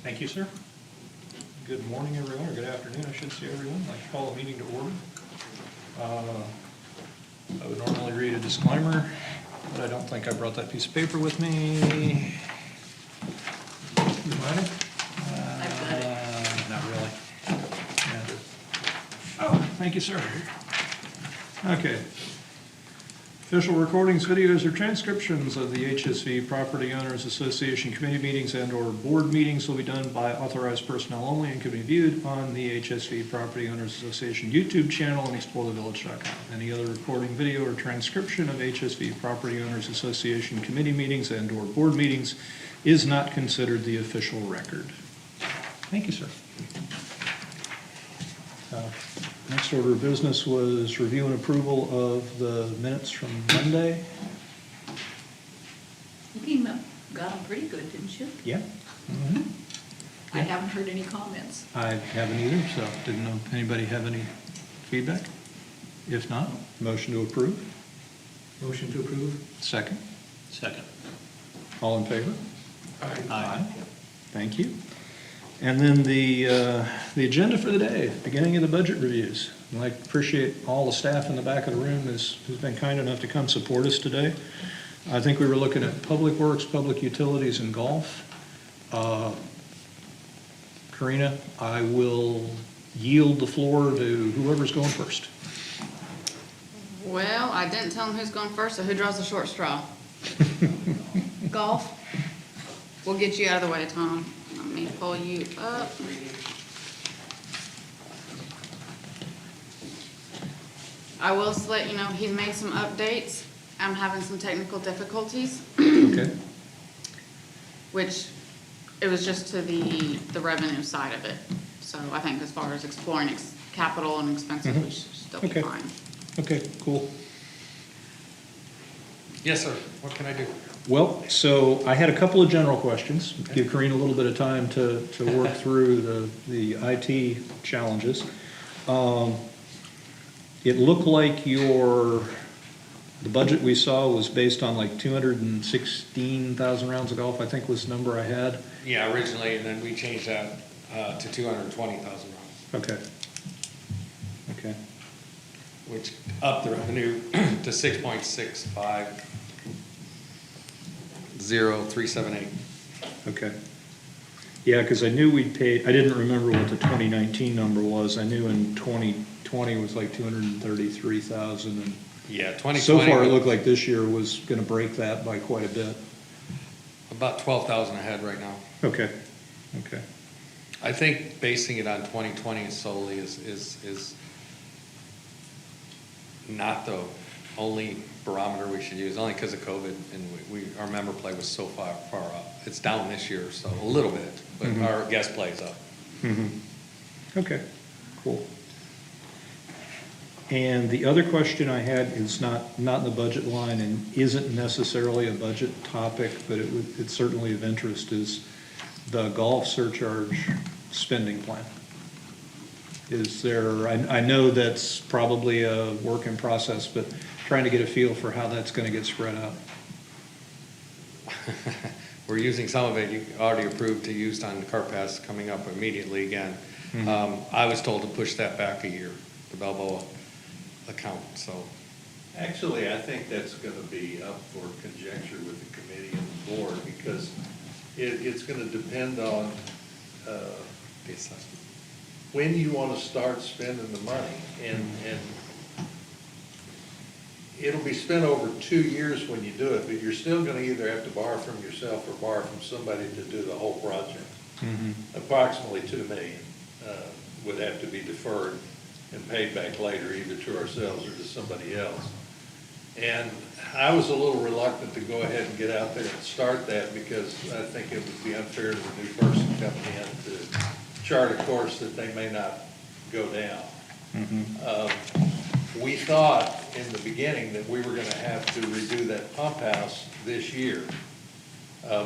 Thank you, sir. Good morning, everyone, or good afternoon, I should say, everyone. I'd like to call the meeting to order. I would normally read a disclaimer, but I don't think I brought that piece of paper with me. You want it? I've got it. Not really. Yeah. Oh, thank you, sir. Okay. Official recordings, videos, or transcriptions of the HSV Property Owners Association committee meetings and/or board meetings will be done by authorized personnel only and can be viewed on the HSV Property Owners Association YouTube channel and explorethevillage.com. Any other recording, video, or transcription of HSV Property Owners Association committee meetings and/or board meetings is not considered the official record. Thank you, sir. Next order of business was review and approval of the minutes from Monday. You got them pretty good, didn't you? Yeah. I haven't heard any comments. I haven't either, so didn't know if anybody have any feedback. If not, motion to approve. Motion to approve? Second. Second. All in favor? Aye. Thank you. And then the agenda for the day, beginning of the budget reviews. I'd like to appreciate all the staff in the back of the room who's been kind enough to come support us today. I think we were looking at Public Works, Public Utilities, and Golf. Karina, I will yield the floor to whoever's going first. Well, I didn't tell him who's going first, so who draws the short straw? Golf? We'll get you out of the way, Tom. Let me pull you up. I will just let you know, he's made some updates. I'm having some technical difficulties, Okay. which it was just to the revenue side of it. So I think as far as exploring capital and expenses, we should still be Okay. fine. Okay, cool. Yes, sir. What can I do? Well, so I had a couple of general questions. Give Karina a little bit of time to work through the IT challenges. It looked like the budget we saw was based on like 216,000 rounds of golf, I think was the number I had. Yeah, originally, and then we changed that to 220,000 rounds, Okay. Okay. which upped the revenue to 6.650378. Okay. Yeah, because I knew we'd paid, I didn't remember what the 2019 number was. I knew in 2020 was like 233,000, and Yeah, 2020. so far it looked like this year was going to break that by quite a bit. About 12,000 ahead right now. Okay, okay. I think basing it on 2020 solely is not the only barometer we should use, only because of COVID, and our member play was so far up. It's down this year, so a little bit, but our guest play's up. Okay, cool. And the other question I had is not in the budget line and isn't necessarily a budget topic, but it's certainly of interest, is the golf surcharge spending plan. Is there, I know that's probably a work in process, but trying to get a feel for how that's going to get spread out. We're using some of it, you already approved to use on the Cart Pass coming up immediately again. I was told to push that back a year, the Balboa account, so. Actually, I think that's gonna be up for conjecture with the committee and the board, because it's gonna depend on, The assessment. when you wanna start spending the money, and it'll be spent over 2 years when you do it, but you're still gonna either have to borrow from yourself or borrow from somebody to do the whole project. Approximately $2 million would have to be deferred and paid back later, either to ourselves or to somebody else. And I was a little reluctant to go ahead and get out there and start that, because I think it would be unfair to the new person coming in to chart a course that they may not go down. We thought in the beginning that we were gonna have to redo that pump house this year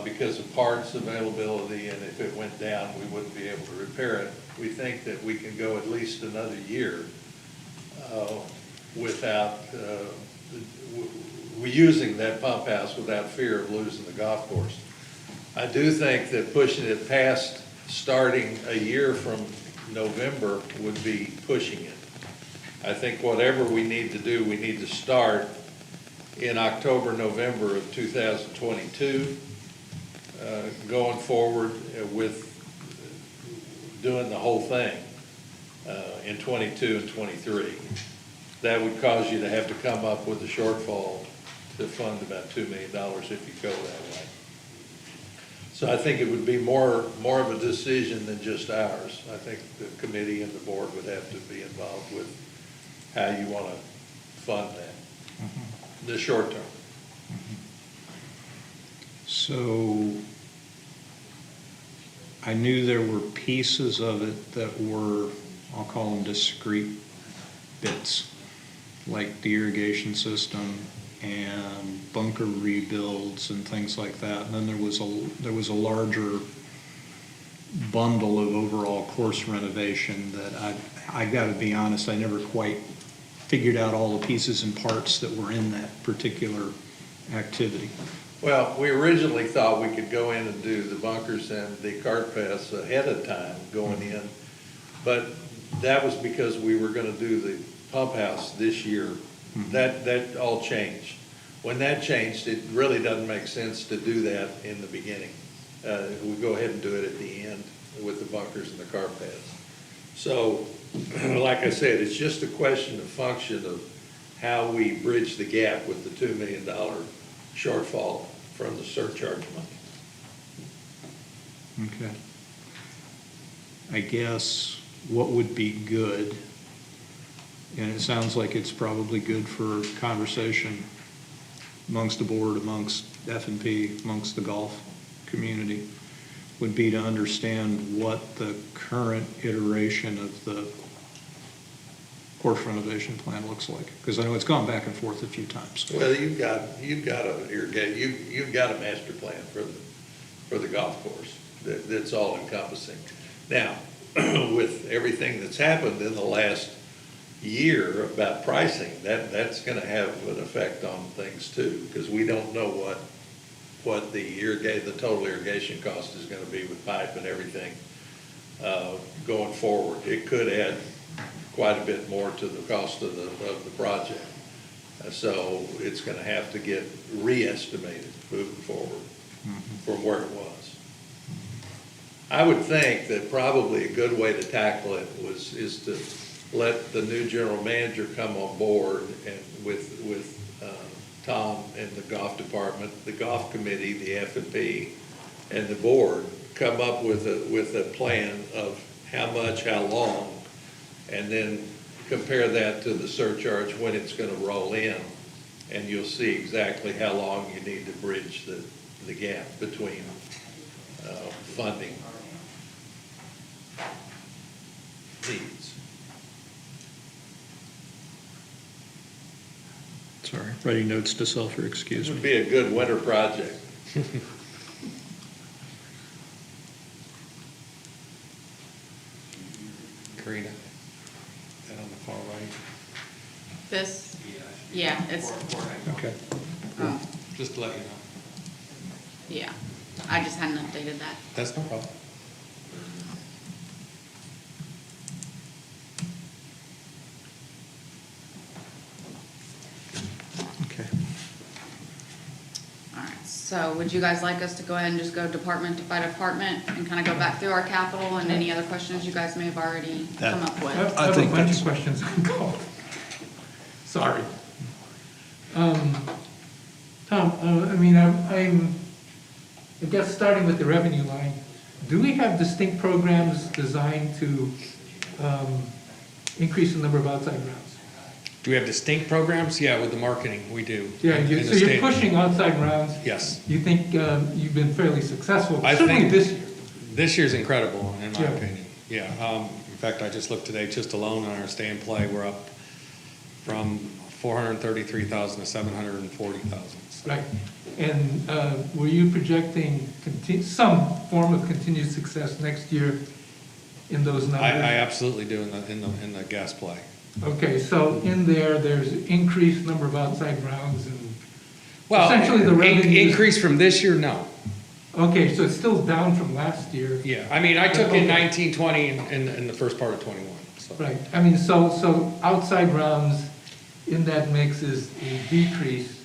because of parts availability, and if it went down, we wouldn't be able to repair it. We think that we can go at least another year without using that pump house without fear of losing the golf course. I do think that pushing it past starting a year from November would be pushing it. I think whatever we need to do, we need to start in October, November of 2022, going forward with doing the whole thing in 22 and 23. That would cause you to have to come up with a shortfall to fund about $2 million if you go that way. So I think it would be more of a decision than just ours. I think the committee and the board would have to be involved with how you want to fund that, the short term. So I knew there were pieces of it that were, I'll call them discrete bits, like the irrigation system and bunker rebuilds and things like that. And then there was a larger bundle of overall course renovation that I got to be honest, I never quite figured out all the pieces and parts that were in that particular activity. Well, we originally thought we could go in and do the bunkers and the cart paths ahead of time going in, but that was because we were gonna do the pump house this year. That all changed. When that changed, it really doesn't make sense to do that in the beginning. We go ahead and do it at the end with the bunkers and the cart paths. So, like I said, it's just a question of function of how we bridge the gap with the $2 million shortfall from the surcharge money. Okay. I guess what would be good, and it sounds like it's probably good for conversation amongst the board, amongst F&P, amongst the golf community, would be to understand what the current iteration of the course renovation plan looks like. Because I know it's gone back and forth a few times. Well, you've got a master plan for the golf course that's all encompassing. Now, with everything that's happened in the last year about pricing, that's gonna have an effect on things too, because we don't know what the total irrigation cost is gonna be with pipe and everything going forward. It could add quite a bit more to the cost of the project. So it's gonna have to get re-estimated moving forward from where it was. I would think that probably a good way to tackle it is to let the new general manager come on board and with Tom and the golf department, the golf committee, the F&P, and the board come up with a plan of how much, how long, and then compare that to the surcharge when it's gonna roll in, and you'll see exactly how long you need to bridge the gap between funding needs. Sorry, writing notes to self or excuse This would me. be a good winter project. Karina, that on the far right? This, yeah, it's, Okay. oh, Just to let you know. yeah, I just hadn't updated that. That's no problem. Okay. All right, so would you guys like us to go ahead and just go department by department and kind of go back through our capital and any other questions you guys may have already come up with? I have a think bunch that's- of questions on golf. Sorry. Tom, I guess starting with the revenue line, do we have distinct programs designed to increase the number of outside rounds? Do we have distinct programs? Yeah, with the marketing, we do. Yeah, In the so you're state. pushing outside rounds. Yes. You think you've been fairly successful, I certainly think- this year. This year's incredible, in my Yeah. opinion. Yeah, in fact, I just looked today, just alone on our stay and play, we're up from 433,000 to 740,000. Right. And were you projecting some form of continued success next year in those numbers? I absolutely do in the gas play. Okay, so in there's increased number of outside rounds and Well, essentially the revenues. increase from this year, no. Okay, so it's still down from last year. Yeah, I mean, I took in 19, 20 in the first part of 21, so. Right, I mean, so outside rounds in that mix is a decrease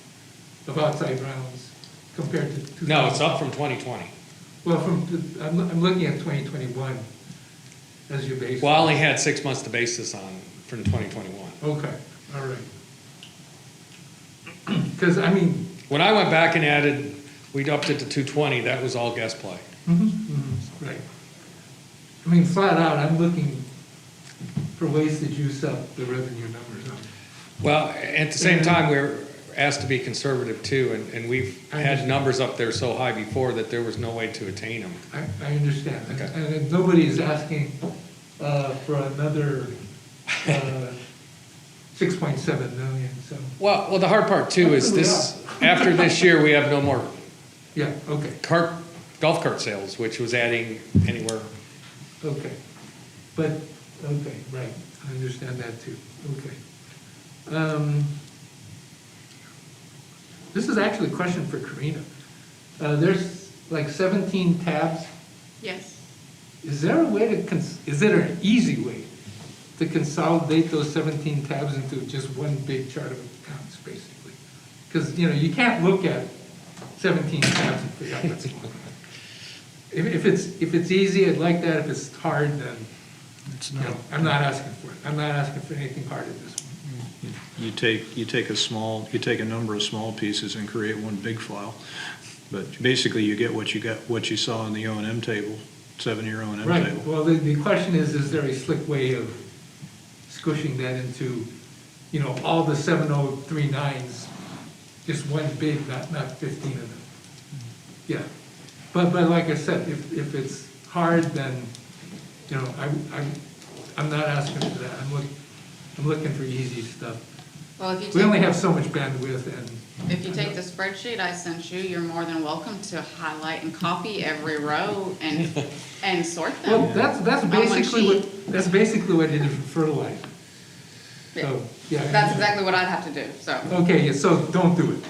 of outside rounds compared to 2000. No, it's up from 2020. Well, I'm looking at 2021 as your base. Well, I only had 6 months to base this on from 2021. Okay, all right. Because, I mean, When I went back and added, we upped it to 220, that was all guest play. right. I mean, flat out, I'm looking for ways to juice up the revenue numbers. Well, at the same time, we're asked to be conservative too, and we've had numbers up there so high before that there was no way to attain them. I understand. Okay. And nobody is asking for another 6.7 million, so, Well, the hard part too is this, after this year, we have no more yeah, okay, golf cart sales, which was adding anywhere. okay. But, okay, right, I understand that too, okay. This is actually a question for Karina. There's like 17 tabs. Yes. Is there a way to, is there an easy way to consolidate those 17 tabs into just one big chart of accounts, basically? Because, you know, you can't look at 17 tabs and figure out what's going on. If it's easy, I'd like that. If it's hard, then, It's you know, not, I'm not asking for it. I'm not asking for anything hard at this one. you take a number of small pieces and create one big file. But basically, you get what you saw in the O and M table, 7-year O and M Right, table. well, the question is there a slick way of squishing that into, you know, all the 7039s, just one big, not 15 of them? Yeah, but like I said, if it's hard, then, you know, I'm not asking for that, I'm looking for easy stuff. Well, if you We only take, have so much bandwidth, and, if you take the spreadsheet I sent you, you're more than welcome to highlight and copy every row and sort well, them. that's On one basically sheet. that's basically what I did for fertilizer. So, yeah. That's exactly what I'd have to do, so. Okay, yeah, so don't do it.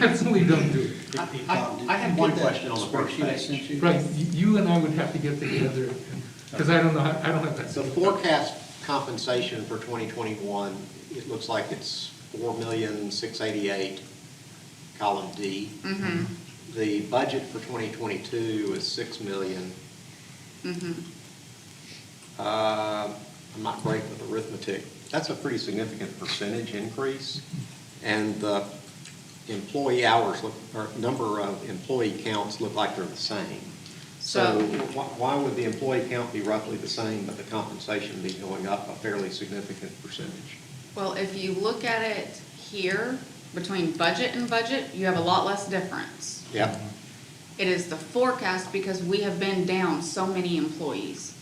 Absolutely don't do it. I had one question on the first page. Right, you and I would have to get together, because I don't know, I don't have that. The forecast compensation for 2021, it looks like it's 4,688,000, column D. Mm-hmm, The budget for 2022 is 6 million. mm-hmm. I'm not great with arithmetic. That's a pretty significant percentage increase. And the employee hours, or number of employee counts look like they're the same. So why would the employee count be roughly the same, but the compensation be going up a fairly significant percentage? Well, if you look at it here, between budget and budget, you have a lot less difference. Yep. It is the forecast because we have been down so many employees.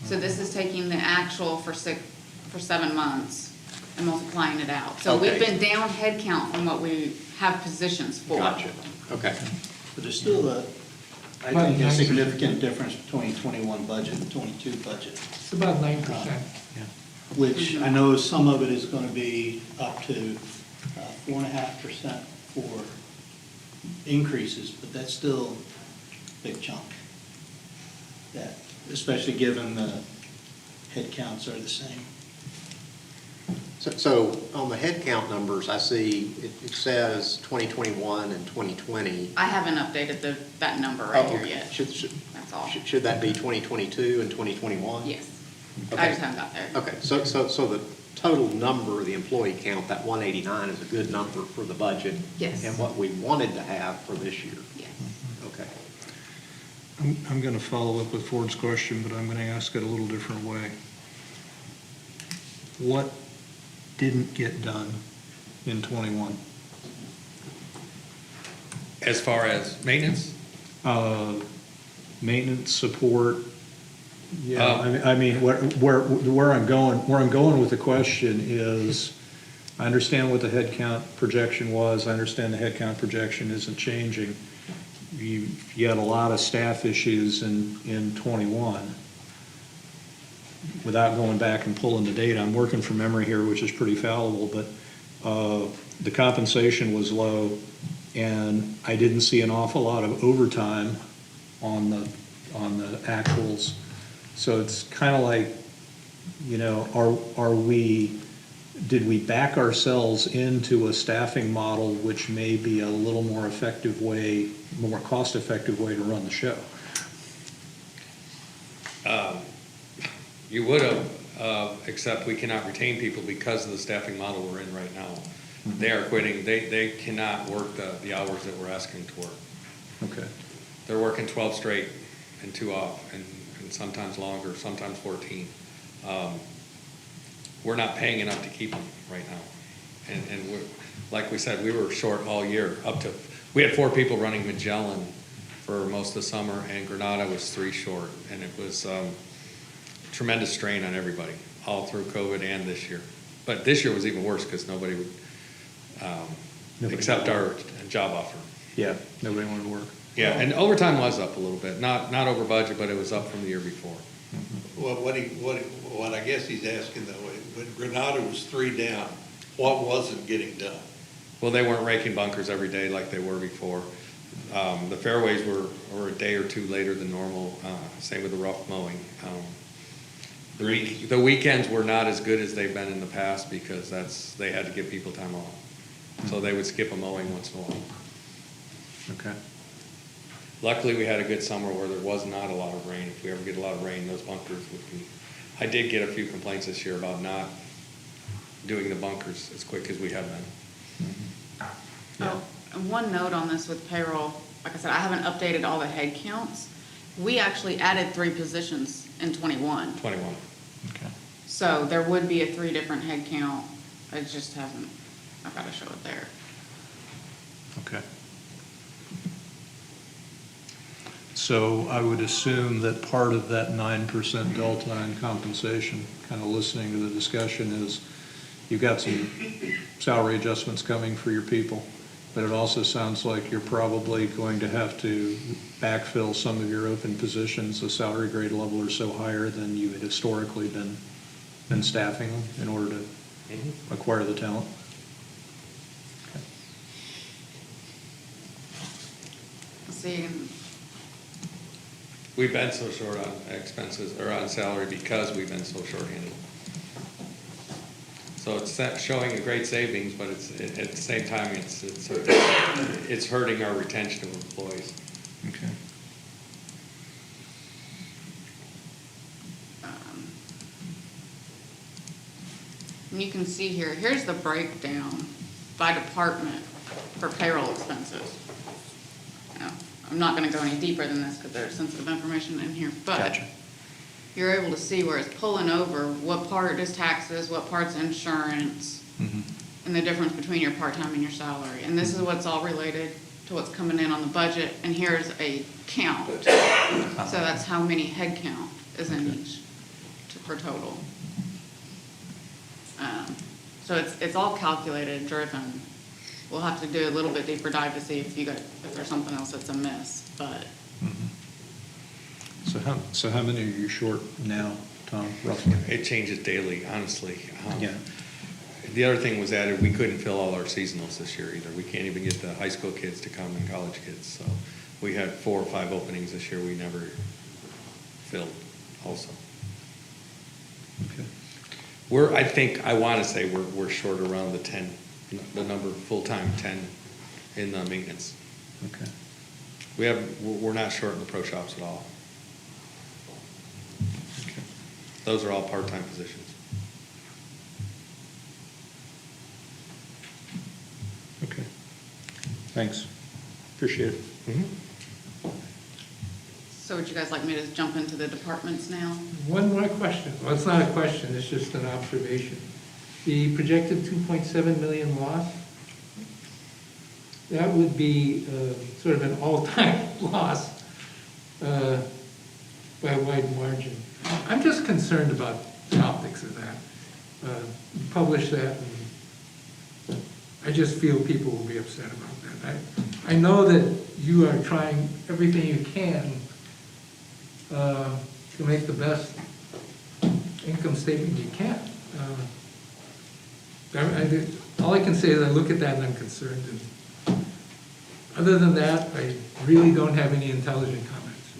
So this is taking the actual for 7 months and multiplying it out. So we've Okay. been down headcount from what we have positions for. Gotcha. Okay. But there's still I think, a significant difference between 21 budget and 22 budget, It's about 9%. which I know some of it is going to be up to 4.5% for increases, but that's still a big chunk. That, especially given the head counts are the same. So on the headcount numbers, I see it says 2021 and 2020. I haven't updated that number right Oh, here okay. yet. That's all. Should that be 2022 and 2021? Yes. I Okay. just haven't got there. Okay, so the total number, the employee count, that 189 is a good number for the budget? Yes. And what we wanted to have for this year? Yes. Okay. I'm going to follow up with Ford's question, but I'm going to ask it a little different way. What didn't get done in 21? As far as maintenance, Maintenance, support? Yeah, I mean, where I'm going with the question is, I understand what the head count projection was, I understand the head count projection isn't changing. You had a lot of staff issues in 21. Without going back and pulling the data, I'm working from memory here, which is pretty fallible, but the compensation was low, and I didn't see an awful lot of overtime on the actuals. So it's kind of like, you know, did we back ourselves into a staffing model which may be a little more effective way, more cost-effective way to run the show? You would have, except we cannot retain people because of the staffing model we're in right now. They are quitting, they cannot work the hours that we're asking to work. Okay. They're working 12 straight and 2 off, and sometimes longer, sometimes 14. We're not paying enough to keep them right now. And we're, like we said, we were short all year, we had 4 people running Magellan for most of the summer, and Granada was 3 short, and it was tremendous strain on everybody, all through COVID and this year. But this year was even worse because nobody would accept our job offer. Yeah, nobody wanted to work. Yeah, and overtime was up a little bit, not over budget, but it was up from the year before. Well, what I guess he's asking though, when Granada was 3 down, what wasn't getting done? Well, they weren't raking bunkers every day like they were before. The fairways were a day or 2 later than normal, same with the rough mowing. The weekends were not as good as they've been in the past because they had to give people time off. So they would skip a mowing once in a while. Okay. Luckily, we had a good summer where there was not a lot of rain. If we ever get a lot of rain, those bunkers would be, I did get a few complaints this year about not doing the bunkers as quick as we have been. Oh, and one note on this with payroll, like I said, I haven't updated all the head counts. We actually added 3 positions in 21. 21. Okay. So there would be a 3 different head count. I just haven't, I've got to show it there. Okay. So I would assume that part of that 9% delta in compensation, kind of listening to the discussion, is you've got some salary adjustments coming for your people, but it also sounds like you're probably going to have to backfill some of your open positions. The salary grade level are so higher than you had historically been staffing them in order to acquire the talent. Okay. See, We've been so short on expenses, or on salary, because we've been so shorthanded. So it's showing a great savings, but it's, at the same time, it's hurting our retention of employees. Okay. and you can see here, here's the breakdown by department for payroll expenses. Now, I'm not gonna go any deeper than this because there's sensitive information in here, but Gotcha. you're able to see where it's pulling over, what part is taxes, what part's insurance, and the difference between your part-time and your salary. And this is what's all related to what's coming in on the budget, and here's a count. So that's how many head count is in each per total. So it's all calculated, driven. We'll have to do a little bit deeper dive to see if there's something else that's amiss, but. So how many are you short now, Tom, roughly? It changes daily, honestly. Yeah. The other thing was added, we couldn't fill all our seasonals this year either. We can't even get the high school kids to come and college kids. So we had 4 or 5 openings this year we never filled also. Okay. I want to say we're short around the 10, the number full-time 10 in the maintenance. Okay. We're not short in the pro shops at all. Okay. Those are all part-time positions. Okay. Thanks. Appreciate it. So would you guys like me to jump into the departments now? One more question. Well, it's not a question, it's just an observation. The projected 2.7 million loss, that would be sort of an all-time loss by a wide margin. I'm just concerned about the optics of that. You publish that, and I just feel people will be upset about that. I know that you are trying everything you can to make the best income statement you can. All I can say is I look at that and I'm concerned. And other than that, I really don't have any intelligent comments.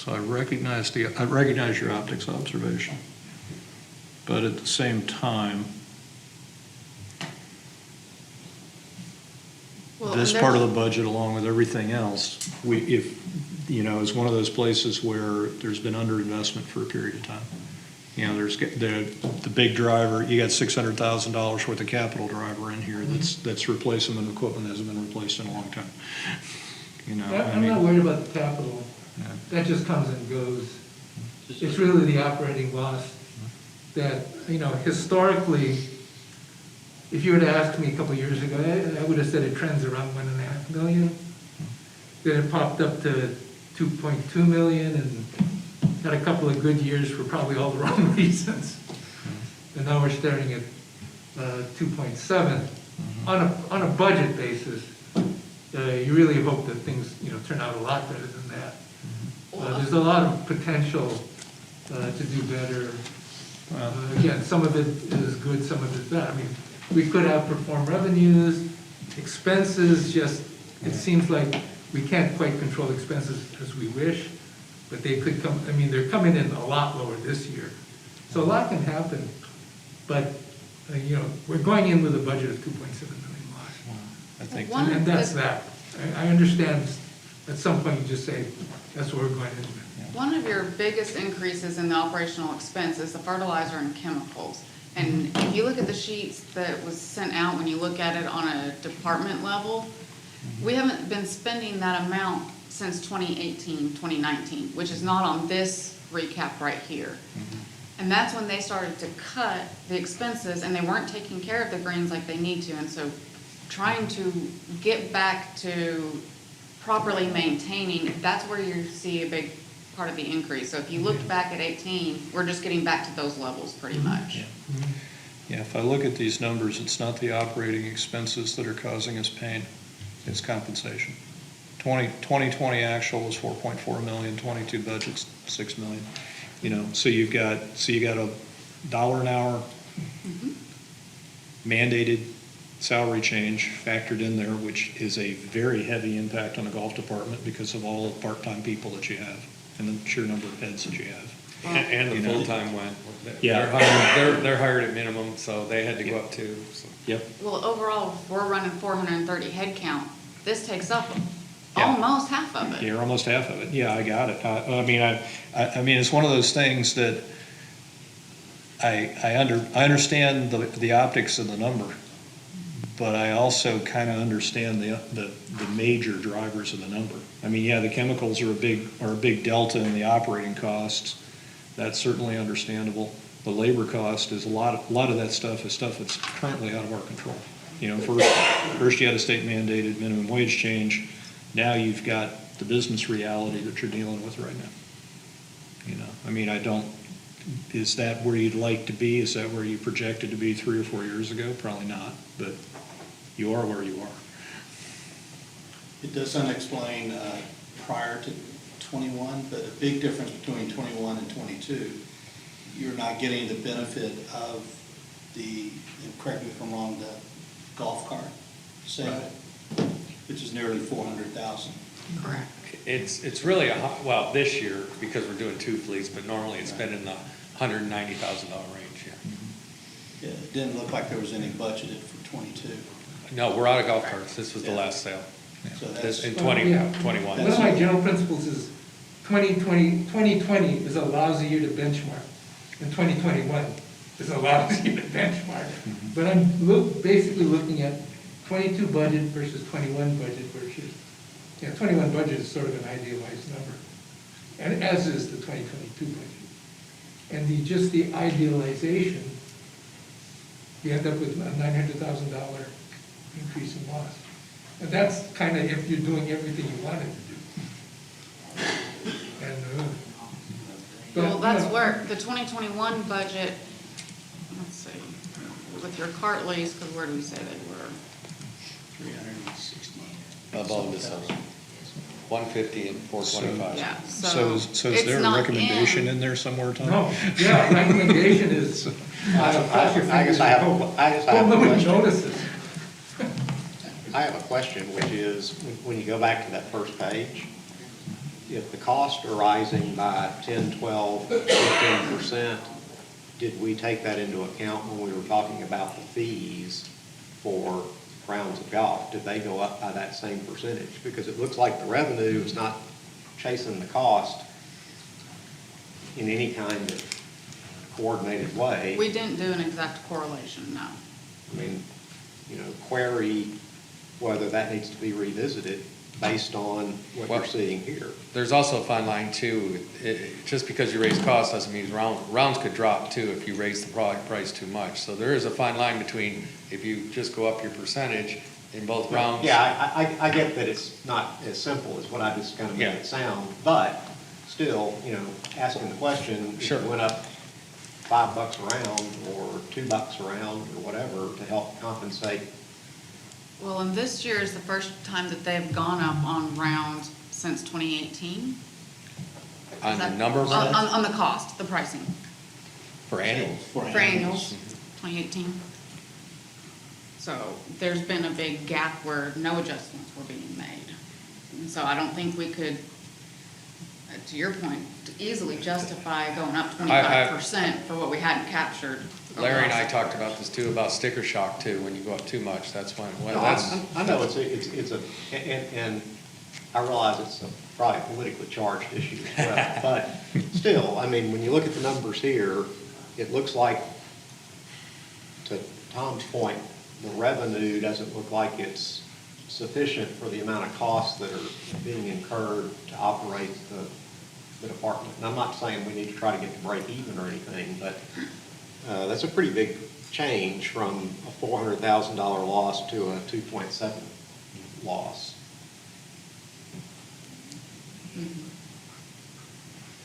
So I recognize your optics observation. But at the same time, Well, this and part of there's- the budget, along with everything else, is one of those places where there's been underinvestment for a period of time. There's the big driver, you got $600,000 worth of capital driver in here that's replacing some equipment that hasn't been replaced in a long time. I'm not worried about the capital. Yeah. That just comes and goes. It's really the operating loss that, historically, if you were to ask me a couple of years ago, I would have said it trends around 1.5 million. Then it popped up to 2.2 million and had a couple of good years for probably all the wrong reasons. And now we're staring at 2.7. On a budget basis, you really hope that things, turn out a lot better than that. There's a lot of potential to do better. Again, some of it is good, some of it's bad. I mean, we could outperform revenues, expenses, it seems like we can't quite control expenses as we wish, but they could come, they're coming in a lot lower this year. So a lot can happen, but, we're going in with a budget of 2.7 million loss. I think, One- And that's that. I understand at some point you just say, that's where we're going in. One of your biggest increases in the operational expense is the fertilizer and chemicals. And if you look at the sheets that was sent out, when you look at it on a department level, we haven't been spending that amount since 2018, 2019, which is not on this recap right here. And that's when they started to cut the expenses, and they weren't taking care of the greens like they need to. And so trying to get back to properly maintaining, that's where you see a big part of the increase. So if you looked back at 18, we're just getting back to those levels pretty much. yeah, if I look at these numbers, it's not the operating expenses that are causing us pain, it's compensation. 2020 actual was 4.4 million, 22 budget's 6 million. So you got a $1 an hour mandated salary change factored in there, which is a very heavy impact on the golf department because of all the part-time people that you have and the sheer number of heads that you have. And the You know. full-time went. Yeah. They're hired at minimum, so they had to go up too, so. Yep. Well, overall, if we're running 430 head count, this takes up Yeah. almost half of it. You're almost half of it. Yeah, I got it. I mean, it's one of those things that I understand the optics of the number, but I also kind of understand the major drivers of the number. I mean, yeah, the chemicals are a big delta in the operating costs. That's certainly understandable. The labor cost is a lot of that stuff is stuff that's currently out of our control. First you had a state mandated minimum wage change. Now you've got the business reality that you're dealing with right now. I mean, is that where you'd like to be? Is that where you projected to be 3 or 4 years ago? Probably not, but you are where you are. It doesn't explain prior to 21, but a big difference between 21 and 22, you're not getting the benefit of and correct me if I'm wrong, the golf cart sale, which is nearly 400,000. Correct. It's really well, this year, because we're doing 2 fleets, but normally it's been in the $190,000 range, yeah. Yeah, it didn't look like there was any budgeted for 22. No, we're out of golf carts. This was the last sale. So This, that's, in Well, yeah. 2021. One of my general principles is 2020 is a lousy year to benchmark, and 2021 is a lousy year to benchmark. But I'm basically looking at 22 budget versus 21 budget versus, 21 budget is sort of an idealized number, and as is the 2022 budget. And just the idealization, you end up with a $900,000 increase in loss. And that's kind of if you're doing everything you wanted to do. And, but, Well, that's you know, where the 2021 budget, let's see, with your cart lease, because where do we say they were? 360. Above this, 150 and 425. Yeah, So is it's there a not recommendation in there somewhere, Tom? No, yeah, recommendation is. I guess I have a Nobody question. notices. I have a question, which is, when you go back to that first page, if the costs are rising by 10, 12, 15%, did we take that into account when we were talking about the fees for rounds of golf? Did they go up by that same percentage? Because it looks like the revenue is not chasing the cost in any kind of coordinated way. We didn't do an exact correlation, no. I mean, query whether that needs to be revisited based on what Well- you're seeing here. There's also a fine line too. Just because you raise costs doesn't mean rounds could drop too if you raise the product price too much. So there is a fine line between if you just go up your percentage in both rounds. Yeah, I get that it's not as simple as what I just kind of made Yeah. it sound, but still, asking the question, if Sure. it went up $5 a round or $2 a round or whatever to help compensate. Well, and this year is the first time that they've gone up on rounds since 2018. On Is the that- number of on- rounds On the cost, the pricing, for annuals. for annuals, 2018. So there's been a big gap where no adjustments were being made. And so I don't think we could, to your point, easily justify going up 25% for what we hadn't captured. over Larry and I last- talked about this too, about sticker shock too. When you go up too much, that's when, well, No, that's, I know and I realize it's probably a politically charged issue as well, but still, I mean, when you look at the numbers here, it looks like, to Tom's point, the revenue doesn't look like it's sufficient for the amount of costs that are being incurred to operate the department. And I'm not saying we need to try to get to break even or anything, but that's a pretty big change from a $400,000 loss to a 2.7 loss.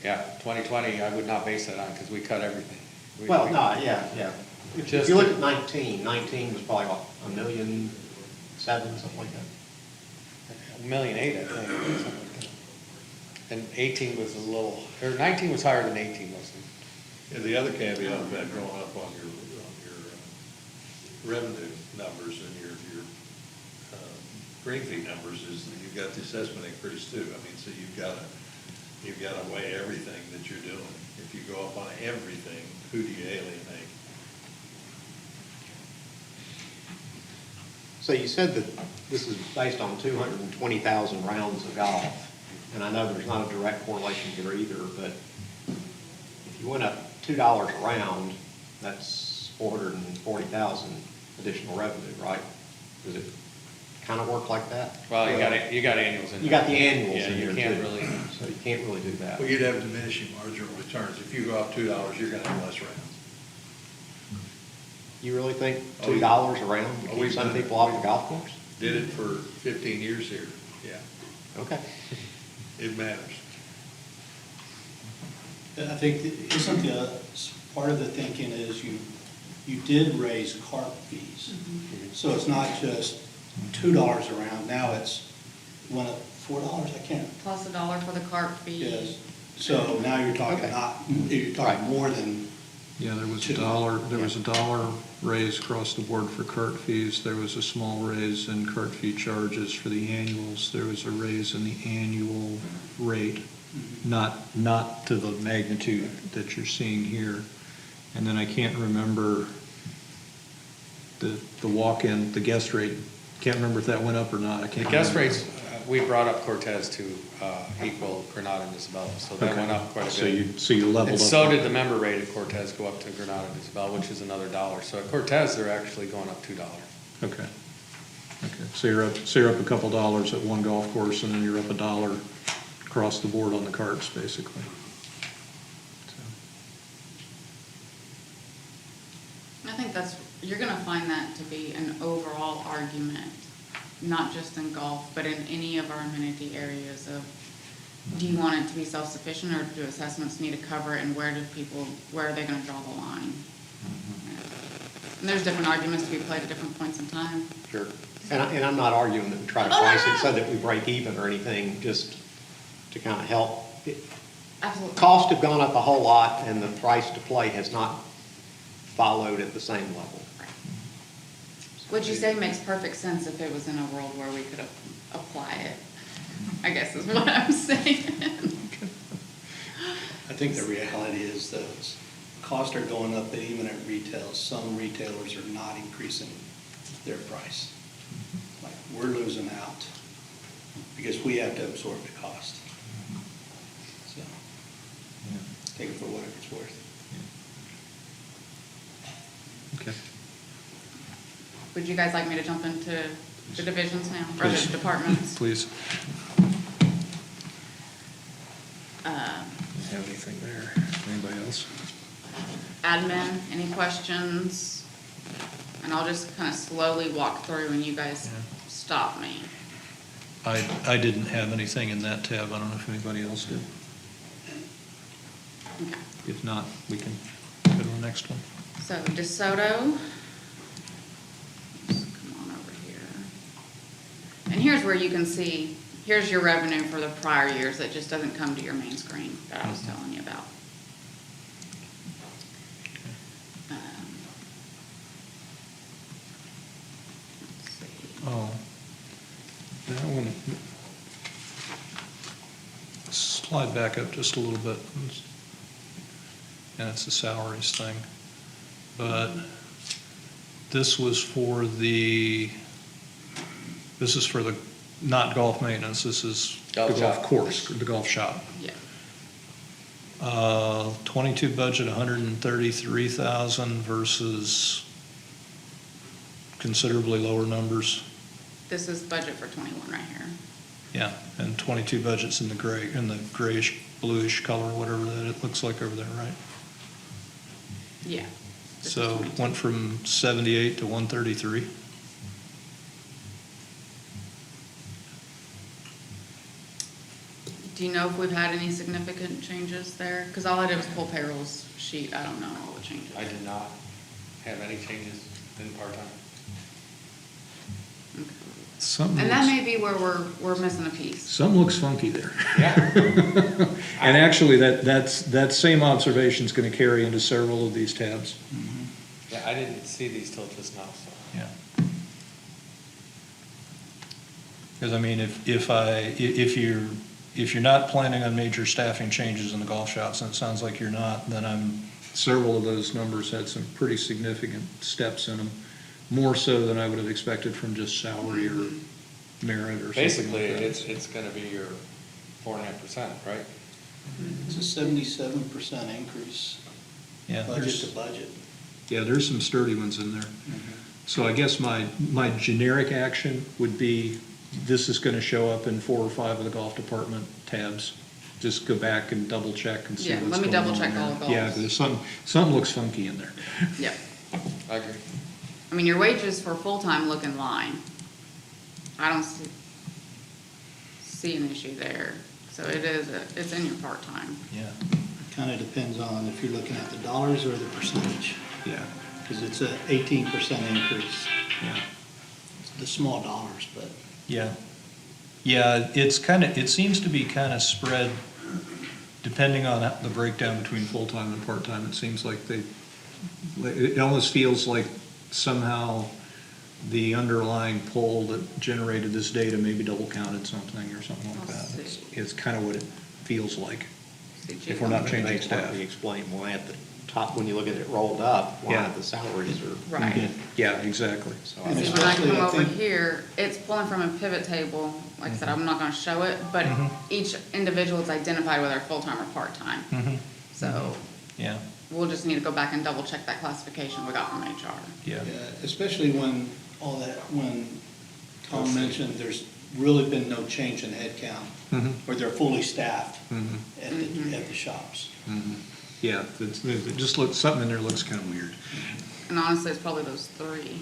yeah, 2020, I would not base that on because we cut everything. Well, no, yeah. If Just you look to- at 19 was probably what, $1.7 million, something like that. $1.8 million, I think, something like that. And 18 was a little, or 19 was higher than 18, wasn't it? And the other caveat of that going up on your revenue numbers and your green fee numbers is that you've got the assessment increase too. I mean, so you've got to weigh everything that you're doing. If you go up on everything, who do you alienate? So you said that this is based on 220,000 rounds of golf, and I know there's not a direct correlation here either, but if you went up $2 a round, that's 440,000 additional revenue, right? Does it kind of work like that? Well, you got annuals in there. You got the annuals Yeah, in you there can't too. really, So you can't really do that. Well, you'd have diminishing marginal returns. If you go up $2, you're going to have less rounds. You really think Oh, yeah. $2 a round would Oh, keep we've some done it. people off the golf course? Did it for 15 years here. Yeah, Okay. it matters. I think, isn't part of the thinking is you did raise cart fees. So it's not just $2 a round, now it's, went up $4, I can't, Plus $1 for the cart fee. yes. So now you're talking you're talking more than, Yeah, there was Two. a dollar raise across the board for cart fees. There was a small raise in cart fee charges for the annuals. There was a raise in the annual rate, not to the magnitude that you're seeing here. And then I can't remember the walk-in, the guest rate. Can't remember if that went up or not. I the can't guest remember. rates, we brought up Cortez to equal Granada and Isabella, so that Okay. went up quite a So bit. you leveled up. And so did the member rate at Cortez go up to Granada and Isabel, which is another $1. So at Cortez, they're actually going up $2. Okay. So you're up a couple dollars at one golf course, and then you're up $1 across the board on the carts, basically. I think you're gonna find that to be an overall argument, not just in golf, but in any of our amenity areas of, do you want it to be self-sufficient, or do assessments need to cover it, and where are they gonna draw the line? And there's different arguments to be played at different points in time. Sure. And I'm not arguing that we try to price it so that we break even or anything, just to kind of help. Absolutely. Costs have gone up a whole lot, and the price to play has not followed at the same level. What you say makes perfect sense if it was in a world where we could apply it. I guess is what I'm saying. I think the reality is those costs are going up, and even at retail, some retailers are not increasing their price. Like, we're losing out because we have to absorb the cost. So, take it for whatever it's worth. Okay. Would you guys like me to jump into the divisions now, or Please. the departments? Please. Um, Have anything there? Anybody else? Admin, any questions? And I'll just kind of slowly walk through and you guys stop me. I didn't have anything in that tab. I don't know if anybody else did. Okay. If not, we can go to the next one. So DeSoto. Just come on over here. And here's where you can see, here's your revenue for the prior years that just doesn't come to your main screen that I was telling you about. Let's see. Oh, that one. Slide back up just a little bit. And it's the salaries thing. But this was for the, this is for the, not golf maintenance, this is the Golf golf shop. course, the golf shop. Yeah. 22 budget, 133,000 versus considerably lower numbers. This is budget for 21 right here. Yeah, and 22 budgets in the gray, in the grayish, bluish color, whatever that it looks like over there, right? Yeah. This is So 22. went from 78 to 133. Do you know if we've had any significant changes there? Because all I did was pull payroll's sheet. I don't know all the changes. I did not have any changes in part-time. Okay. Something And that looks, may be where we're missing a piece. something looks funky there. Yeah. And actually, that same observation's gonna carry into several of these tabs. Yeah, I didn't see these till just now, so. Yeah. Because I mean, if you're not planning on major staffing changes in the golf shops, and it sounds like you're not, then several of those numbers had some pretty significant steps in them, more so than I would have expected from just salary or merit or something like Basically, that. it's gonna be your 4.5%, right? It's a 77% increase, Yeah, budget there's, to budget. yeah, there's some sturdy ones in there. So I guess my generic action would be, this is gonna show up in 4 or 5 of the golf department tabs. Just go back and double check and see Yeah, what's let me going on double check there. all of Yeah, those. there's something looks funky in there. Yep. I agree. I mean, your wages for full-time look in line. I don't see an issue there. So it's in your part-time. Yeah, Kind of depends on if you're looking at the dollars or the percentage, yeah, because it's a 18% increase. yeah. The small dollars, but Yeah, yeah, it seems to be kind of spread, depending on the breakdown between full-time and part-time, it seems like it almost feels like somehow the underlying poll that generated this data maybe double counted something or something like I'll that. see. It's kind of what it feels like, See, if we're not changing Makes staff. me explain why at the top, when you look at it rolled up, why Yeah. the salaries are. Right. Yeah, exactly. So And I- See, when I especially, come I over think- here, it's pulling from a pivot table. Like I said, I'm not gonna show it, but each individual is identified whether full-time or part-time. Mhm. So Yeah, we'll just need to go back and double check that classification we got from HR. yeah, especially when when Tom mentioned there's really been no change in headcount, Mhm. or they're fully staffed Mhm. at the shops. yeah, it just looks, something in there looks kind of weird. And honestly, it's probably those three.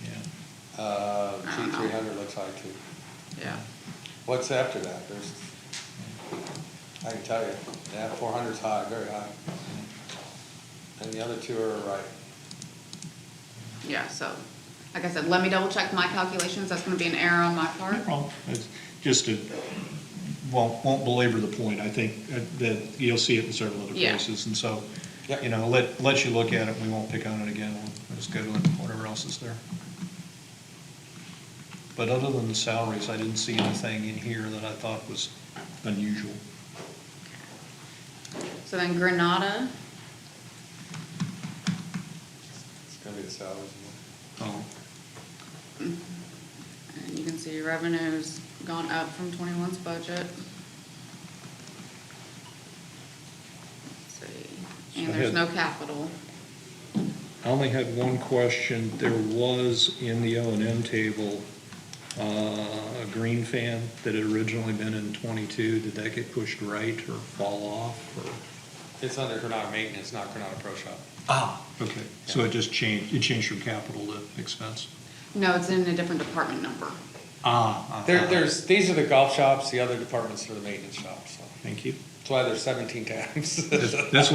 Yeah. I don't know. T300 looks high too. Yeah. What's after that? I can tell you, yeah, 400's high, very high. And the other two are right. Yeah, so, like I said, let me double check my calculations. That's gonna be an error on my part. No problem. It's just won't belabor the point. I think that you'll see it in several other Yeah. places. And so, Yep. let you look at it. We won't pick on it again. We'll just go to whatever else is there. But other than the salaries, I didn't see anything in here that I thought was unusual. So then Granada, It's gonna be the salaries. Oh, and you can see revenue's gone up from 21's budget. Let's see, and So I there's had- no capital. I only had one question. There was in the O&M table, a green fan that had originally been in 22. Did that get pushed right or fall off or? It's under Granada maintenance, not Granada Pro Shop. Ah, okay. So it just changed, it changed from capital to expense? No, it's in a different department number. These are the golf shops, the other departments are the maintenance shops, so. Thank you. That's why there's 17 tabs. That's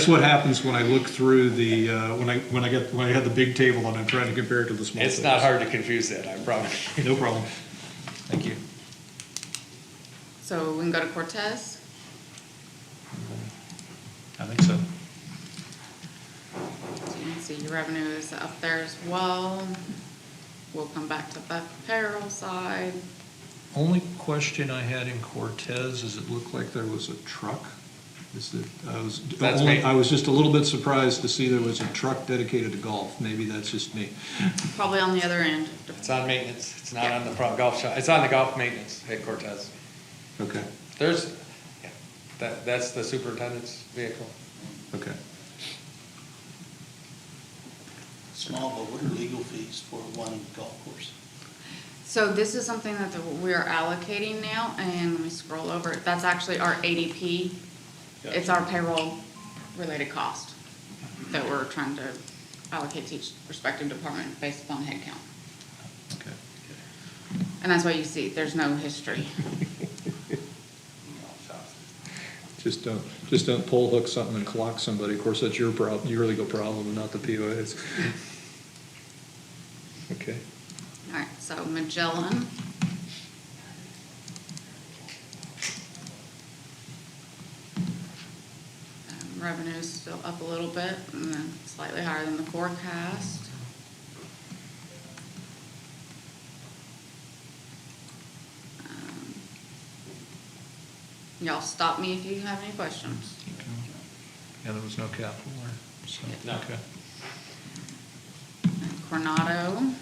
what happens when I look through the, when I had the big table and I'm trying to compare it to the small. It's not hard to confuse that, I promise. No problem. Thank you. So we can go to Cortez. I think so. So you can see your revenue is up there as well. We'll come back to the payroll side. Only question I had in Cortez is it looked like there was a truck. That's me. I was just a little bit surprised to see there was a truck dedicated to golf. Maybe that's just me. Probably on the other end. It's on maintenance, it's not on the golf shop, it's on the golf maintenance at Cortez. Okay, There's, yeah, that's the superintendent's vehicle. okay. Small, but what are legal fees for one golf course? So this is something that we are allocating now, and let me scroll over. That's actually our ADP. It's our payroll-related cost that we're trying to allocate to each respective department based upon headcount. Okay. And that's why you see, there's no history. Just don't pole hook something and clock somebody. Of course, that's your problem, your legal problem, not the POA's. Okay. All right, so Magellan. Revenue's still up a little bit, and then slightly higher than the forecast. Y'all stop me if you have any questions. Okay. Yeah, there was no capital there, so, No. okay. And Coronado.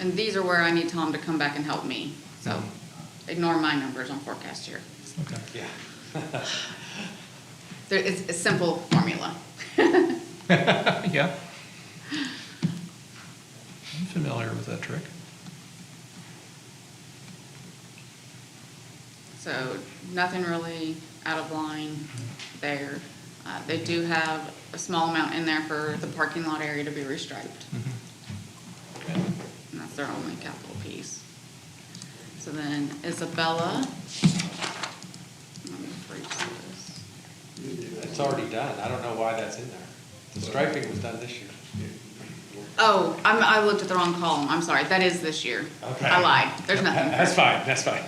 And these are where I need Tom to come back and help me, so ignore my numbers on forecast here. Okay. Yeah. It's a simple formula. Yeah. I'm familiar with that trick. So nothing really out of line there. They do have a small amount in there for the parking lot area to be restriped. Okay. And that's their only capital piece. So then Isabella. Let me freeze this. It's already done, I don't know why that's in there. The striping was done this year. Oh, I looked at the wrong column. I'm sorry. That is this year. Okay. I lied. There's nothing. That's fine, that's fine.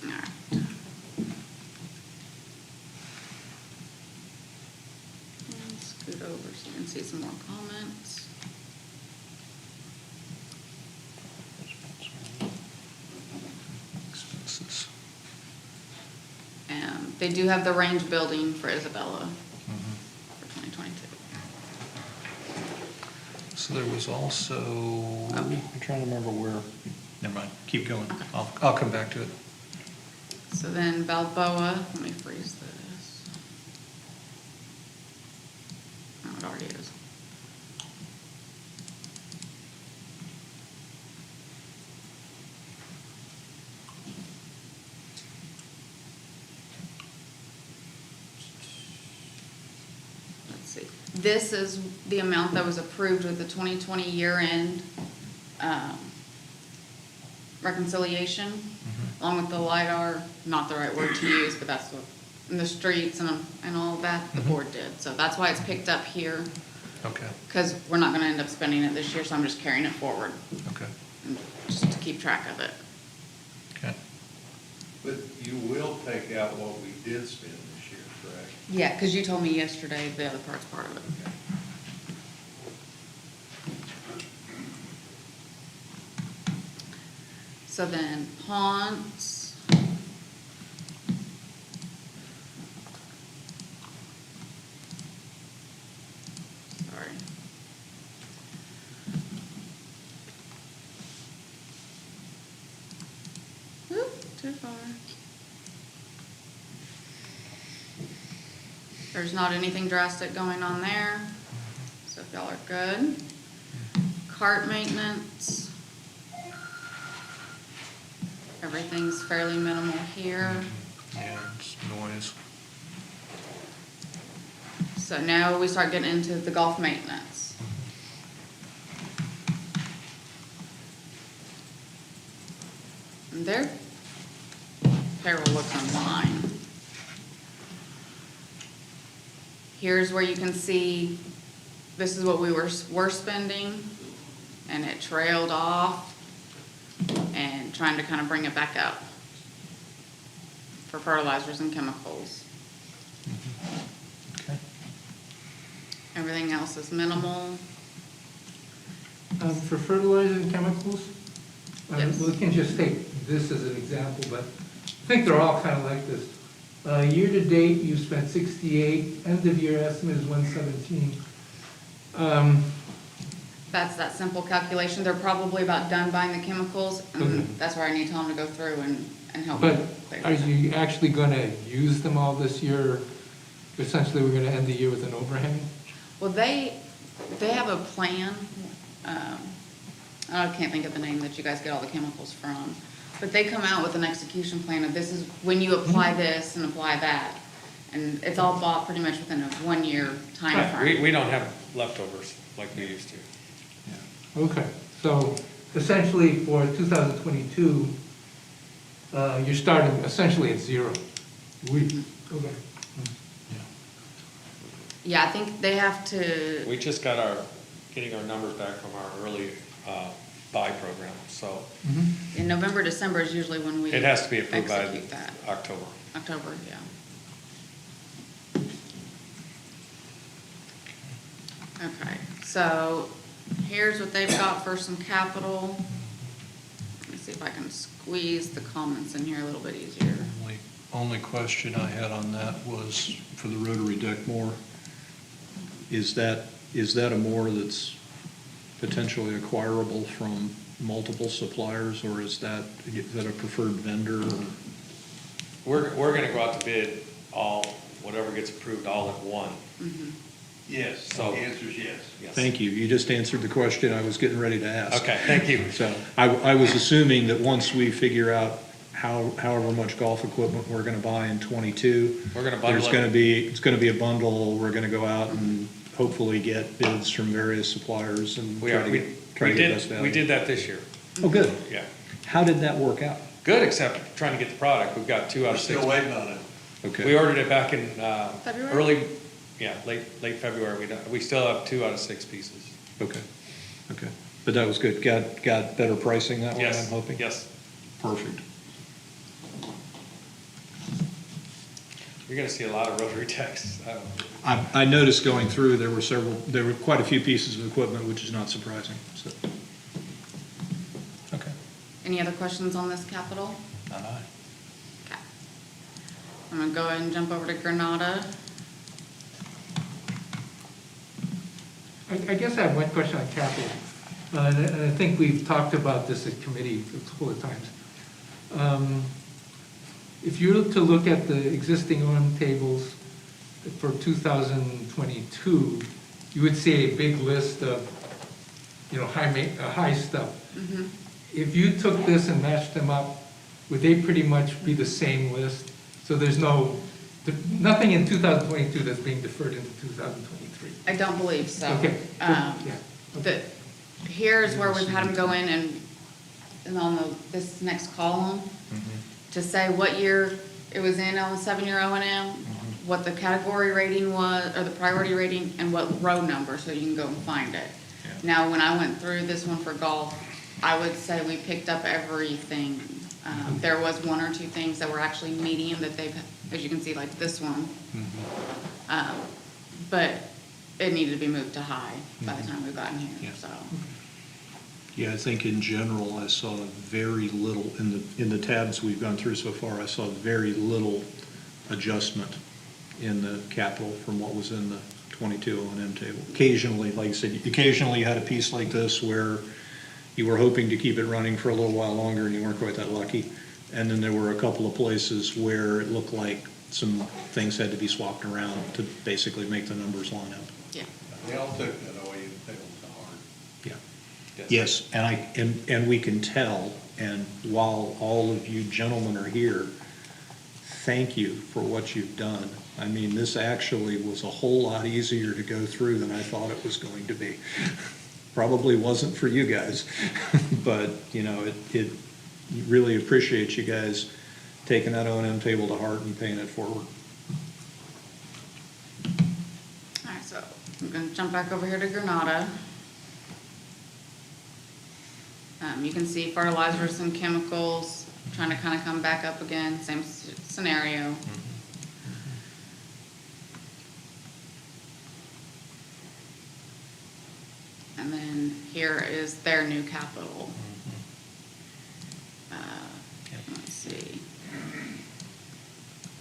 All right. And scoot over so you can see some more comments. Expenses. And they do have the range building for Isabella Mhm. for 2022. So there was also, I'm trying to remember where, never mind, keep going. I'll come back to it. So then Balboa, let me freeze this. Oh, it already is. Let's see. This is the amount that was approved with the 2020 year-end reconciliation, along with the LiDAR, not the right word to use, but that's what, and the streets and all of that, the board did. So that's why it's picked up here, Okay, because we're not gonna end up spending it this year, so I'm just carrying it forward, okay, and just to keep track of it. okay. But you will take out what we did spend this year, correct? Yeah, because you told me yesterday the other part's part of it. So then ponds. Sorry. Oop, too far. There's not anything drastic going on there, so if y'all are good. Cart maintenance. Everything's fairly minimal here. Yeah, it's noise. So now we start getting into the golf maintenance. And their payroll looks online. Here's where you can see, this is what we were spending, and it trailed off, and trying to kind of bring it back up for fertilizers and chemicals. Okay. Everything else is minimal. For fertilizer and chemicals, Yes. we can just take this as an example, but I think they're all kind of like this. Year-to-date, you spent 68, end-of-year estimate is 117. That's that simple calculation. They're probably about done buying the chemicals, Okay. and that's where I need to tell them to go through and help But me. clear are that. you actually gonna use them all this year? Essentially, we're gonna end the year with an overhang? Well, they have a plan. I can't think of the name that you guys get all the chemicals from. But they come out with an execution plan of this is when you apply this and apply that. And it's all bought pretty much within a 1-year time Right, frame. we don't have leftovers like we used to. Okay, so essentially for 2022, you're starting essentially at zero. Okay. Yeah, I think they have to, We just getting our numbers back from our early buy program, so in November, December is usually when we it has to be approved by execute that. October. October, yeah. Okay, so here's what they've got for some capital. Let me see if I can squeeze the comments in here a little bit easier. Only question I had on that was for the rotary deck mower. Is that a mower that's potentially acquirable from multiple suppliers, or is that a preferred vendor? We're gonna go out to bid whatever gets approved all at one. Yes, the So- answer is yes. Yes. Thank you. You just answered the question I was getting ready to ask. Okay, thank you. So I was assuming that once we figure out however much golf equipment we're gonna buy in '22. We're gonna bundle it. It's gonna be a bundle. We're gonna go out and hopefully get bids from various suppliers and We try are, to we get did, best value. we did that this year, Oh, good. yeah. How did that work out? Good, except trying to get the product. We've got 2 out We're of 6. still waiting on it. Okay. We ordered it back in February? late February. We still have 2 out of 6 pieces. Okay. But that was good. Got better pricing that way, I'm Yes, hoping? yes. Perfect. You're gonna see a lot of rotary techs. I noticed going through, there were quite a few pieces of equipment, which is not surprising, so. Okay. Any other questions on this capital? Not I. Okay. I'm gonna go ahead and jump over to Granada. I guess I have one question on capital, and I think we've talked about this at committee a couple of times. If you were to look at the existing on tables for 2022, you would see a big list of, high stuff. If you took this and matched them up, would they pretty much be the same list? So there's nothing in 2022 that's being deferred into 2023? I don't believe so. Okay. Um, Yeah. Here's where we've had them go in and on this next column, to say what year it was in on the 7-year O&M, what the category rating was, or the priority rating, and what row number, so you can go and find it. Now, when I went through this one for golf, I would say we picked up everything There was one or two things that were actually medium that they've, as you can see, like this one. But it needed to be moved to high by the time we've gotten here, Yeah. so. Yeah, I think in general, I saw very little, in the tabs we've gone through so far, I saw very little adjustment in the capital from what was in the 22 O&M table. Occasionally, like I said, occasionally you had a piece like this where you were hoping to keep it running for a little while longer and you weren't quite that lucky. And then there were a couple of places where it looked like some things had to be swapped around to basically make the numbers line up. Yeah. They all took that OU table to heart. Yeah. Yes, and we can tell, and while all of you gentlemen are here, thank you for what you've done. I mean, this actually was a whole lot easier to go through than I thought it was going to be. Probably wasn't for you guys, but, you know, it really appreciate you guys taking that O&M table to heart and paying it forward. All right, so I'm gonna jump back over here to Granada. You can see fertilizers and chemicals, trying to kind of come back up again, same scenario. And then here is their new capital. Let's see.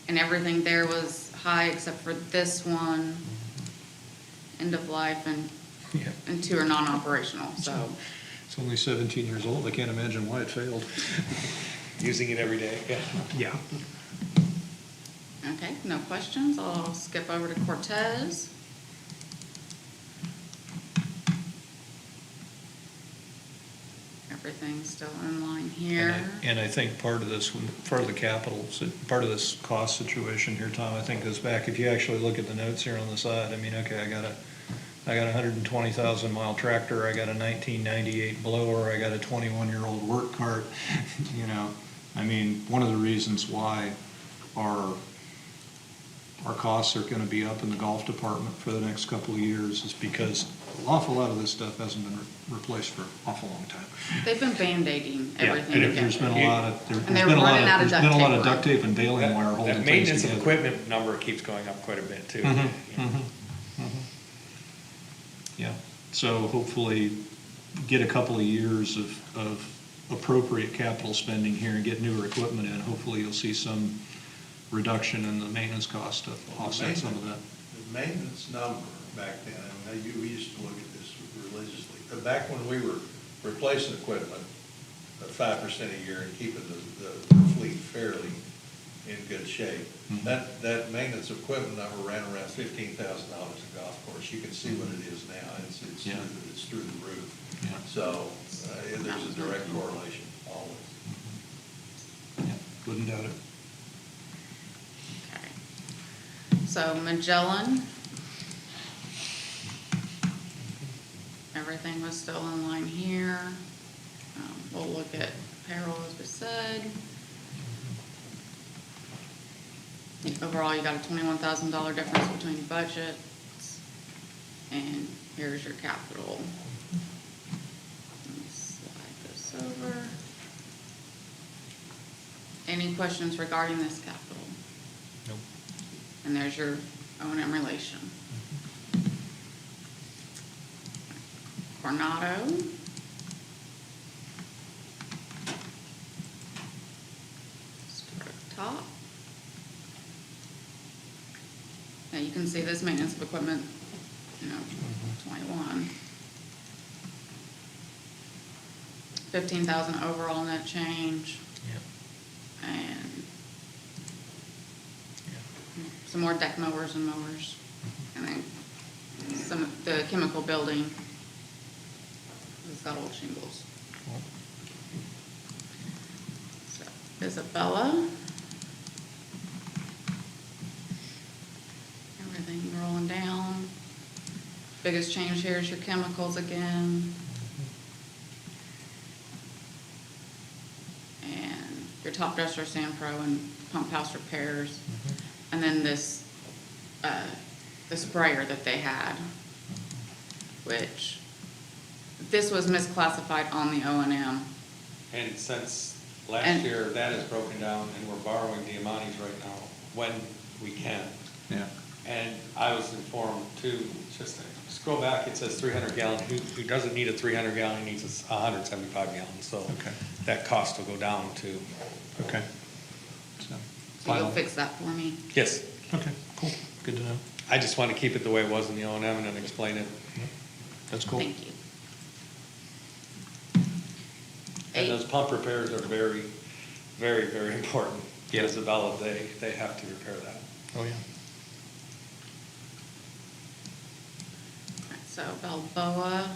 And everything there was high except for this one, end of life, Yeah. and two are non-operational, so. It's only 17 years old, I can't imagine why it failed. Using it every day, yeah. Yeah. Okay, no questions. I'll skip over to Cortez. Everything's still in line here. And I think part of this, part of the capital, part of this cost situation here, Tom, I think goes back, if you actually look at the notes here on the side, I mean, okay, I got a 120,000 mile tractor, I got a 1998 blower, I got a 21-year-old work cart, you know. I mean, one of the reasons why our costs are gonna be up in the golf department for the next couple of years is because an awful lot of this stuff hasn't been replaced for an awful long time. They've been Band-Aiding Yeah, everything and there's been together. a lot of, there's And they're been a lot running out of of, there's been a lot of duct duct tape tape and baling wire holding That things maintenance of together. equipment number keeps going up quite a bit too. Yeah, so hopefully get a couple of years of appropriate capital spending here and get newer equipment in. Hopefully you'll see some reduction in the maintenance cost to offset some of that. The maintenance number back then, and we used to look at this religiously, but back when we were replacing equipment at 5% a year and keeping the fleet fairly in good shape, that maintenance equipment number ran around $15,000 a golf course. You can see what it is now. Yeah. It's through the roof. Yeah. So there's a direct correlation always. Yeah, wouldn't doubt it. Okay. So Magellan. Everything was still in line here. We'll look at payroll as we said. Overall, you got a $21,000 difference between budgets. And here's your capital. Let me slide this over. Any questions regarding this capital? Nope. And there's your O&M relation. Coronado. Start at the top. Now you can see this maintenance of equipment, 21. 15,000 overall net change. Yeah. And some more deck mowers and mowers. And then some of the chemical building has got old shingles. So Isabella. Everything rolling down. Biggest change here is your chemicals again. And your top dresser, Sand Pro, and pump house repairs. And then this, the sprayer that they had, which this was misclassified on the O&M. And since Last And- year, that is broken down, and we're borrowing the Amanis right now when we can. Yeah. And I was informed too, just scroll back, it says 300 gallon, who doesn't need a 300 gallon, he needs a 175 gallon, so Okay. that cost will go down too. Okay. So, So final. you'll fix that for me? Yes, Okay, cool. Good to know. I just want to keep it the way it was in the O&M and then explain it. That's cool. Thank you. And Eight. those pump repairs are very, very, very important. Yeah. Isabella, they have to repair that. Oh, yeah. So Balboa.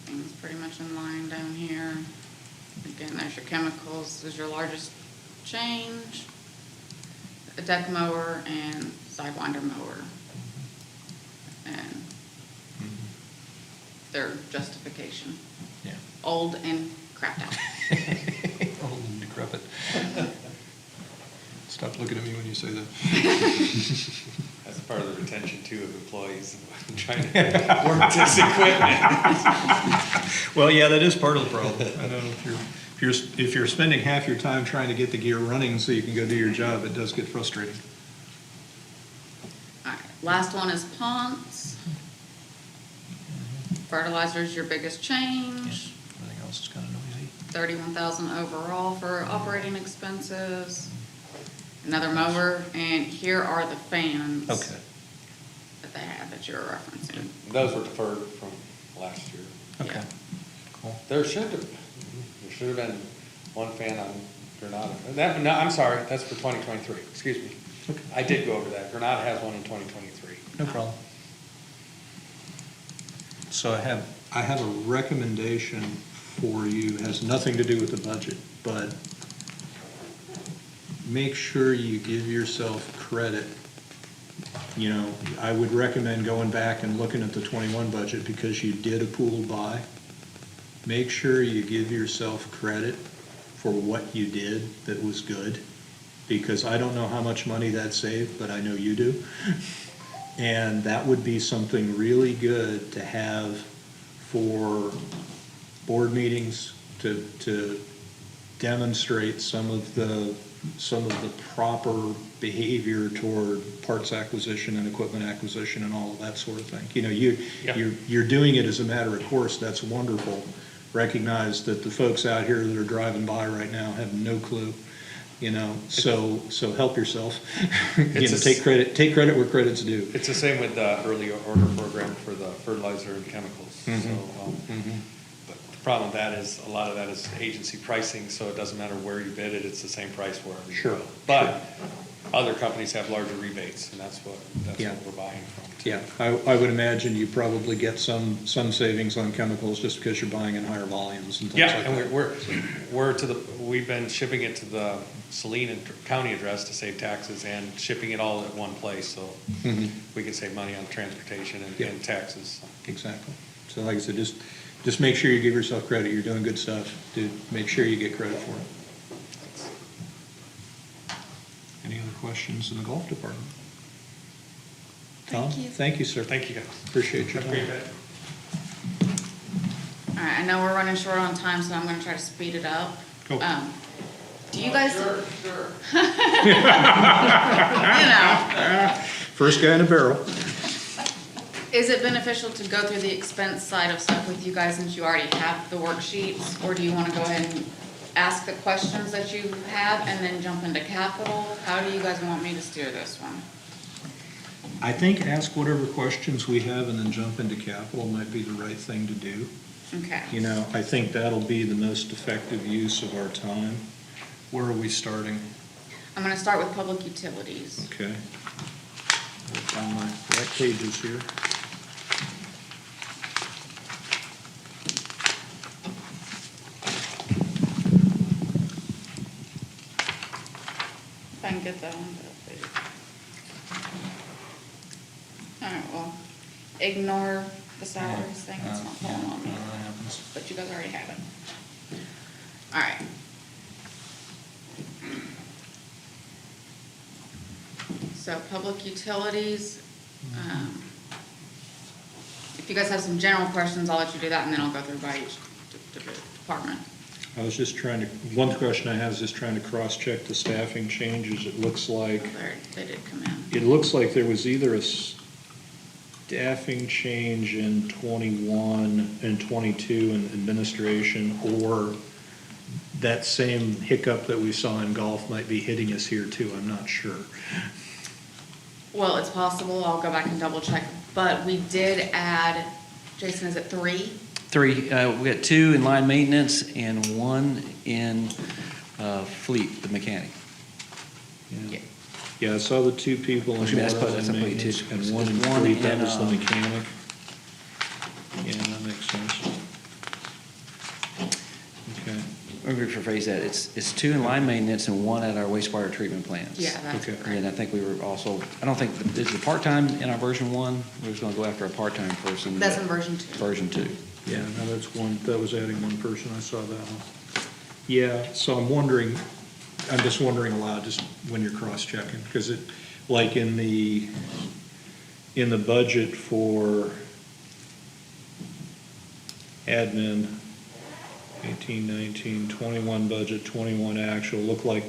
Everything's pretty much in line down here. Again, there's your chemicals, is your largest change. A deck mower and sidewinder mower. And their justification, Yeah. old and crapped out. Old and decrepit. Stop looking at me when you say that. That's part of the retention too of employees, trying to work this equipment. Well, yeah, that is part of the problem. I know if you're spending half your time trying to get the gear running so you can go do your job, it does get frustrating. All right, last one is ponds. Fertilizer's your biggest change. Everything else is kind of noisy. 31,000 overall for operating expenses. Another mower, and here are the fans. Okay. That they have that you're referencing. Those were deferred from last year. Okay. Yeah. Cool. There should have been one fan on Granada. No, I'm sorry, that's for 2023, excuse me. Okay. I did go over that. Granada has one in 2023. No problem. So I have a recommendation for you, has nothing to do with the budget, but make sure you give yourself credit. You know, I would recommend going back and looking at the 21 budget because you did a pooled buy. Make sure you give yourself credit for what you did that was good, because I don't know how much money that saved, but I know you do. And that would be something really good to have for board meetings, to demonstrate some of the proper behavior toward parts acquisition and equipment acquisition and all of that sort of thing. You know, Yeah. you're doing it as a matter of course, that's wonderful. Recognize that the folks out here that are driving by right now have no clue, you know, so help yourself. You It's know, a take credit where credit's due. It's the same with the early order program for the fertilizer and chemicals. So, but the problem with that is, a lot of that is agency pricing, so it doesn't matter where you bid it, it's the same price wherever you Sure, go. But other companies have larger rebates, and that's Yeah. what we're buying from. too. Yeah, I would imagine you probably get some savings on chemicals just because you're buying in higher volumes and things Yeah, like and that. we've been shipping it to the Saline County address to save taxes and shipping it all at one place, so Mhm. we can save money on transportation Yeah. and taxes. Exactly. So like I said, just make sure you give yourself credit. You're doing good stuff. Dude, make sure you get credit for it. Any other questions in the golf department? Tom? Thank you. Thank you, sir. Thank you, guys. Appreciate your Have a great time. day. All right, I know we're running short on time, so I'm gonna try to speed it up. Cool. Do you guys? Sure. You know, First guy in a barrel. is it beneficial to go through the expense side of stuff with you guys since you already have the worksheets? Or do you wanna go ahead and ask the questions that you have and then jump into capital? How do you guys want me to steer this one? I think ask whatever questions we have and then jump into capital might be the right thing to do. Okay. You know, I think that'll be the most effective use of our time. Where are we starting? I'm gonna start with public utilities. Okay. I'll find my right pages here. If I can get that one, please. All right, well, ignore the salaries thing, it's not falling on me, That happens. but you guys already have it. All right. So public utilities, if you guys have some general questions, I'll let you do that, and then I'll go through by each department. I was just trying to, one question I have is just trying to cross-check the staffing changes. It looks like, They did come in. it looks like there was either a staffing change in 21 and 22 in administration, or that same hiccup that we saw in golf might be hitting us here too. I'm not sure. Well, it's possible, I'll go back and double check, but we did add, Jason, is it 3? 3, we got 2 in line maintenance and 1 in fleet, the mechanic. Yeah. Yeah, I saw the 2 people in Actually, that's water probably- that's and probably two. maintenance and 1 in There's one fleet. That in, was the mechanic. Yeah, that makes sense. Okay. Let me rephrase that, it's 2 in line maintenance and 1 at our wastewater treatment plants. Yeah, that's Okay. correct. And I think we were also, I don't think, is the part-time in our version 1? We're just gonna go after a part-time person. That's in version 2. Version 2. Yeah, no, that's one, that was adding 1 person. I saw that one. Yeah, so I'm wondering, I'm just wondering aloud, just when you're cross-checking, because it, like in the budget for admin, 18, 19, 21 budget, 21 actual, looked like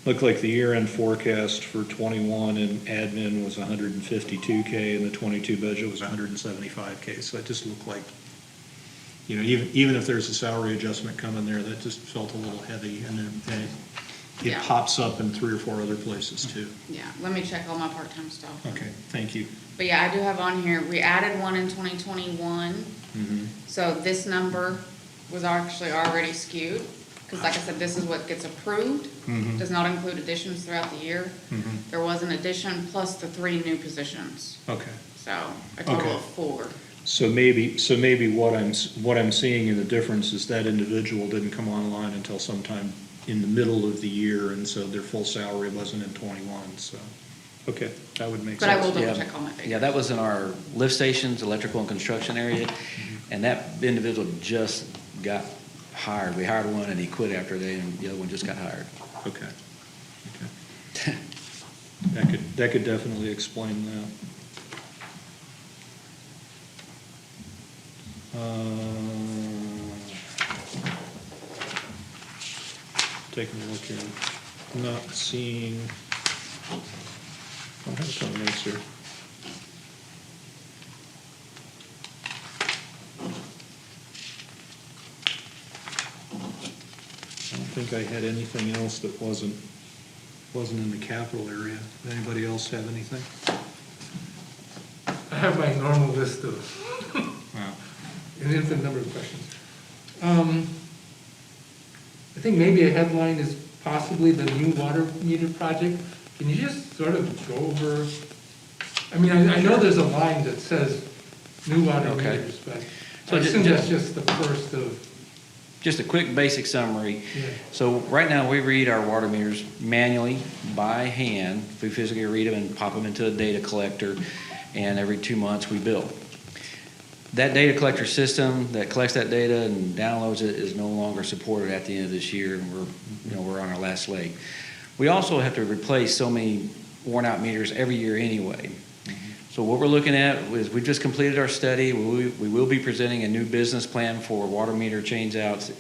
the year-end forecast for 21 and admin was 152K and the 22 budget was 175K. So it just looked like, you know, even if there's a salary adjustment coming there, that just felt a little heavy. And then it Yeah. pops up in 3 or 4 other places too. Yeah, let me check all my part-time stuff. Okay, thank you. But yeah, I do have on here, we added 1 in 2021. Mhm. So this number was actually already skewed, because like I said, this is what gets approved. Mhm. Does not include additions throughout the year. Mhm. There was an addition plus the 3 new positions, Okay. so a total Okay. of 4. So maybe what I'm seeing in the difference is that individual didn't come online until sometime in the middle of the year, and so their full salary wasn't in 21, so, okay, that would make But I sense. will double Yeah. check all my figures. Yeah, that was in our lift stations, electrical and construction area, and that individual just got hired. We hired one and he quit after a day, and the other one just got hired. Okay, okay. That could definitely explain that. Taking a look here, not seeing, I have a ton of notes here. I don't think I had anything else that wasn't in the capital area. Anybody else have anything? I have my normal list of Wow. an infinite number of questions. I think maybe a headline is possibly the new water meter project. Can you just sort of go over, I mean, I know there's a line that says new water Okay. meters, but So I ju- assume ju- that's just the first of, Just a quick basic summary. yeah. So right now, we read our water meters manually by hand. We physically read them and pop them into a data collector, and every 2 months, we bill. That data collector system that collects that data and downloads it is no longer supported at the end of this year, and we're on our last leg. We also have to replace so many worn-out meters every year anyway. So what we're looking at is, we've just completed our study. We will be presenting a new business plan for water meter change-outs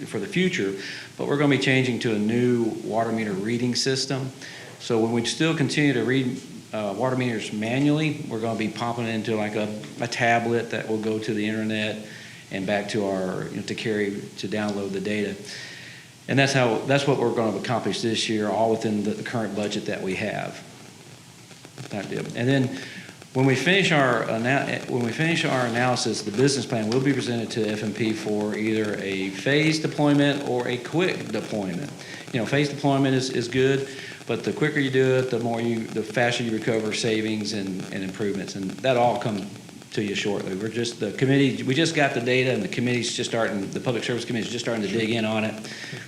for the future, but we're going to be changing to a new water meter reading system. So when we still continue to read water meters manually, we're going to be popping it into like a tablet that will go to the internet and back to our, to download the data. And that's what we're going to accomplish this year, all within the current budget that we have. That deal. And then when we finish our analysis, the business plan will be presented to FMP for either a phased deployment or a quick deployment. Phased deployment is good, but the quicker you do it, the faster you recover savings and improvements, and that all come to you shortly. We just got the data, and the Public Service Committee is just starting to dig in on it.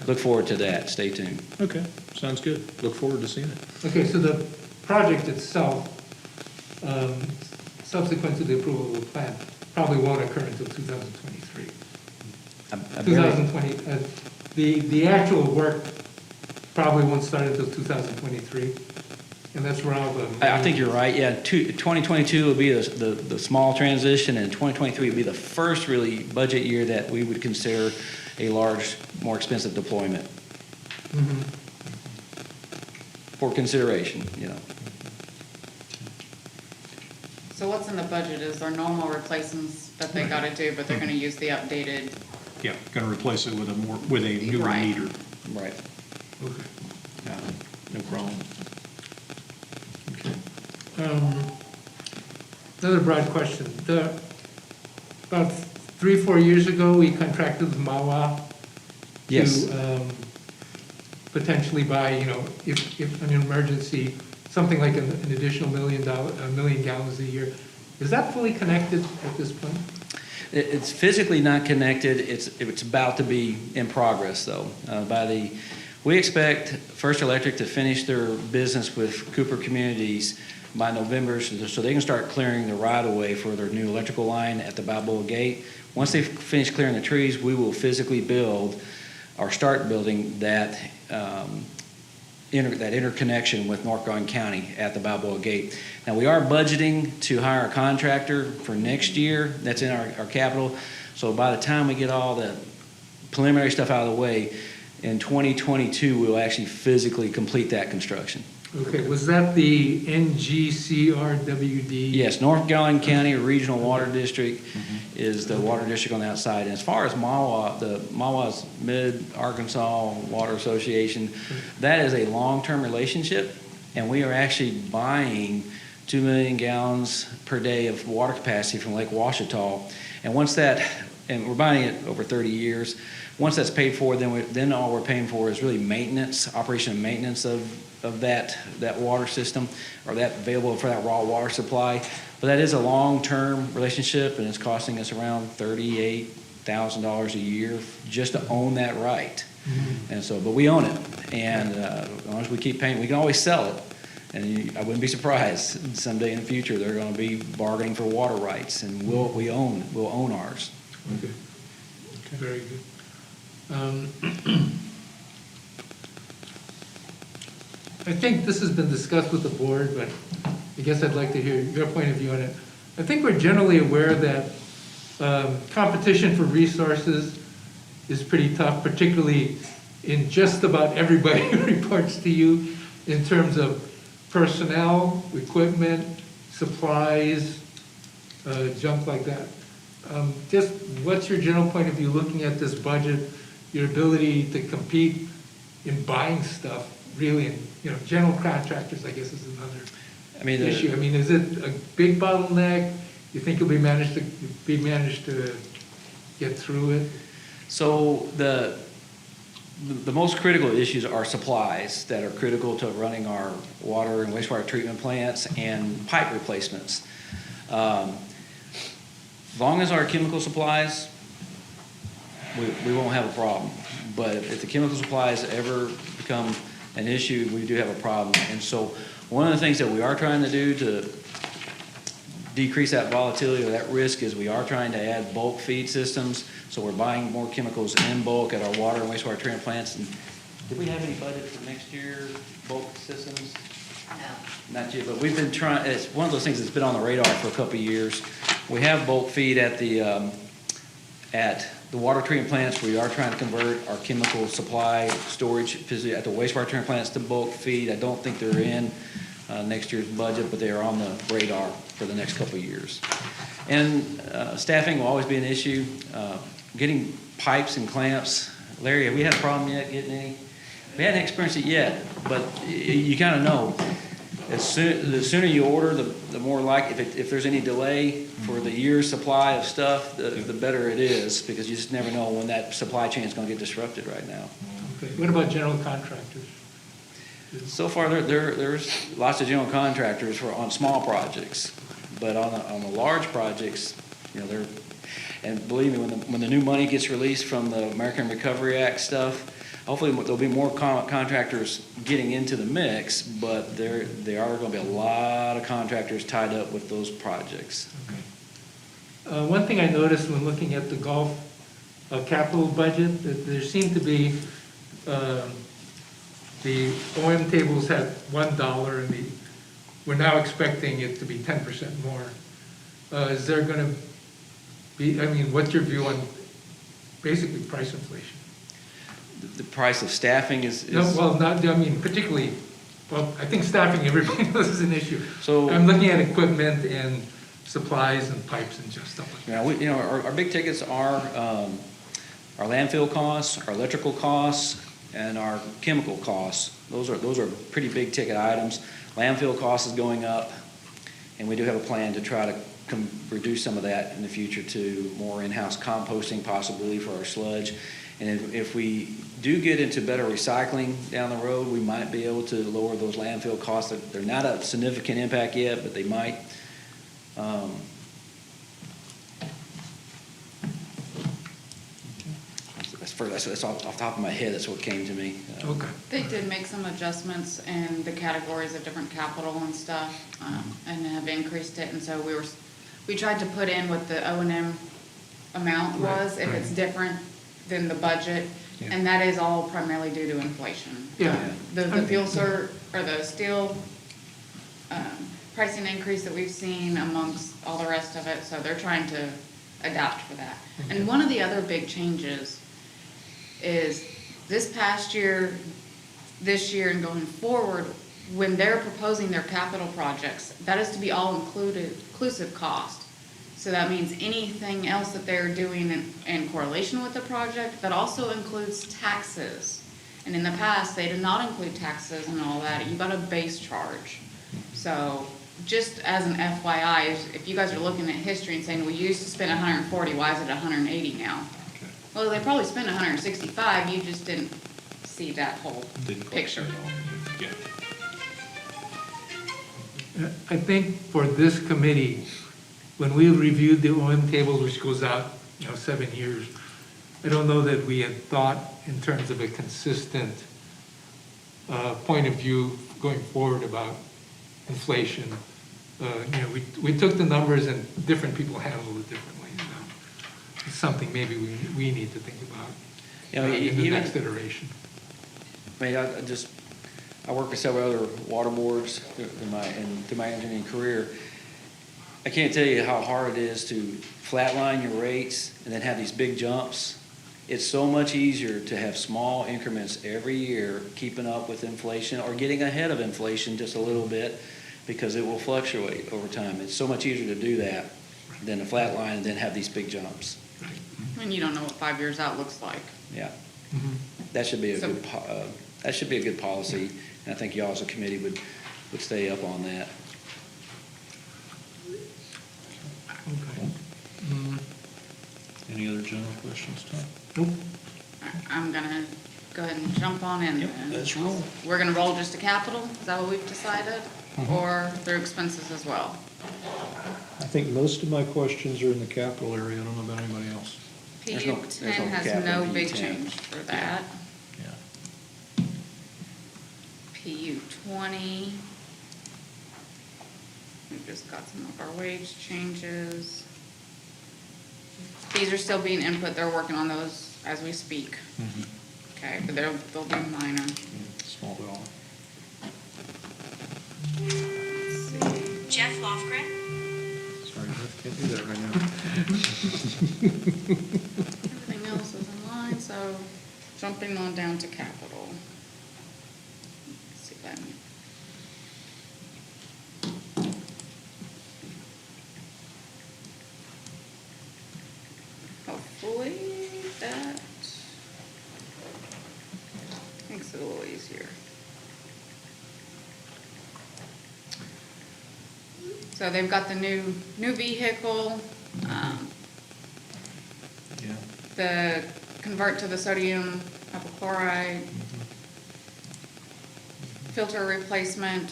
Look forward to that. Stay tuned. Okay, sounds good. Look forward to seeing it. Okay, so the project itself, subsequent to the approval of the plan, probably won't occur until 2023. I'm very- 2020, the actual work probably won't start until 2023. And that's where all the. I think you're right, yeah. 2022 will be the small transition, and 2023 will be the first really budget year that we would consider a large, more expensive deployment Mhm. for consideration, you know. So what's in the budget is their normal replacements that they gotta do, but they're gonna use the updated. Yeah, gonna replace it with a newer Right. meter. Right. Okay. Yeah, no problem. Okay. Another broad question. About 3-4 years ago, we contracted with MAWA Yes. to potentially buy, if in an emergency, something like an additional $1 million gallons a year. Is that fully connected at this point? It's physically not connected. It's about to be in progress, though. We expect First Electric to finish their business with Cooper Communities by November, so they can start clearing the right-of-way for their new electrical line at the Balboa Gate. Once they finish clearing the trees, we will physically build, or start building that interconnection with North Garden County at the Balboa Gate. Now, we are budgeting to hire a contractor for next year. That's in our capital. So by the time we get all the preliminary stuff out of the way, in 2022, we'll actually physically complete that construction. Okay, was that the NGCRWD? Yes, North Garden County Regional Water District is the water district on the outside. And as far as MAWA, MAWA's Mid-Arkansas Water Association, that is a long-term relationship, and we are actually buying 2 million gallons per day of water capacity from Lake Ouachita. And and we're buying it over 30 years. Once that's paid for, then all we're paying for is really maintenance, operation and maintenance of that water system, or that available for that raw water supply. But that is a long-term relationship, and it's costing us around $38,000 a year just to own that right. Mm-hmm. And so, but we own it, and as long as we keep paying, we can always sell it. And I wouldn't be surprised someday in the future they're going to be bargaining for water rights, and we'll own ours. Okay, very good. I think this has been discussed with the board, but I guess I'd like to hear your point of view on it. I think we're generally aware that competition for resources is pretty tough, particularly in just about everybody who reports to you in terms of personnel, equipment, supplies, junk like that. Just what's your general point of view looking at this budget, your ability to compete in buying stuff, really, and, general contractors, I guess, is another issue. I mean, is it a big bottleneck? You think you'll be managed to get through it? So the most critical issues are supplies that are critical to running our water and wastewater treatment plants and pipe replacements. As long as our chemical supplies, we won't have a problem. But if the chemical supplies ever become an issue, we do have a problem. And so one of the things that we are trying to do to decrease that volatility or that risk is we are trying to add bulk feed systems. So we're buying more chemicals in bulk at our water and wastewater treatment plants. And did we have any budget for next year, bulk systems? No. Not yet, but we've been trying, it's one of those things that's been on the radar for a couple of years. We have bulk feed at the water treatment plants. We are trying to convert our chemical supply storage at the wastewater treatment plants to bulk feed. I don't think they're in next year's budget, but they are on the radar for the next couple of years. And staffing will always be an issue. Getting pipes and clamps. Larry, have we had a problem yet getting any? We haven't experienced it yet, but you kind of know. The sooner you order, the more likely, if there's any delay for the year's supply of stuff, the better it is, because you just never know when that supply chain is going to get disrupted right now. Okay. What about general contractors? So far, there's lots of general contractors on small projects, but on the large projects, and believe me, when the new money gets released from the American Recovery Act stuff, hopefully there'll be more contractors getting into the mix, but there are going to be a lot of contractors tied up with those projects. Okay. One thing I noticed when looking at the golf capital budget, that there seemed to be the OM tables had $1 and the we're now expecting it to be 10% more. Is there gonna be, I mean, what's your view on basically price inflation? The price of staffing is. No, well, not, I mean, particularly, well, I think staffing, everybody knows is an issue. So- I'm looking at equipment and supplies and pipes and just stuff like that. Yeah, our big tickets are our landfill costs, our electrical costs, and our chemical costs. Those are pretty big ticket items. Landfill cost is going up, and we do have a plan to try to reduce some of that in the future to more in-house composting possibility for our sludge. And if we do get into better recycling down the road, we might be able to lower those landfill costs. They're not a significant impact yet, but they might. That's off the top of my head, that's what came to me. Okay. They did make some adjustments in the categories of different capital and stuff, and have increased it, and so we tried to put in what the O&M amount was, if it's different than the budget, and that is all primarily due to inflation. Yeah. The fuel or the steel, pricing increase that we've seen amongst all the rest of it, so they're trying to adapt for that. And one of the other big changes is this past year, this year and going forward, when they're proposing their capital projects, that is to be all inclusive cost. So that means anything else that they're doing in correlation with the project, that also includes taxes. And in the past, they did not include taxes and all that. You got a base charge. So just as an FYI, if you guys are looking at history and saying, we used to spend 140, why is it 180 now? Well, they probably spent 165, you just didn't see that whole picture. Yeah. I think for this committee, when we reviewed the OM table, which goes out, 7 years, I don't know that we had thought in terms of a consistent point of view going forward about inflation. We took the numbers and different people handled it differently. It's something maybe we need to think about in the next iteration. I mean, I work with several other water boards through my engineering career. I can't tell you how hard it is to flatline your rates and then have these big jumps. It's so much easier to have small increments every year, keeping up with inflation or getting ahead of inflation just a little bit, because it will fluctuate over time. It's so much easier to do that than to flatline and then have these big jumps. And you don't know what 5 years out looks like. Yeah. That should be a good policy, and I think y'all as a committee would stay up on that. Okay. Any other general questions, Tom? Nope. I'm gonna go ahead and jump on in. Yep, then. let's roll. We're gonna roll just to capital, is that what we've decided? Or through expenses as well? I think most of my questions are in the capital area. I don't know about anybody else. There's PU no 10 has capital no in big PU10. change for that. Yeah. PU 20. We've just got some of our wage changes. These are still being input, they're working on those as we speak. Okay, but they'll be minor. Small dollar. Let's see. Jeff Lofgren. Sorry, Beth, can't do that right now. Everything else is in line, so jumping on down to capital. Let's see if I can. Hopefully that makes it a little easier. So they've got the new vehicle, Yeah. the convert to the sodium hypochlorite, filter replacement,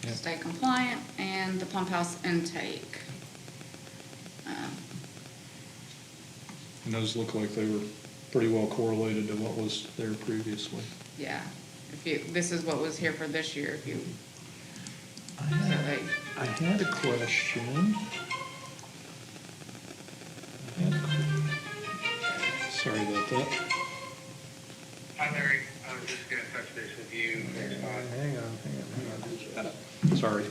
Yep. stay compliant, and the pump house intake. And those look like they were pretty well correlated to what was there previously. Yeah, this is what was here for this year, if you, I so had they, I had a question. Sorry about that. Hi Larry, I was just gonna touch base with you. Hang on. Sorry.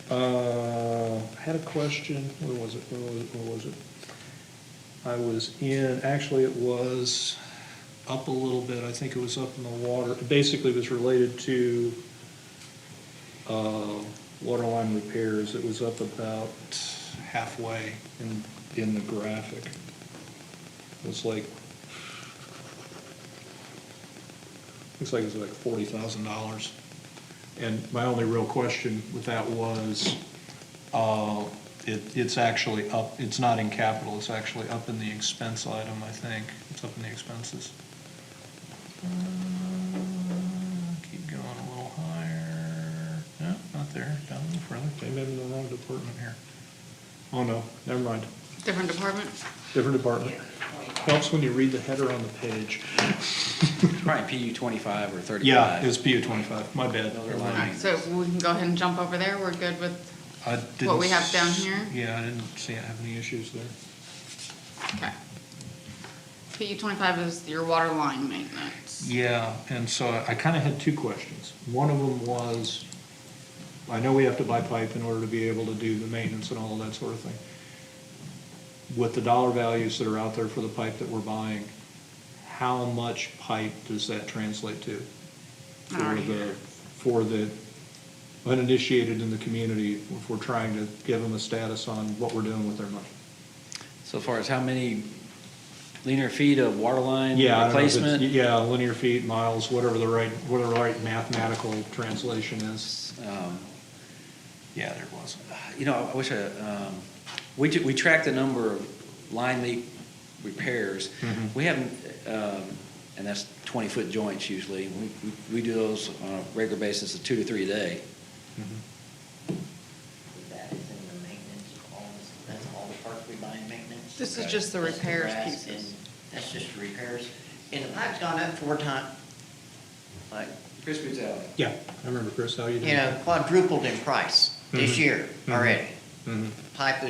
I had a question, where was it? I was in, actually it was up a little bit, I think it was up in the water. It basically was related to water line repairs. It was up about halfway in the graphic. It was like, looks like it was like $40,000. And my only real question with that was, it's actually up, it's not in capital, it's actually up in the expense item, I think. It's up in the expenses. Keep going a little higher. No, not there, down a little further. Maybe I'm in the wrong department here. Oh, no, never mind. Different department? Different department. Helps when you read the header on the page. Probably PU 25 or 35. Yeah, it's PU 25, my bad. Those are All line right, so we can go ahead and jump over there. We're good with, I didn't What we have down here? Yeah, I didn't see it have any issues there. okay. PU 25 is your water line maintenance. Yeah, and so I kind of had two questions. One of them was, I know we have to buy pipe in order to be able to do the maintenance and all of that sort of thing. With the dollar values that are out there for the pipe that we're buying, how much pipe does that translate to? For the uninitiated in the community, if we're trying to give them a status on what we're doing with their money? So far as how many linear feet of water line Yeah, I don't know if it's- replacement? Yeah, linear feet, miles, whatever the right mathematical translation is. Yeah, there was. You know, I wish we track the number of line leak repairs. Mhm. We haven't, and that's 20-foot joints usually. We do those on a regular basis of 2 to 3 a day. That is in the maintenance, that's all the parts we buy in maintenance. This is just the That's repairs grass pieces. and That's just the repairs. And the pipe's gone up 4 times, like, Chris Boozelli. Yeah, I remember, Chris, how you doing? quadrupled in price this Mhm. year Mhm. already. Mhm. Pipe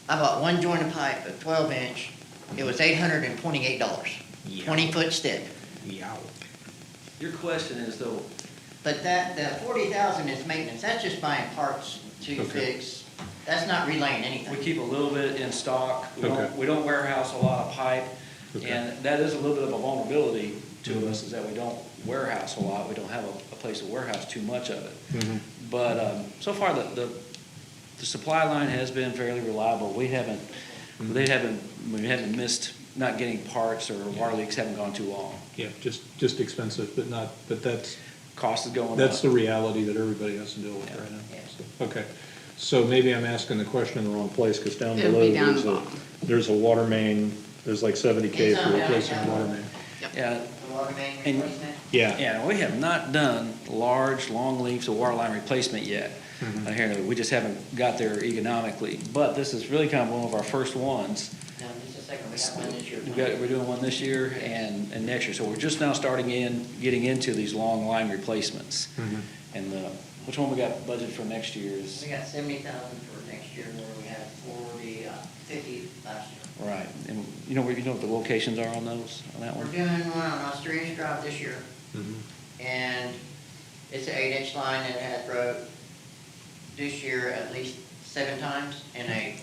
I bought one joint of pipe, a 12-inch, it was $828, Yeah. 20-foot stick. Yeah. Your question is though, But the 40,000 is maintenance, that's just buying parts to Okay. fix, that's not relaying we anything. keep a little bit in stock. Okay. We don't warehouse a lot of pipe. Okay. And that is a little bit of a vulnerability to Mhm. us, is that we don't warehouse a lot. We don't have a place to warehouse too much of it. Mhm. But so far, the supply line has been fairly reliable. We haven't missed not getting parts, or water leaks haven't gone too long. Yeah, just expensive, but that's, Cost is going up. that's the reality that everybody has to deal with Yeah. right now. Yeah. So, okay, so maybe I'm asking the question in the wrong place, because down It'll below, be down the bottom. there's a water main, there's like 70K It's for on down replacing a there. water main. Yeah, The water main And- replacement? Yeah. yeah, we have not done large, long lengths of water line replacement yet. Mhm. Here, we just haven't got there economically, but this is really kind of one of our first ones. No, just a second, we got one this year. We're doing one this year and next year, so we're just now getting into these long line replacements. Mhm. And which one we got budgeted for next year is, We got 70,000 for next year, where we had 50 last year. right, and you know what the locations are on those, on that We're one? doing one on Osteria Drive this year, Mhm. and it's an 8-inch line that it had broke this year at least 7 times in a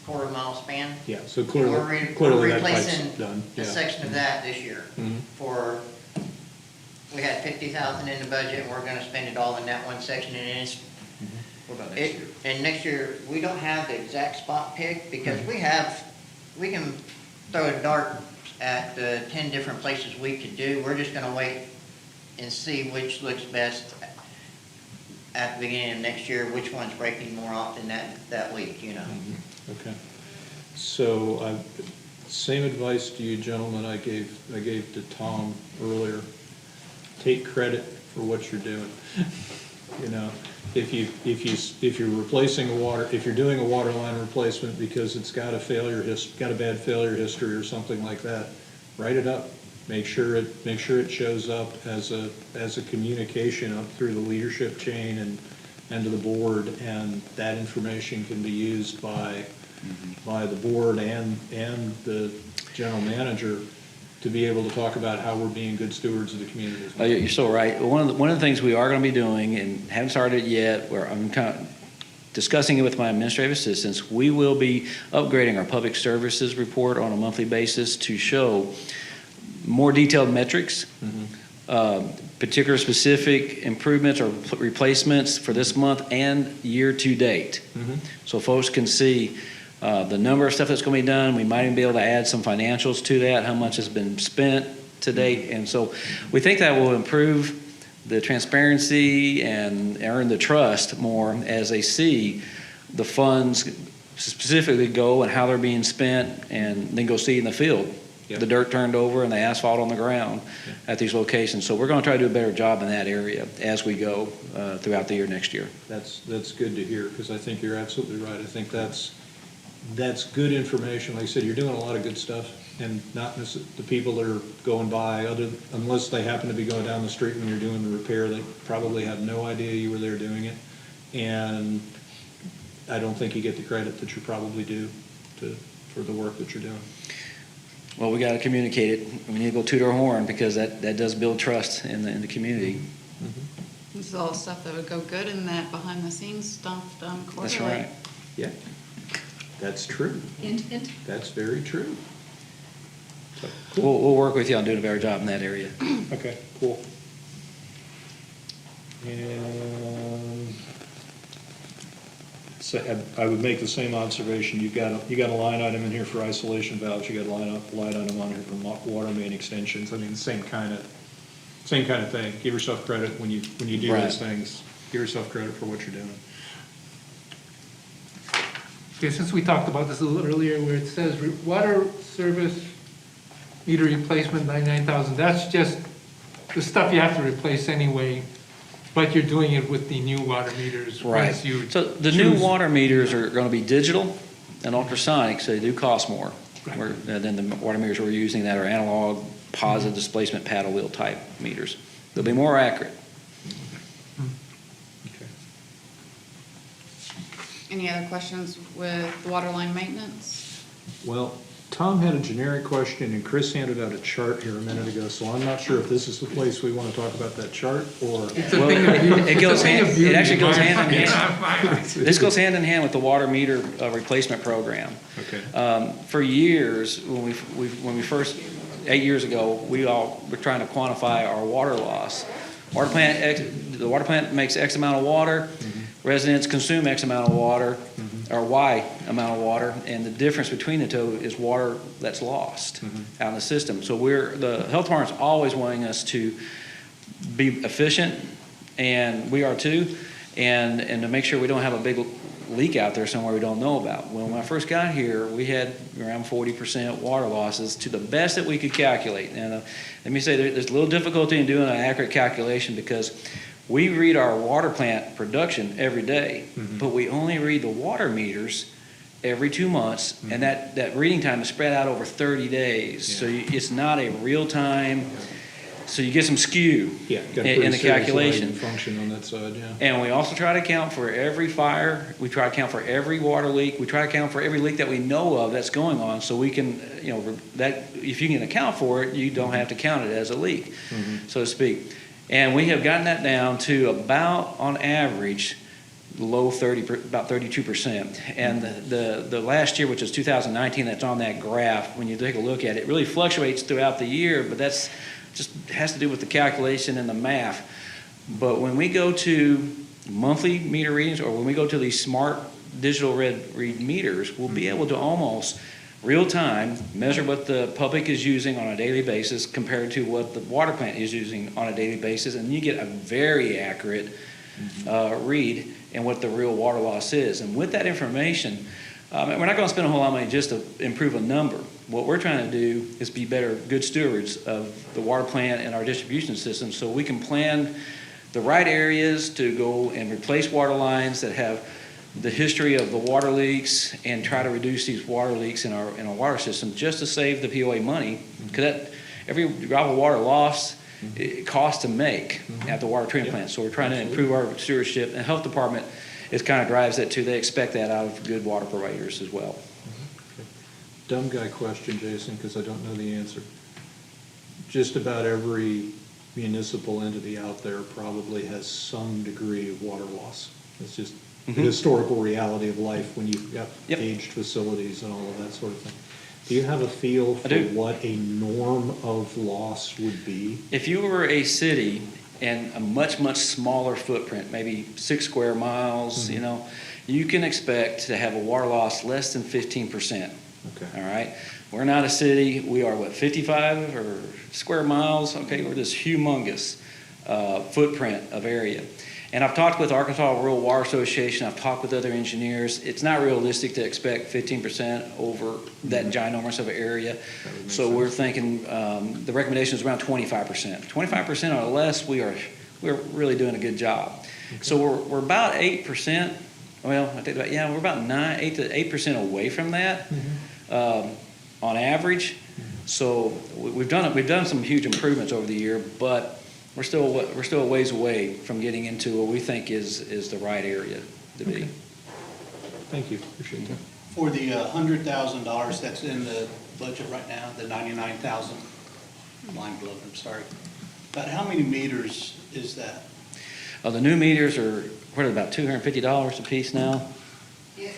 quarter-mile span. Yeah, so We're clearly that pipe's replacing done. a Yeah. section of that this year Mhm. we had 50,000 in the budget, and we're gonna spend it all in that one section, and it's, What about next year? and next year, we don't have the exact spot pick, because Mm-hmm. we can throw a dart at the 10 different places we could do, we're just gonna wait and see which looks best at the beginning of next year, which one's breaking more often that week, you know? Okay. So, same advice to you gentlemen I gave to Tom earlier. Take credit for what you're doing. You know, if you're replacing if you're doing a water line replacement because it's got a bad failure history or something like that, write it up. Make sure it shows up as a communication up through the leadership chain and to the board, and that information can be used by the board and the general manager to be able to talk about how we're being good stewards of the community as well. You're so right. One of the things we are going to be doing, and haven't started yet, where I'm kind of discussing it with my administrative assistants, we will be upgrading our public services report on a monthly basis to show more detailed metrics, particular specific improvements or replacements for this month and year to date. So folks can see the number of stuff that's going to be done. We might even be able to add some financials to that, how much has been spent to date. And so we think that will improve the transparency and earn the trust more as they see the funds specifically go and how they're being spent, and then go see in the field the dirt turned over and the asphalt on the ground at these locations. So we're going to try to do a better job in that area as we go throughout the year next year. That's good to hear, because I think you're absolutely right. I think that's good information. Like I said, you're doing a lot of good stuff, and not necessarily the people that are going by, unless they happen to be going down the street when you're doing the repair, they probably have no idea you were there doing it. And I don't think you get the credit that you probably do for the work that you're doing. Well, we got to communicate it. We need to go toot our horn, because that does build trust in the community. This is all stuff that would go good in that behind-the-scenes stuff done quarterly. That's right. Yeah, that's true. Hint, hint. That's very true. So, We'll work with you on doing a better job in that area. okay, cool. And so I would make the same observation. You got a line item in here for isolation valves. You got a line item on here for water main extensions. I mean, same kind of thing. Give yourself credit when you do Right. those things. Give yourself credit for what you're doing. Okay, since we talked about this a little earlier, where it says water service meter replacement, 99,000, that's just the stuff you have to replace anyway, but you're doing it with the new water meters. once you So the new choose- water meters are going to be digital and ultrasonic, so they do cost more Right. than the water meters we're using that are analog, positive displacement paddle wheel type meters. They'll be more accurate. Okay. Any other questions with water line maintenance? Well, Tom had a generic question, and Chris handed out a chart here a minute ago, so I'm not sure if this is the place we want to talk about that chart, or... It's a Well, thing of beauty. it goes It's a thing hand- of beauty it actually goes in my hand in opinion. This goes hand in hand with the water meter replacement program. Okay. For years, when we first, 8 years ago, we all were trying to quantify our water loss. The water plant makes X amount of water, residents consume X amount of water, or Y amount of water, and the difference between the two is water that's lost out in the system. So the health department's always wanting us to be efficient, and we are too, and to make sure we don't have a big leak out there somewhere we don't know about. When I first got here, we had around 40% water losses to the best that we could calculate. And let me say, there's a little difficulty in doing an accurate calculation, because we read our water plant production every day, but we only read the water meters every 2 months, and that reading time is spread out over 30 days. So it's not a real time, so you get some skew Yeah, got a in pretty the serious calculation. lighting function on that side, yeah. And we also try to account for every fire, we try to account for every water leak, we try to account for every leak that we know of that's going on, so we can, that, if you can account for it, you don't have to count it as a leak, so to speak. And we have gotten that down to about, on average, low 30, about 32%. And the last year, which is 2019, that's on that graph, when you take a look at it, it really fluctuates throughout the year, but that's just has to do with the calculation and the math. But when we go to monthly meter readings, or when we go to these smart digital read meters, we'll be able to almost real time measure what the public is using on a daily basis compared to what the water plant is using on a daily basis, and you get a very accurate read and what the real water loss is. And with that information, we're not going to spend a whole lot of money just to improve a number. What we're trying to do is be better, good stewards of the water plant and our distribution system, so we can plan the right areas to go and replace water lines that have the history of the water leaks, and try to reduce these water leaks in our water system, just to save the POA money, because every drop of water lost, it costs to make at the water treatment plant. So we're trying to improve our stewardship, and the health department kind of drives that too. They expect that out of good water providers as well. Dumb guy question, Jason, because I don't know the answer. just about every municipal entity out there probably has some degree of water loss. It's just the historical reality of life when you've got Yep. aged facilities and all of that sort of thing. Do you have a feel for do. what a norm of loss would be? If you were a city and a much, much smaller footprint, maybe 6 square miles, you know, you can expect to have a water loss less than 15%. Okay. All right? We're not a city. We are, 55 or square miles? Okay, we're this humongous footprint of area. And I've talked with Arkansas Rural Water Association. I've talked with other engineers. It's not realistic to expect 15% over that ginormous of an area. So we're thinking the recommendation is around 25%. 25% or less, we're really doing a good job. So we're about 8%. Well, I think about, yeah, we're about 8 to 8% away from that on average. So we've done some huge improvements over the year, but we're still a ways away from getting into what we think is the right area to be. Thank you, appreciate that. For the $100,000 that's in the budget right now, the 99,000, mind blown, I'm sorry. About how many meters is that? The new meters are, what are they, about $250 a piece now? Yeah,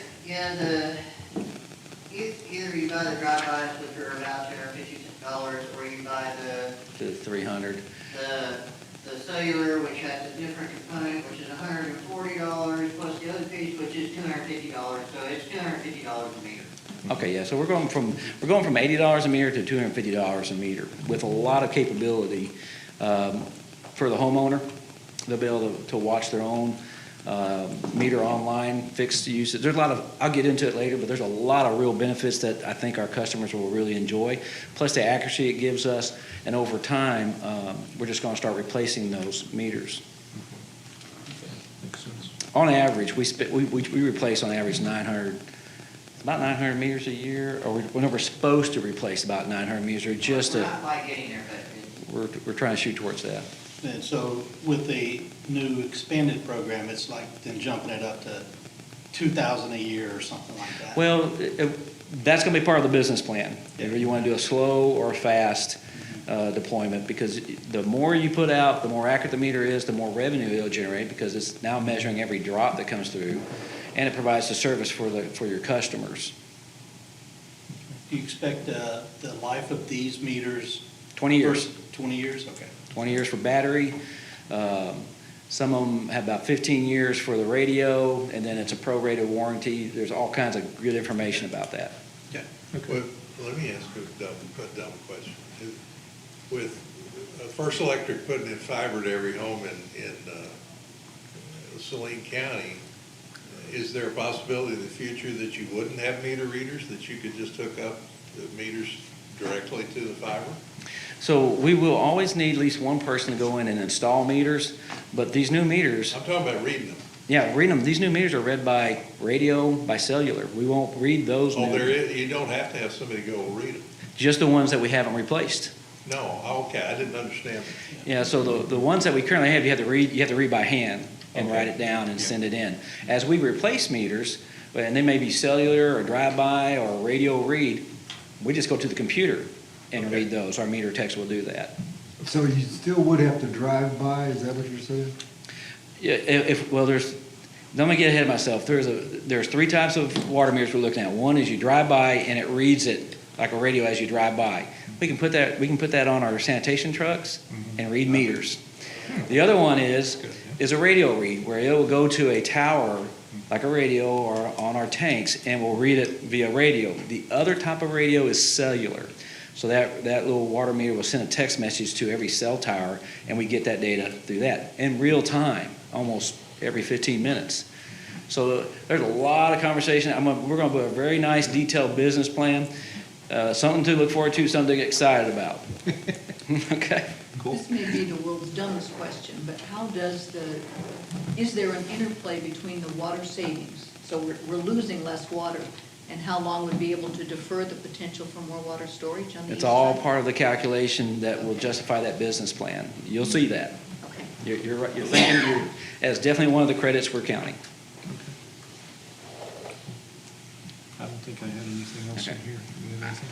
either you buy the drive-bys, which are about $250, or you buy To 300. the cellular, which has a different component, which is $140, plus the other piece, which is $250, so it's $250 a meter. Okay, yeah, so we're going from $80 a meter to $250 a meter with a lot of capability for the homeowner. They'll be able to watch their own meter online, fixed usage. There's a lot of, I'll get into it later, but there's a lot of real benefits that I think our customers will really enjoy. Plus the accuracy it gives us, and over time, we're just going to start replacing those meters. Makes sense. On average, we replace on average about 900 meters a year, or we're supposed to replace about 900 meters, or just We're not quite getting there, but we're trying to shoot towards that. And so with the new expanded program, it's like then jumping it up to 2,000 a year or something like that? Well, that's going to be part of the business plan. Whether you want to do a slow or a fast deployment, because the more you put out, the more accurate the meter is, the more revenue it'll generate, because it's now measuring every drop that comes through, and it provides the service for your customers. Do you expect the life of these meters? 20 years. 20 years, okay. 20 years for battery. Some of them have about 15 years for the radio, and then it's a prorated warranty. There's all kinds of good information about that. Yeah. Well, let me ask you a dumb question. With First Electric putting in fiber to every home in Saline County, is there a possibility in the future that you wouldn't have meter readers, that you could just hook up the meters directly to the fiber? So we will always need at least one person to go in and install meters, but these new meters, I'm talking about reading them. yeah, read them. These new meters are read by radio, by cellular. We won't read those Oh, new, you don't have to have somebody go read them. just the ones that we haven't replaced. No, okay, I didn't understand that. Yeah, so the ones that we currently have, you have to read by hand and Okay. write it down and send it in. As we replace meters, and they may be cellular or drive-by or radio read, we just go to the computer and Okay. read those. Our meter techs will do that. So you still would have to drive by, is that what you're saying? Yeah, let me get ahead of myself. There's 3 types of water meters we're looking at. One is you drive by and it reads it like a radio as you drive by. We can put that on our sanitation trucks and read meters. The other one is a radio read, where it will go to a tower like a radio or on our tanks, and we'll read it via radio. The other type of radio is cellular. So that little water meter will send a text message to every cell tower, and we get that data through that in real time, almost every 15 minutes. So there's a lot of conversation. We're going to put a very nice detailed business plan, something to look forward to, something to get excited about. Okay? This may be the world's dumbest question, but is there an interplay between the water savings? So we're losing less water, and how long would be able to defer the potential for more water storage on the It's east all side? part of the calculation that will justify that business plan. You'll see that. Okay. You're right. You're thinking, that's definitely one of the credits we're counting. I don't think I had anything else in Okay. here. You have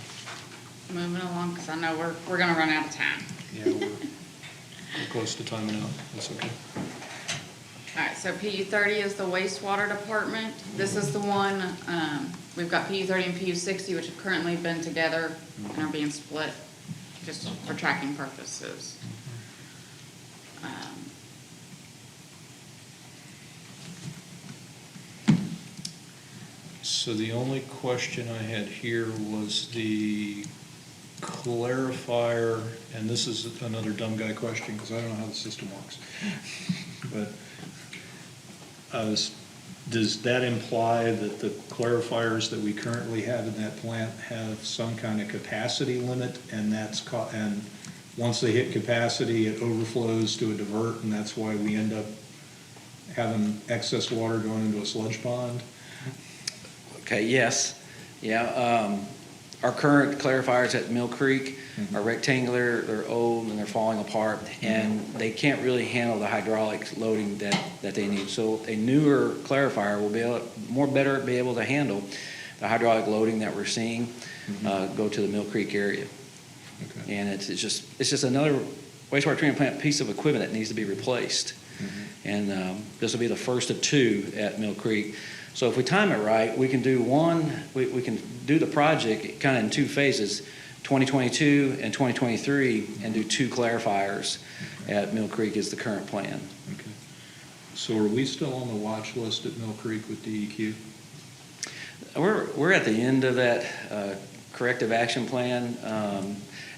anything? moving along, because I know we're gonna run out of time. Yeah, we're close to timing out. That's okay. All right, so PU 30 is the wastewater department. This is the one, we've got PU 30 and PU 60, which have currently been together and are being split, just for tracking purposes. So the only question I had here was the clarifier, and this is another dumb guy question, because I don't know how the system works. But does that imply that the clarifiers that we currently have in that plant have some kind of capacity limit, and and once they hit capacity, it overflows to a divert, and that's why we end up having excess water going into a sludge pond? Okay, yes, yeah. Our current clarifiers at Mill Creek are rectangular, they're old, and they're falling apart, and they can't really handle the hydraulic loading that they need. So a newer clarifier will be able to handle the hydraulic loading that we're seeing go to the Mill Creek area. Okay. And it's just another wastewater treatment plant piece of equipment that needs to be replaced. And this will be the first of two at Mill Creek. So if we time it right, we can do we can do the project kind of in two phases, 2022 and 2023, and do two clarifiers at Mill Creek is the current plan. Okay. So are we still on the watch list at Mill Creek with DEQ? We're at the end of that corrective action plan.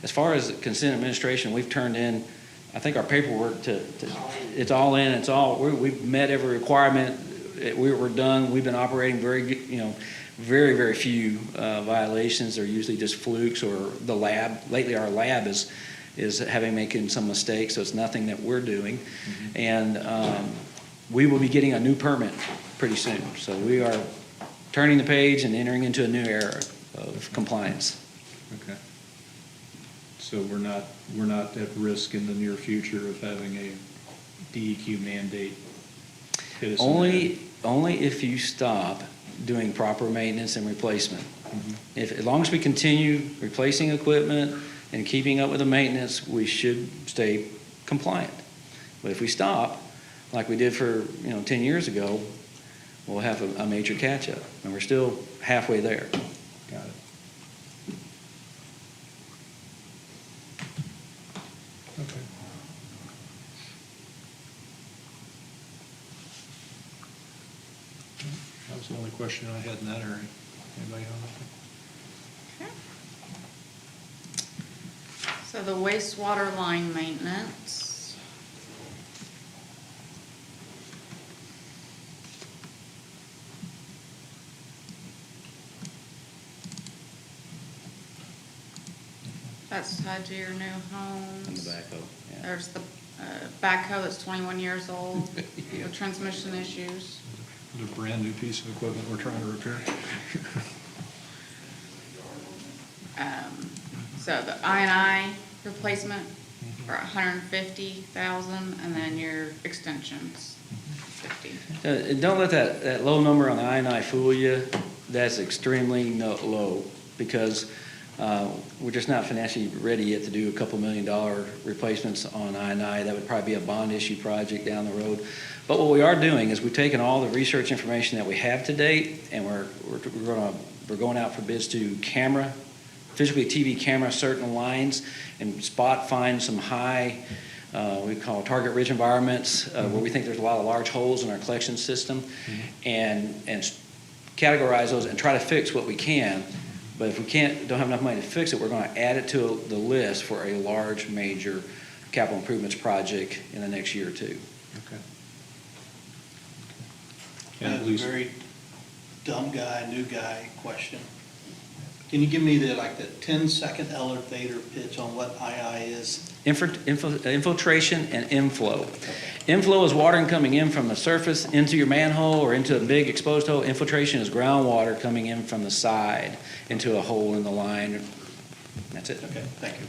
As far as consent administration, we've turned in, I think, our paperwork it's all in, we've met every requirement. We're done. We've been operating very, very few violations. They're usually just flukes or the lab. Lately, our lab is making some mistakes, so it's nothing that we're doing. And we will be getting a new permit pretty soon. So we are turning the page and entering into a new era of compliance. Okay. So we're not at risk in the near future of having a DEQ mandate hit us in the head? Only if you stop doing proper maintenance and replacement. As long as we continue replacing equipment and keeping up with the maintenance, we should stay compliant. But if we stop, like we did for 10 years ago, we'll have a major catch-up, and we're still halfway there. Got it. Okay. That was the only question I had in that area. Anybody have anything? Okay. So the wastewater line maintenance. That's tied to your new homes. And the backhoe, yeah. There's the backhoe that's 21 years old with transmission issues. It's a brand-new piece of equipment we're trying to repair. So the I&I replacement for 150,000, and then your extensions, 50. Don't let that low number on the I&I fool you. That's extremely low, because we're just not financially ready yet to do a couple $1 million replacements on I&I. That would probably be a bond issue project down the road. But what we are doing is we've taken all the research information that we have to date, and we're going out for bids to physically TV camera certain lines and spot find some high, we call target rich environments, where we think there's a lot of large holes in our collection system, and categorize those and try to fix what we can. But if we don't have enough money to fix it, we're going to add it to the list for a large, major capital improvements project in the next year or two. Okay. And a very dumb guy, new guy question. Can you give me the 10-second elevator pitch on what II is? Infiltration and inflow. Inflow is water coming in from the surface into your manhole or into a big exposed hole. Infiltration is groundwater coming in from the side into a hole in the line. That's it. Okay, thank you.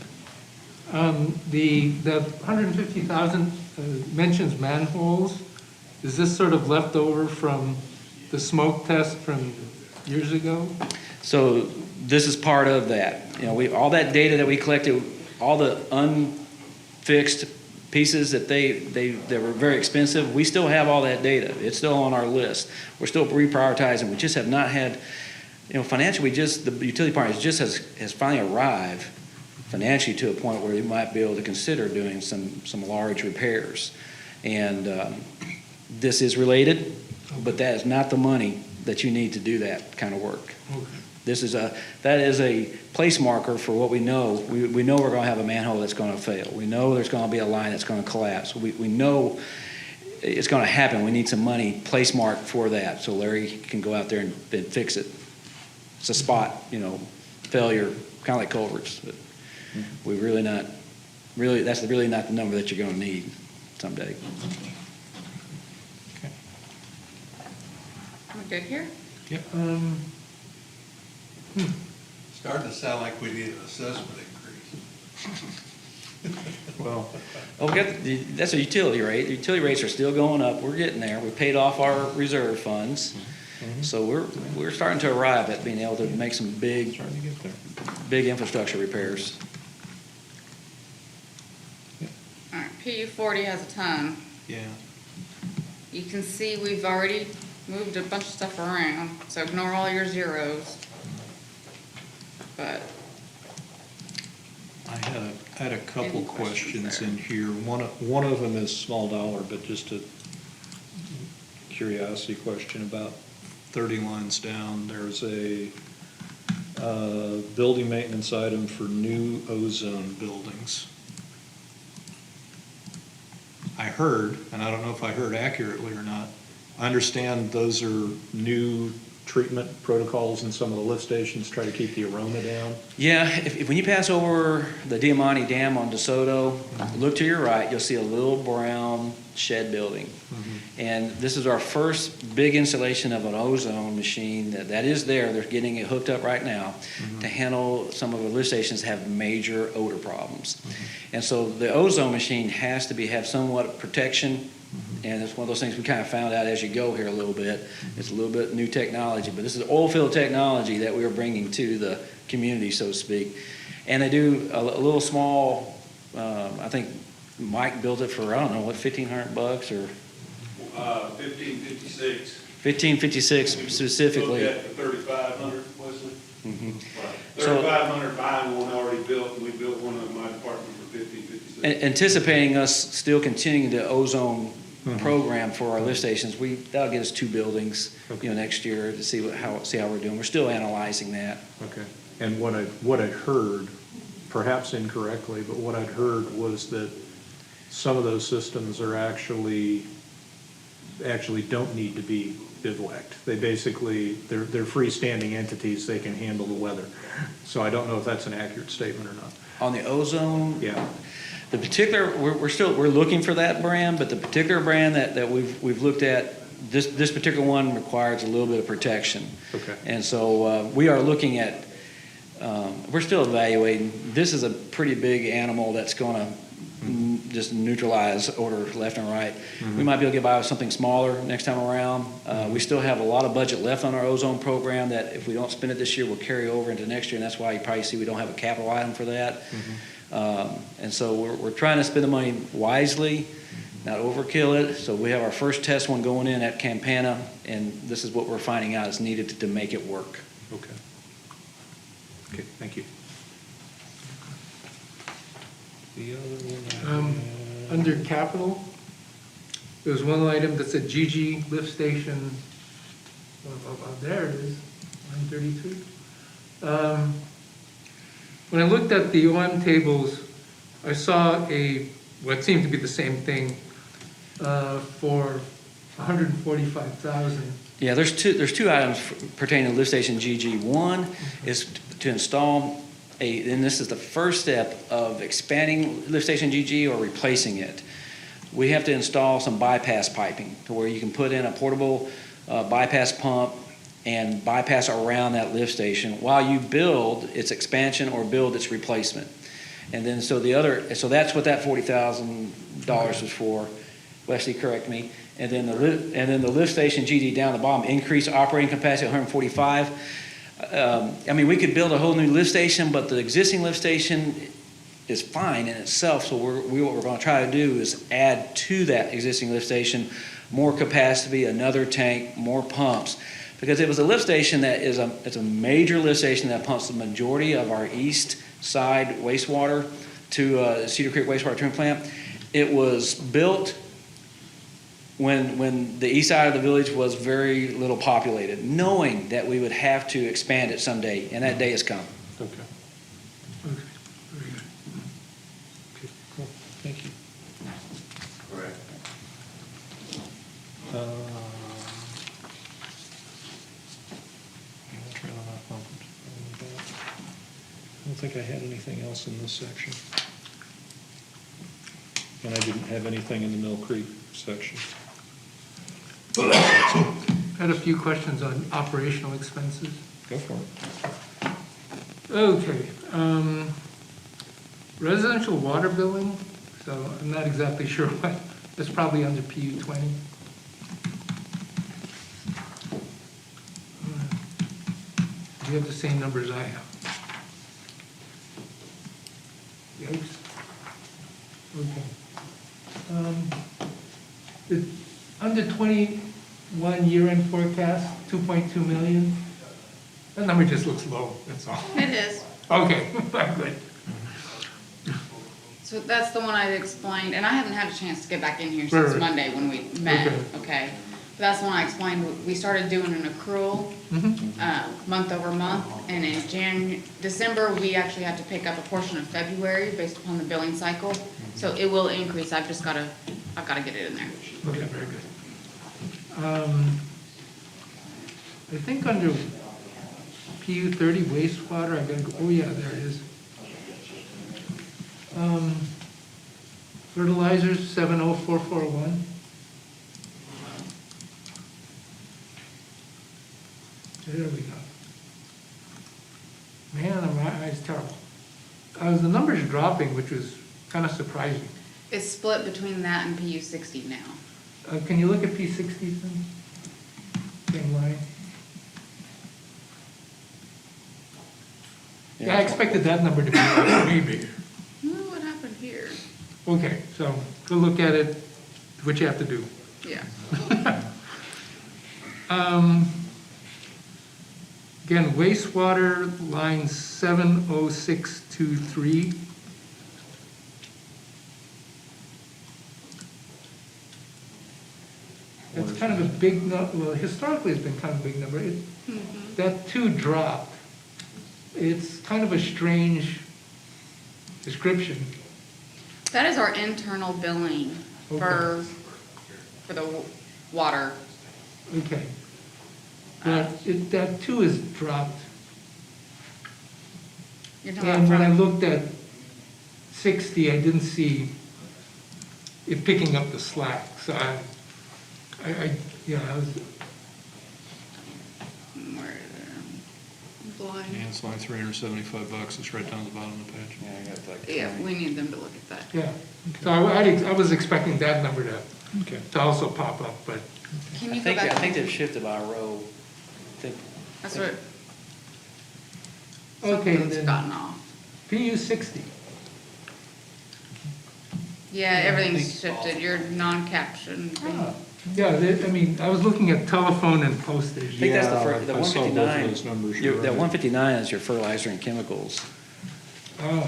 The 150,000 mentions manholes. Is this sort of leftover from the smoke test from years ago? So this is part of that. You know, all that data that we collected, all the unfixed pieces that they were very expensive, we still have all that data. It's still on our list. We're still reprioritizing. We just have not had, you know, financially, the utility partners just has finally arrived financially to a point where we might be able to consider doing some large repairs. And this is related, but that is not the money that you need to do that kind of work. Okay. That is a place marker for what we know. We know we're going to have a manhole that's going to fail. We know there's going to be a line that's going to collapse. We know it's going to happen. We need some money place marked for that so Larry can go out there and fix it. It's a spot, you know, failure, kind of like culverts. But that's really not the number that you're going to need someday. Am I good here? Starting to sound like we need an assessment increase. Well, That's a utility rate. The utility rates are still going up. We're getting there. We paid off our reserve funds. So we're starting to arrive at being able to make some big infrastructure repairs. All right, PU 40 has a ton. yeah. You can see we've already moved a bunch of stuff around, so ignore all your zeros. But I had a couple Any questions questions there? in here. One of them is small dollar, but just a curiosity question about 30 lines down. There's a building maintenance item for new ozone buildings. I heard, and I don't know if I heard accurately or not, I understand those are new treatment protocols in some of the lift stations, try to keep the aroma down. Yeah, when you pass over the Diamante Dam on DeSoto, look to your right, you'll see a little brown shed building. And this is our first big installation of an ozone machine that is there. They're getting it hooked up right now to handle some of the lift stations have major odor problems. And so the ozone machine has to have somewhat of protection. And it's one of those things we kind of found out as you go here a little bit. It's a little bit new technology, but this is oil field technology that we are bringing to the community, so to speak. And they do a little small, I think Mike built it for, I don't know, what, $1,500 or? 1556. 1556 specifically. Looked at the 3500, Wesley. Mhm. Right. 3500 buying one already built, and we built one in my department for 1556. Anticipating us still continuing the ozone program for our lift stations, that'll get us 2 buildings, next year to see how we're doing. We're still analyzing that. Okay. And what I heard, perhaps incorrectly, but what I'd heard was that some of those systems are actually don't need to be bivouacked. They basically, they're freestanding entities, they can handle the weather. So I don't know if that's an accurate statement or not. On the ozone, Yeah. the particular, we're looking for that brand, but the particular brand that we've looked at, this particular one requires a little bit of protection. Okay. And so we are looking at, we're still evaluating. This is a pretty big animal that's going to just neutralize odor left and right. We might be able to get by with something smaller next time around. We still have a lot of budget left on our ozone program that if we don't spend it this year, we'll carry over into next year, and that's why you probably see we don't have a capital item for that. And so we're trying to spend the money wisely, not overkill it. So we have our first test one going in at Campana, and this is what we're finding out is needed to make it work. Okay. Okay, thank you. The other one. Under capital, there's one item that's a GG lift station. There it is, line 33. When I looked at the OM tables, I saw what seemed to be the same thing for $145,000. Yeah, there's two items pertaining to lift station GG. One is to install and this is the first step of expanding lift station GG or replacing it. We have to install some bypass piping to where you can put in a portable bypass pump and bypass around that lift station while you build its expansion or build its replacement. And then so that's what that $40,000 was for. Leslie, correct me. And then the lift station GD down the bottom, increase operating capacity 145. I mean, we could build a whole new lift station, but the existing lift station is fine in itself. So what we're going to try to do is add to that existing lift station more capacity, another tank, more pumps. Because it was a lift station it's a major lift station that pumps the majority of our east side wastewater to Cedar Creek Wastewater Treatment Plant. It was built when the east side of the village was very little populated, knowing that we would have to expand it someday, and that day has come. Okay. Okay, very good. Okay, cool. Thank you. Correct. Trailer not pumped. I don't think I had anything else in this section. And I didn't have anything in the Mill Creek section. Had a few questions on operational expenses. Go for it. Okay, residential water billing, so I'm not exactly sure what, it's probably under PU 20. Do you have the same numbers I have? Yikes. Okay. Under 21 year-end forecast, 2.2 million. That number just looks low, that's all. It is. Okay, good. So that's the one I explained, and I haven't had a chance to get back in here Right, since right. Monday when we met, Okay. okay? But that's the one I explained, we started doing an accrual, month over month, and in December, we actually had to pick up a portion of February based upon the billing cycle. So it will increase, I've gotta get it in there. Okay, very good. I think under PU 30 wastewater, I gotta go, oh yeah, there it is. Fertilizers, 70441. There we go. Man, my eyes terrible. The numbers dropping, which was kind of surprising. It's split between that and PU 60 now. Can you look at P60 then? Same line. Yeah, I expected that number to be way bigger. What happened here? Okay, so go look at it, what you have to do. Yeah. Again, wastewater line 70623. It's kind of a big, well, historically it's been kind of a big number. That 2 dropped. It's kind of a strange description. That is our internal billing for the water. Okay. That 2 is dropped. You're talking And when I about looked at 60, I didn't see it picking up the slack. So I was, where is it? Blind. And it's like $375. It's right down at the bottom of the page. Yeah, I got like Yeah, we need them to look at that. yeah. So I was expecting that number Okay. to also pop up, but, Can I you go think, back? I think they've shifted by a row. That's what, okay, something's then gotten off. PU 60. Yeah, everything's shifted, your non-captioned thing. Yeah, I was looking at telephone and postage. I think that's Yeah, the I saw both of 159. those numbers, you're That right. 159 is your fertilizer and chemicals. Oh,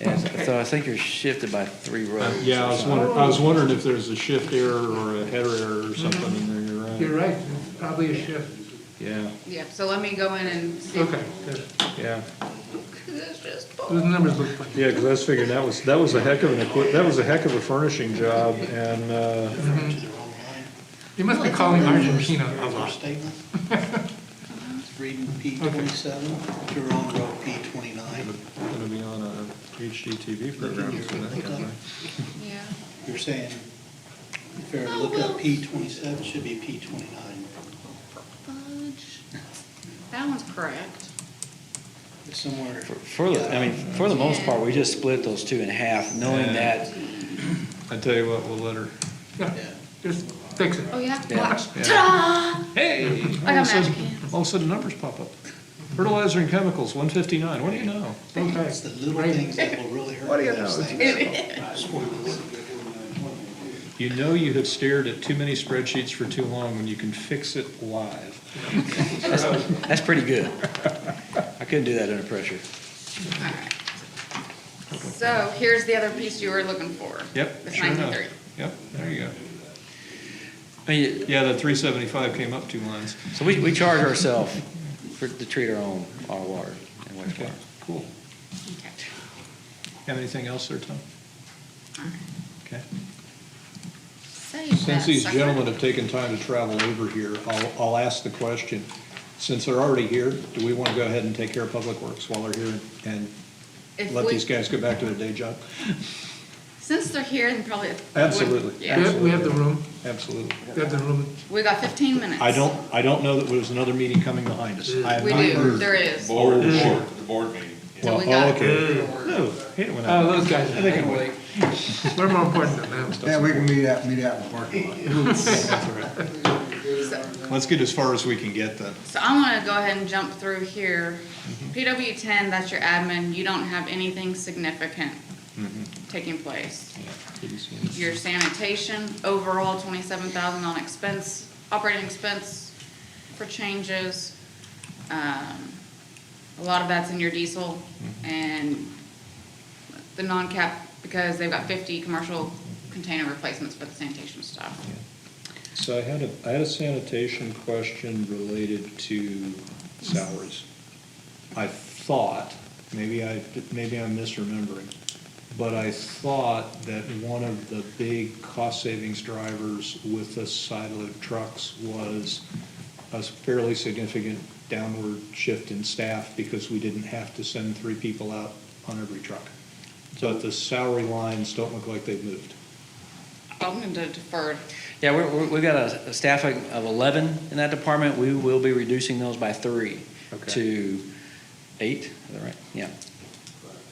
And okay. so I think you're shifted by 3 rows. Yeah, or something. I was wondering if there's a shift error or a header error or something in there, You're you're right. right, it's probably a shift. Yeah, Yeah, so let me go in and see. Okay, good. yeah. It's just Those numbers look funny. Yeah, because I was figuring that was a heck of that was a heck of a furnishing job, and, You must be calling Argentina a Our lot. statement. It's reading P27, you're on row P29. gonna be on a HGTV program. so that kind of thing. Yeah. You're saying, if you look up P27, it should be P29. Fudge. That one's correct. It's somewhere. For the most part, we just split those 2 in half, knowing Yeah. that I tell you what, we'll let her Yeah, just fix it. Oh, yeah? Yeah. Watch. Yeah. Ta-da! Hey, I all of got a magic sudden, hands. all of a sudden numbers pop up. Fertilizer and chemicals, 159, what do you know? Okay. It's the little things that will really hurt. What do you those know? things. You know you have stared at too many spreadsheets for too long when you can fix it live. That's pretty good. I couldn't do that under pressure. So here's the other piece you were looking for. Yep, The sure enough. 93. Yep, there you go. I mean, Yeah, that 375 came up 2 lines. so we charge ourselves to treat our own, our water and Okay, wastewater. cool. Okay. Have anything else there, Tom? Okay. Save that Since these sucker. gentlemen have taken time to travel over here, I'll ask the question. Since they're already here, do we want to go ahead and take care of Public Works while they're here and If let we- these guys go back to their day job? Since they're here, then probably. Absolutely. Yeah. We have the room, Absolutely. we have the room. We got 15 minutes. I don't know that there's another meeting coming behind us. I have We not do, heard. there is. Oh, The sure. board meeting. So Well, we got- okay. No, hate it when Oh, that. those guys, I think I'm wait. we're more important than them. Yeah, we can meet out in the parking lot. That's all right. Let's get as far as we can get then. So I'm gonna go ahead and jump through here. Mm-hmm. PW 10, that's your admin. You don't have anything significant Mm-hmm. taking place. Yeah, didn't see anything. Your sanitation, overall 27,000 on expense, operating expense for changes. A lot of that's in your diesel and the non-cap, because they've got 50 commercial container replacements for the sanitation stuff. So I had a sanitation question related to salaries. I thought, maybe I'm misremembering, but I thought that one of the big cost savings drivers with the sideload trucks was a fairly significant downward shift in staff because we didn't have to send 3 people out on every truck. But the salary lines don't look like they've moved. I'm gonna defer. Yeah, we've got a staff of 11 in that department. We will be reducing those by 3 Okay. to 8, is that right? Yeah,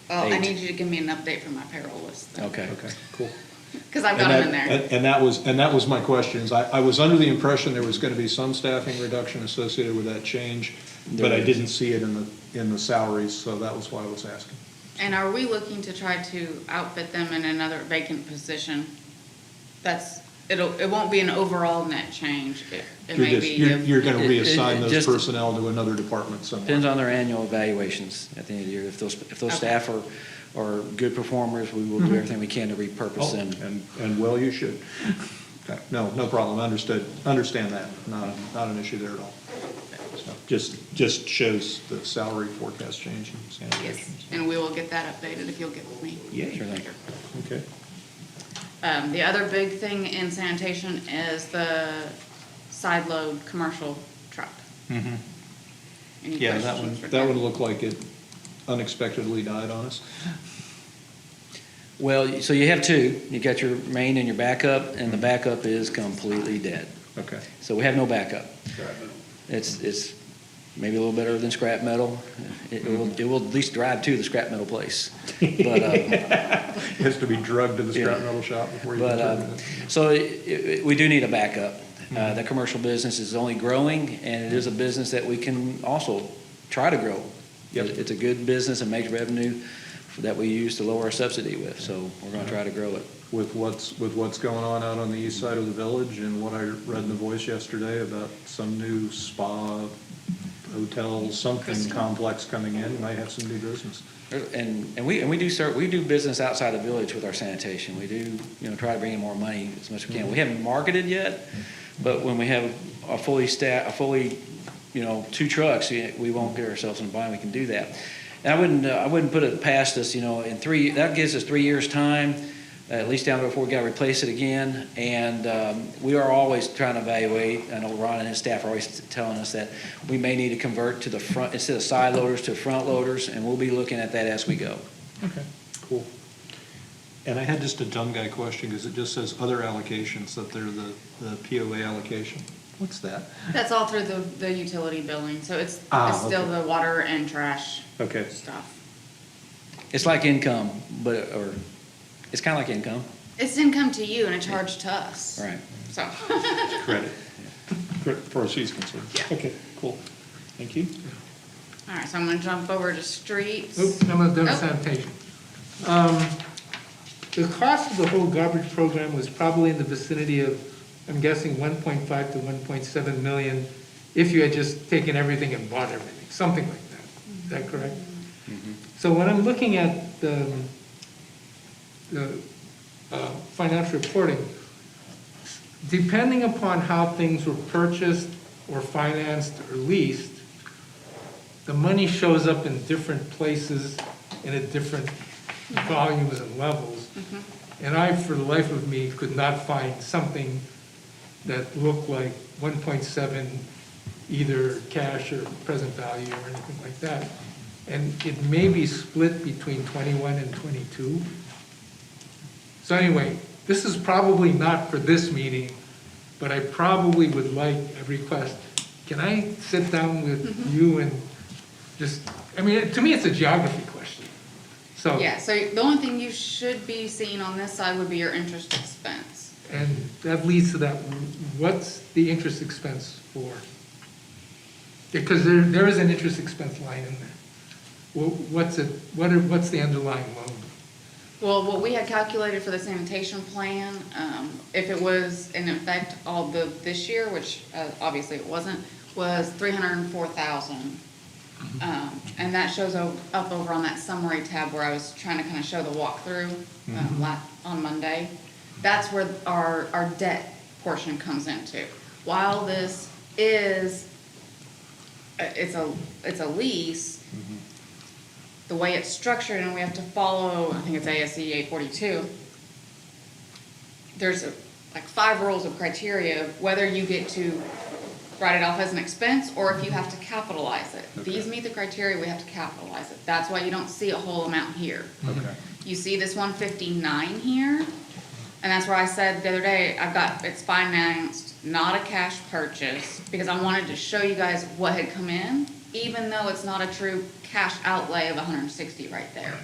Well, I 8. need you to give me an update from my payroll list, okay. Okay, cool. because I've got them in there. And that was my question, is I was under the impression there was gonna be some staffing reduction associated with that change, but I There is. didn't see it in the salaries, so that was why I was asking. And are we looking to try to outfit them in another vacant position? It won't be an overall net change. It may be. You're gonna It- reassign it those just- personnel to another department somewhere. Depends on their annual evaluations at the end of the year. If those Okay. staff are good performers, we will do everything we can to repurpose Oh, them. and well, you should. Okay, no problem, understand that, not an issue there at all. So, just shows the salary forecast change in Yes, sanitation. and we will get that updated if you'll get with me. Sure thing. Okay. The other big thing in sanitation is the side load commercial truck. Any Yeah, that questions one, for that Ken? one looked like it unexpectedly died on us. Well, so you have 2. You got your main and your backup, and the backup is completely dead. Okay. So we have no backup. It's maybe a little better than scrap metal. It will at least drive to the scrap metal place. But, It has to be drugged to the scrap Yeah. metal shop before you But, can turn it. so we do need a backup. The commercial business is only growing, and it is a business that we can also try to grow. Yep. It's a good business and makes revenue that we use to lower our subsidy with, so we're gonna try to grow it. With what's going on out on the east side of the village and what I read in the Voice yesterday about some new spa, hotel, something complex coming in, might have some new business. And we do business outside the village with our sanitation. We do, try to bring in more money as much as we can. We haven't marketed yet, but when we have a fully 2 trucks, we won't get ourselves in a bind, we can do that. And I wouldn't put it past us, that gives us 3 years' time, at least down before we gotta replace it again. And, we are always trying to evaluate. I know Ron and his staff are always telling us that we may need to convert to the front, instead of side loaders to front loaders, and we'll be looking at that as we go. Okay, cool. And I had just a dumb guy question, because it just says other allocations, that they're the POA allocation. What's that? That's all through the utility billing, so it's still okay. the water and trash Okay, stuff. It's like income, or it's kind of like income. It's income to you and a charge to us. Right. So, Credit. As far as he's concerned. Yeah. Okay, cool. Thank you. all right, so I'm gonna jump over to streets. Oop, I'm not done with Oh. sanitation. The cost of the whole garbage program was probably in the vicinity of, I'm guessing, 1.5 to 1.7 million, if you had just taken everything and bought everything, something like that. Is that correct? So when I'm looking at the financial reporting, depending upon how things were purchased or financed or leased, the money shows up in different places and at different volumes and levels. And I, for the life of me, could not find something that looked like 1.7, either cash or present value or anything like that. And it may be split between 21 and 22. So anyway, this is probably not for this meeting, but I probably would like a request. Can I sit down with you and just, I mean, to me, it's a geography question. So. Yeah, so the only thing you should be seeing on this side would be your interest expense. And that leads to that, what's the interest expense for? Because there is an interest expense line in there. What's the underlying loan? Well, what we had calculated for the sanitation plan, if it was in effect all this year, which obviously it wasn't, was 304,000. And that shows up over on that summary tab where I was trying to kind of show the walkthrough on Monday. That's where our debt portion comes into. While this is, it's a lease, the way it's structured, and we have to follow, I think it's ASC 842, there's like 5 rules of criteria of whether you get to write it off as an expense or if you have to capitalize it. These meet the criteria, we have to capitalize it. That's why you don't see a whole amount here. Okay. You see this 159 here, and that's where I said the other day, it's financed, not a cash purchase, because I wanted to show you guys what had come in, even though it's not a true cash outlay of 160 right there.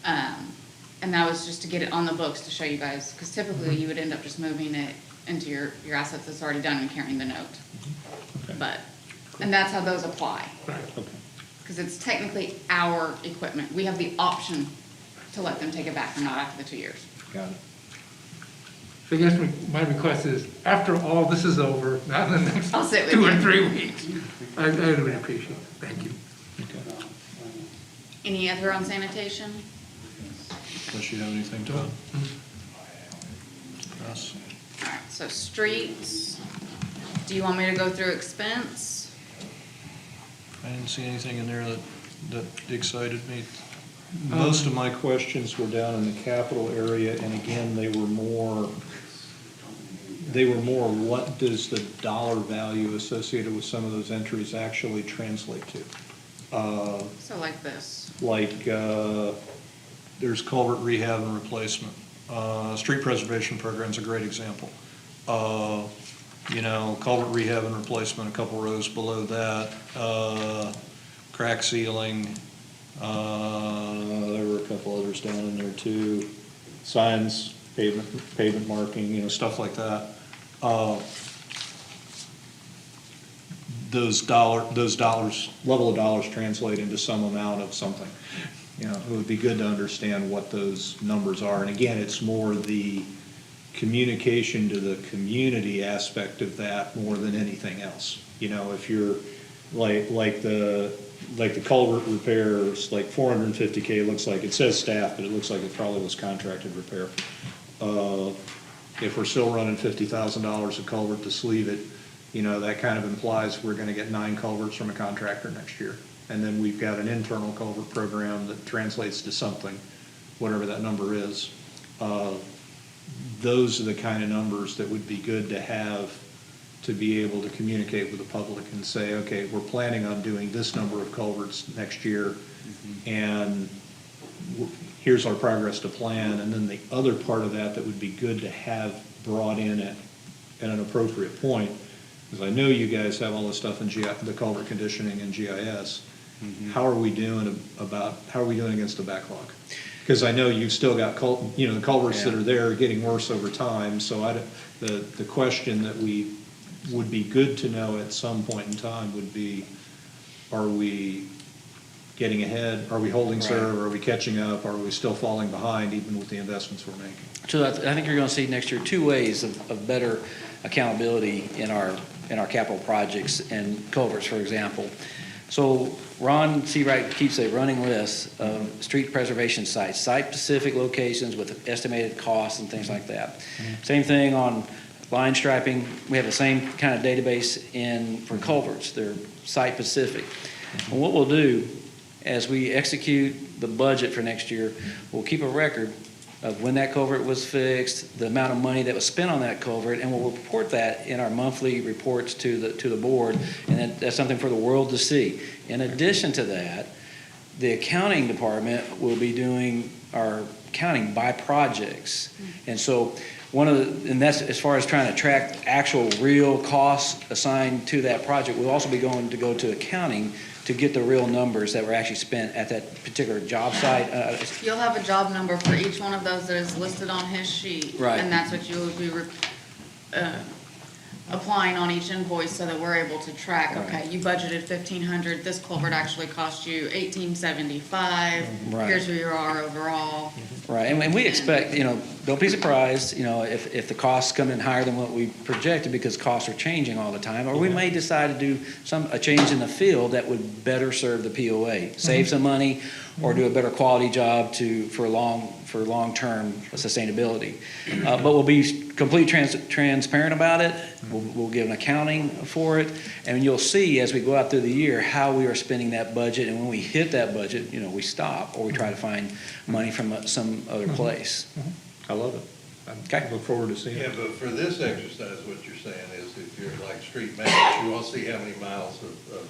And that was just to get it on the books to show you guys, because typically you would end up just moving it into your assets that's already done and carrying the note. But, and that's how those apply. Because it's technically our equipment. We have the option to let them take it back or not after the 2 years. Got it. So I guess my request is, after all this is over, not in the next I'll sit with 2 or you. 3 weeks, I would appreciate it. Thank you. Any other on sanitation? Unless you have anything to add. Russ? All right, so streets, do you want me to go through expense? I didn't see anything in there that excited me. Most of my questions were down in the capital area, and again, they were more, what does the dollar value associated with some of those entries actually translate to? So like this. Like, there's culvert rehab and replacement. Street preservation program's a great example. Culvert rehab and replacement, a couple rows below that, crack sealing, there were a couple others down in there too. Signs, pavement marking, stuff like that. Those level of dollars translate into some amount of something. It would be good to understand what those numbers are. And again, it's more the communication to the community aspect of that more than anything else. If you're like the culvert repairs, like 450K looks like, it says staff, but it looks like it probably was contracted repair. If we're still running $50,000 a culvert to sleeve it, that kind of implies we're gonna get 9 culverts from a contractor next year. And then we've got an internal culvert program that translates to something, whatever that number is. Those are the kind of numbers that would be good to have to be able to communicate with the public and say, okay, we're planning on doing this number of culverts next year, and here's our progress to plan. And then the other part of that would be good to have brought in at an appropriate point, because I know you guys have all this stuff in the culvert conditioning and GIS. How are we doing against the backlog? Because I know you've still got the culverts that Yeah. are there are getting worse over time, so the question that would be good to know at some point in time would be, are we getting ahead? Are we holding serve? Are we catching up? Are we still falling behind even with the investments we're making? So I think you're going to see next year 2 ways of better accountability in our capital projects and culverts, for example. So Ron Seawright keeps a running list of street preservation sites, site-specific locations with estimated costs and things like that. Same thing on line striping. We have the same kind of database for culverts. They're site-specific. And what we'll do, as we execute the budget for next year, we'll keep a record of when that culvert was fixed, the amount of money that was spent on that culvert, and we'll report that in our monthly reports to the board, and that's something for the world to see. In addition to that, the accounting department will be doing our accounting by projects. And so and that's as far as trying to track actual real costs assigned to that project. We'll also be going to accounting to get the real numbers that were actually spent at that particular job site. You'll have a job number for each one of those that is listed on his sheet. Right. And that's what you would be applying on each invoice so that we're able to track, Right. okay, you budgeted 1,500, this culvert actually cost you 1,875. Right. Here's where you are overall. Right, and we expect, don't be surprised, if the costs come in higher than what we projected because costs are changing all the time, or we may decide to do a change in the field that would better serve the POA, save some money, or do a better quality job for long-term sustainability. But we'll be completely transparent about it. We'll give an accounting for it, and you'll see as we go out through the year how we are spending that budget, and when we hit that budget, we stop, or we try to find money from some other place. I love it. I look forward to seeing Yeah, it. but for this exercise, what you're saying is if you're like street maintenance, you want to see how many miles of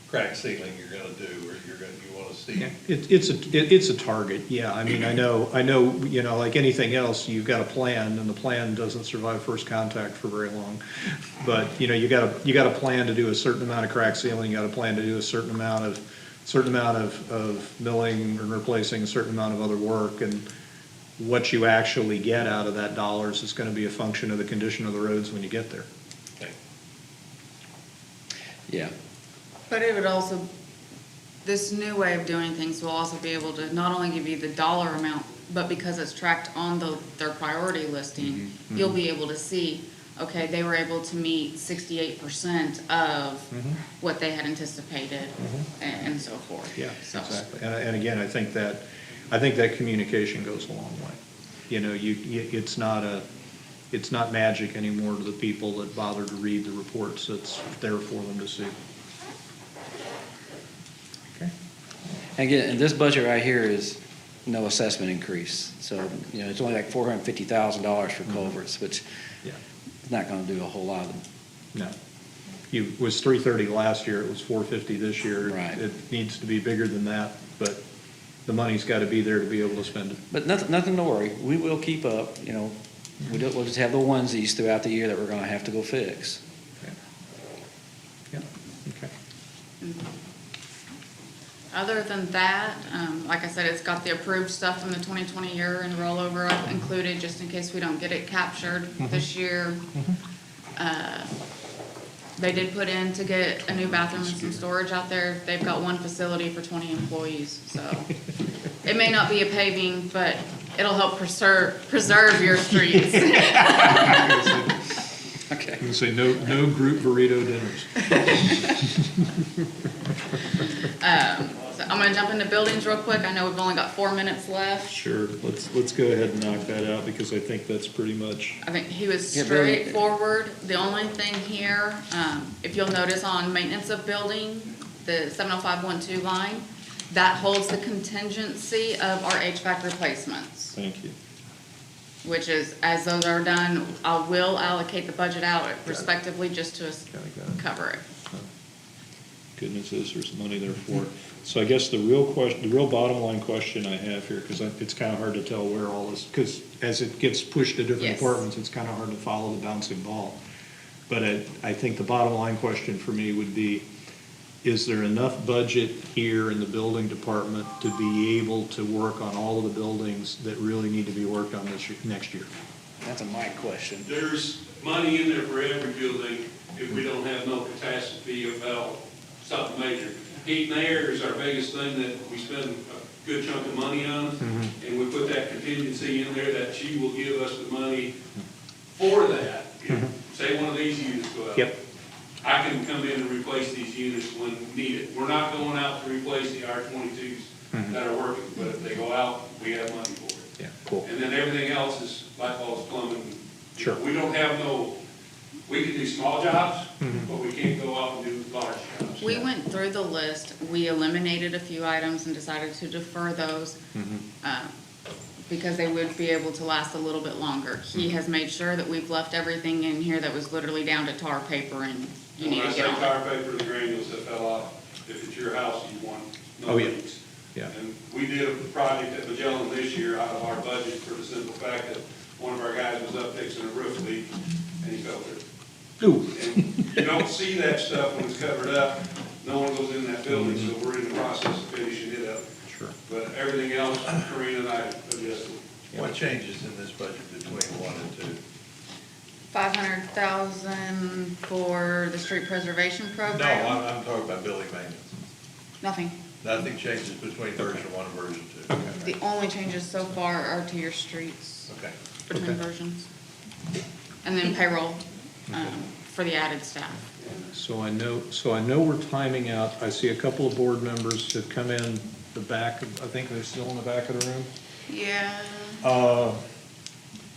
crack sealing you're gonna do, or you want to see. Yeah, it's a target, yeah. I mean, I know, like anything else, you've got a plan, and the plan doesn't survive first contact for very long. But, you got a plan to do a certain amount of crack sealing, you got a plan to do a certain amount of milling and replacing a certain amount of other work, and what you actually get out of that dollars is gonna be a function of the condition of the roads when you get there. Okay. Yeah. But it would also, this new way of doing things will also be able to not only give you the dollar amount, but because it's tracked on their priority listing, you'll be able to see, okay, they were able to meet 68% of what they had anticipated, and so forth. Yeah, So- exactly. And again, I think that communication goes a long way. It's not magic anymore to the people that bother to read the reports. It's there for them to see. Okay. Again, and this budget right here is no assessment increase. So, it's only like $450,000 for culverts, which Yeah. is not going to do a whole lot of them. No. It was 330 last year, it was 450 this year. Right. It needs to be bigger than that, but the money's got to be there to be able to spend it. But nothing to worry. We will keep up, we'll just have the onesies throughout the year that we're going to have to go fix. Yeah, okay. Other than that, like I said, it's got the approved stuff from the 2020 year and rollover included, just in case we don't get it captured this year. They did put in to get a new bathroom and some storage out there. They've got one facility for 20 employees, so it may not be a paving, but it'll help preserve your streets. Okay. I'm going to say no group burrito dinners. So I'm gonna jump into buildings real quick. I know we've only got 4 minutes left. Sure, let's go ahead and knock that out, because I think that's pretty much, I think he was Yeah, building- straightforward. The only thing here, if you'll notice on maintenance of building, the 70512 line, that holds the contingency of our HVAC replacements, thank you. which is, as those are done, I will allocate the budget out respectively just to Got it. cover it. Goodness is, there's money there for it. So I guess the real bottom line question I have here, because it's kind of hard to tell where all this, because as it gets pushed to different Yes. departments, it's kind of hard to follow the bouncing ball. But I think the bottom line question for me would be, is there enough budget here in the building department to be able to work on all of the buildings that really need to be worked on next year? That's a Mike question. There's money in there for every building if we don't have no catastrophe about something major. Heat and air is our biggest thing that we spend a good chunk of money on. And we put that contingency in there that she will give us the money for that. If, say one of these units go out. Yep. I can come in and replace these units when needed. We're not going out to replace the R-22s that are working, but if they go out, we have money for it. Yeah, cool. And then everything else is like all plumbing. Sure. We don't have no, we can do small jobs, but we can't go out and do large jobs. We went through the list, we eliminated a few items and decided to defer those, because they would be able to last a little bit longer. He has made sure that we've left everything in here that was literally down to tar paper and you need to get When I say on. tar paper, the granules that fell off, if it's your house, you want no Oh, yeah. leaks. Yeah. And we did a project at Magellan this year out of our budget for the simple fact that one of our guys was up fixing a roof leak and he fell through. Ooh. And you don't see that stuff when it's covered up. No one goes in that building, so we're in the process of finishing it up. Sure. But everything else, Karina and I adjusted. What changes in this budget between 1 and 2? 500,000 for the street preservation No, program? I'm talking about building maintenance. Nothing. Nothing changes between version 1 and version 2. The only changes so far are to your streets Okay. between versions. And then payroll, for the added staff. So I know we're timing out. I see a couple of board members have come in the back, I think they're still in the back of the room. Yeah.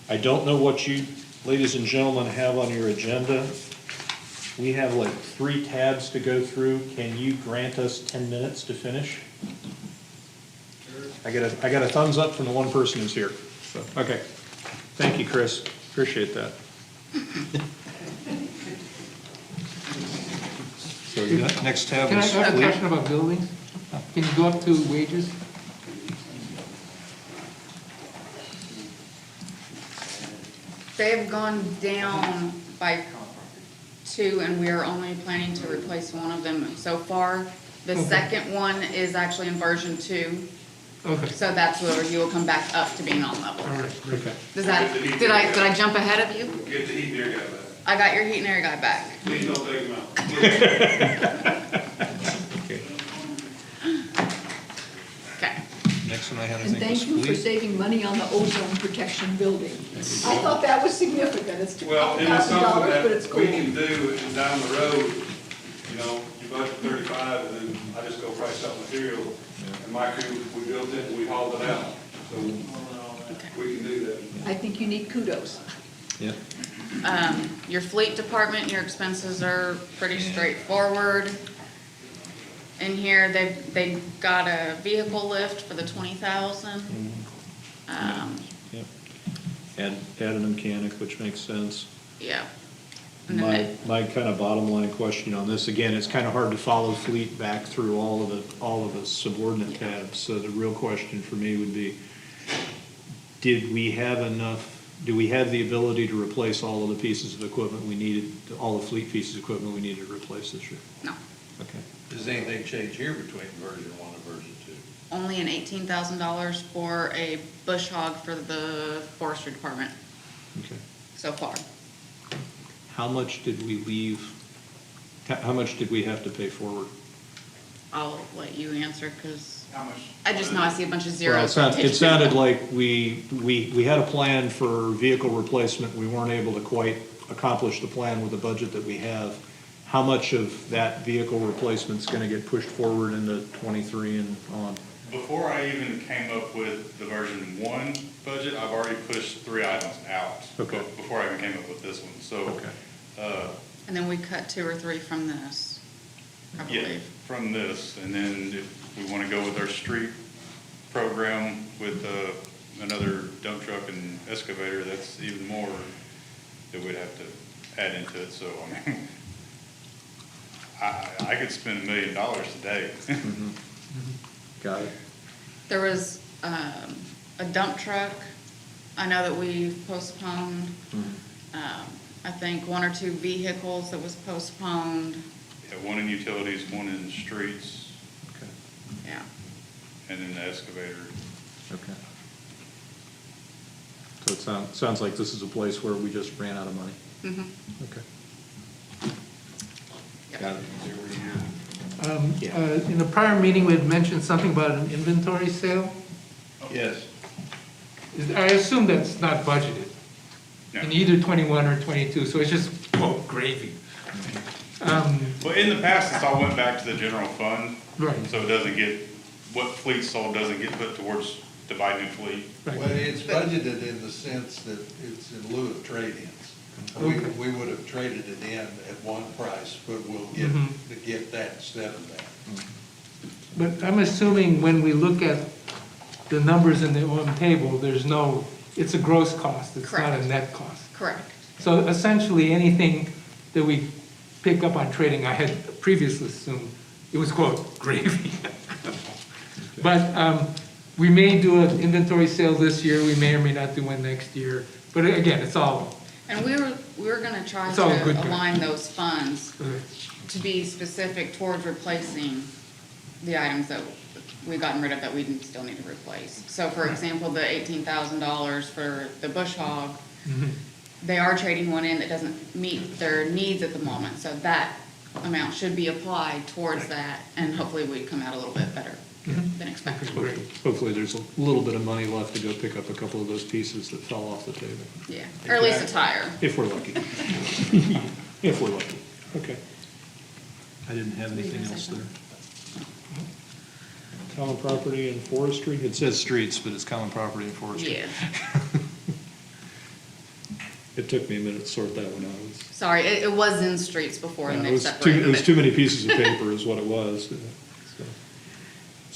I don't know what you, ladies and gentlemen, have on your agenda. We have like 3 tabs to go through. Can you grant us 10 minutes to finish? I got a thumbs up from the one person who's here. So, okay. Thank you, Chris. Appreciate that. So you got, next tab Can I is ask a fleet. question about buildings? Can you go up to wages? They've gone down by 2, and we are only planning to replace one of them so far. The Okay. second one is actually in version 2, Okay, so that's where you will come back up to being on level. all right. Okay. Does that, did I jump ahead of you? Get the heat and air guy back. I got your heat and air guy back. Please don't take him out. Please. Okay. Next one I had, I And think, was thank you for fleet. saving money on the ozone protection building. I thought that was significant. It's Well, and it's something $2,000, but it's that cool. we can do and down the road, you know, you budget 35 and then I just go price out material. And my crew, we built it and we hauled it out. So we can do that. I think you need kudos. Yeah. Your fleet department, your expenses are pretty straightforward. In here, they got a vehicle lift for the 20,000. Yep. And add a mechanic, which makes sense. Yeah. And then My kind of bottom line question on this, again, it's kind of hard to follow fleet back through all of the subordinate tabs. So the real question for me would be, do we have the ability to replace all of the pieces of equipment we needed, all the fleet pieces of equipment we needed to replace this year? No, Okay. Does anything change here between version 1 and version 2? only an $18,000 for a bush hog for the forestry department Okay. so far. How much did we leave, how much did we have to pay forward? I'll let you answer, because I just know I see a bunch of Well, zeros. it sounded like we had a plan for vehicle replacement. We weren't able to quite accomplish the plan with the budget that we have. How much of that vehicle replacement's gonna get pushed forward into 23 and on? Before I even came up with the version 1 budget, I've already pushed 3 items out. Okay. Before I even came up with this one, so. Okay. And then we cut 2 or 3 from this, I Yeah, believe. from this, and then if we want to go with our street program with another dump truck and excavator, that's even more that we'd have to add into it, so, I mean, I could spend $1 million today. Got it. There was a dump truck, I know that we postponed. I think 1 or 2 vehicles that was postponed. Got one in utilities, one in streets, Okay. Yeah. and then the excavator. Okay. So it sounds like this is a place where we just ran out of money. Mm-hmm. Okay. Yep. Got it. In the prior meeting, we had mentioned something about an inventory sale. Yes. I assume that's not budgeted No. in either 21 or 22, so it's just, quote, gravy. Well, in the past, it's all went back to the general fund. Right. So it doesn't get, what fleet sold doesn't get put towards to buy new fleet. Right. Well, it's budgeted in the sense that it's in lieu of trade-ins. We would have traded it in at one price, but we'll get that instead of that. But I'm assuming when we look at the numbers in the OM table, there's no, it's a gross cost, it's not a Correct. net cost. Correct. So essentially, anything that we pick up on trading, I had previously assumed it was, quote, gravy. But we may do an inventory sale this year, we may or may not do one next year. But again, it's all, And we were gonna try It's all good, to good. align those funds to be specific towards replacing the items that we've gotten rid of that we still need to replace. So for example, the $18,000 for the bush hog, they are trading one in that doesn't meet their needs at the moment. So that amount should be applied towards that, and hopefully we'd come out a little bit better than expected. great. Hopefully, there's a little bit of money left to go pick up a couple of those pieces that fell off the table. Yeah, or at least a tire. If we're lucky. If we're lucky. Okay. I didn't have anything else there. Common property and forestry? It says streets, but it's common property and forestry. Yeah. It took me a minute to sort that one out. Sorry, it was in streets before and Yeah, they've separated it was it. too many pieces of paper is what it was.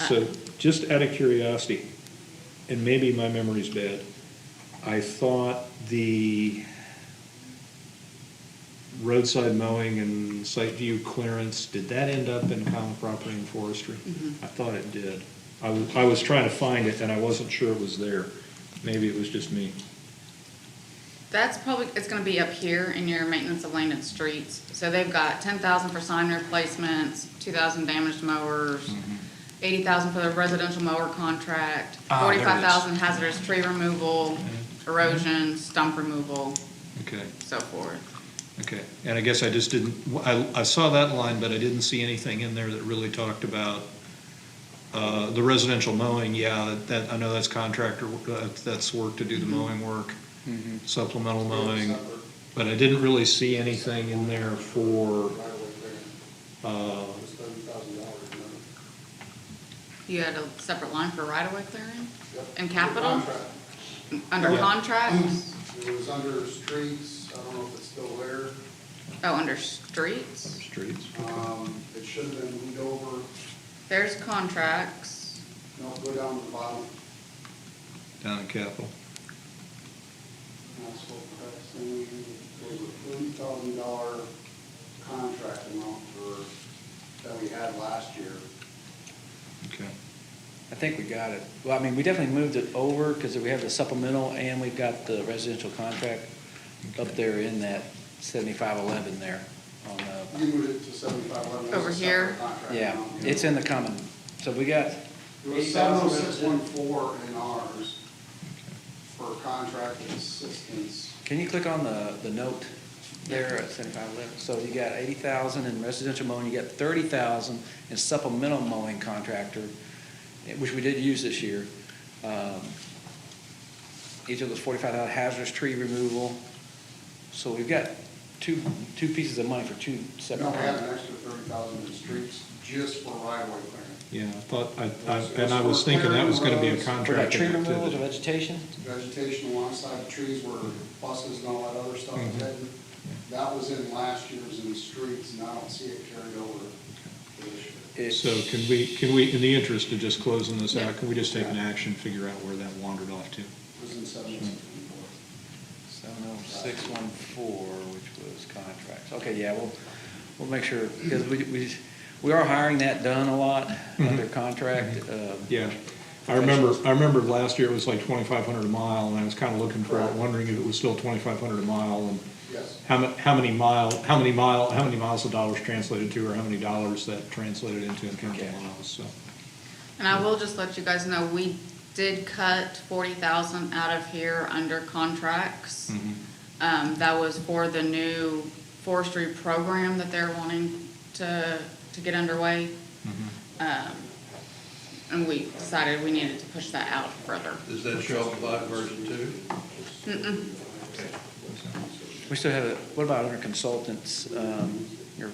So, just out of curiosity, and maybe my memory's bad, I thought the roadside mowing and site view clearance, did that end up in common property and forestry? I thought it did. I was trying to find it and I wasn't sure it was there. Maybe it was just me. That's probably, it's gonna be up here in your maintenance of lane and streets. So they've got 10,000 for sign replacements, 2,000 damaged mowers, 80,000 for the residential mower contract, Ah, there it is. 45,000 hazardous tree removal, erosion, stump removal, Okay. so forth. Okay, and I guess I just didn't, I saw that line, but I didn't see anything in there that really talked about the residential mowing. Yeah, that, I know that's contractor, that's work to do the mowing work, supplemental mowing, but I didn't really see anything in there for, You had a separate line for right-of-way clearing? And capital? Under Yeah. contracts? It was under streets, I don't know if it's still there. Oh, under streets? streets. It should have been moved over, There's contracts. no, go down to the bottom. Down in capital. That's what that's saying, it was a $30,000 contract amount that we had last year. Okay. I think we got it. Well, I mean, we definitely moved it over because we have the supplemental and we've got the residential contract up there in that 7511 there on the, You moved it to 7511. Over here? yeah, it's in the common. So we got, It was 70614 in ours for contracted assistance. can you click on the note there at 7511? So you got 80,000 in residential mowing, you got 30,000 in supplemental mowing contractor, which we did use this year. Each of those 45,000 hazardous tree removal. So we've got two pieces of money for two separate. No, we had an extra 30,000 in streets just for right-of-way clearing. Yeah, I thought, and I was thinking that was gonna be a For that contracted tree removals or activity. vegetation? Vegetation alongside the trees where buses and all that other stuff is heading. That was in last year's in the streets, and I don't see it carried over to this year. So can we, in the interest of just closing this out, can we just take an action, figure out where that wandered off to? It was in 70614. 70614, which was contracts. Okay, yeah, we'll make sure, because we are hiring that done a lot under contract. Yeah, I remember last year it was like 2,500 a mile, and I was kind of looking for it, wondering if it was still 2,500 a mile, and Yes. how many miles the dollars translated to, or how many dollars that translated into in terms of miles, so. And I will just let you guys know, we did cut 40,000 out of here under contracts. That was for the new forestry program that they're wanting to get underway. And we decided we needed to push that out further. Does that show up like version 2? We still have, what about under consultants, your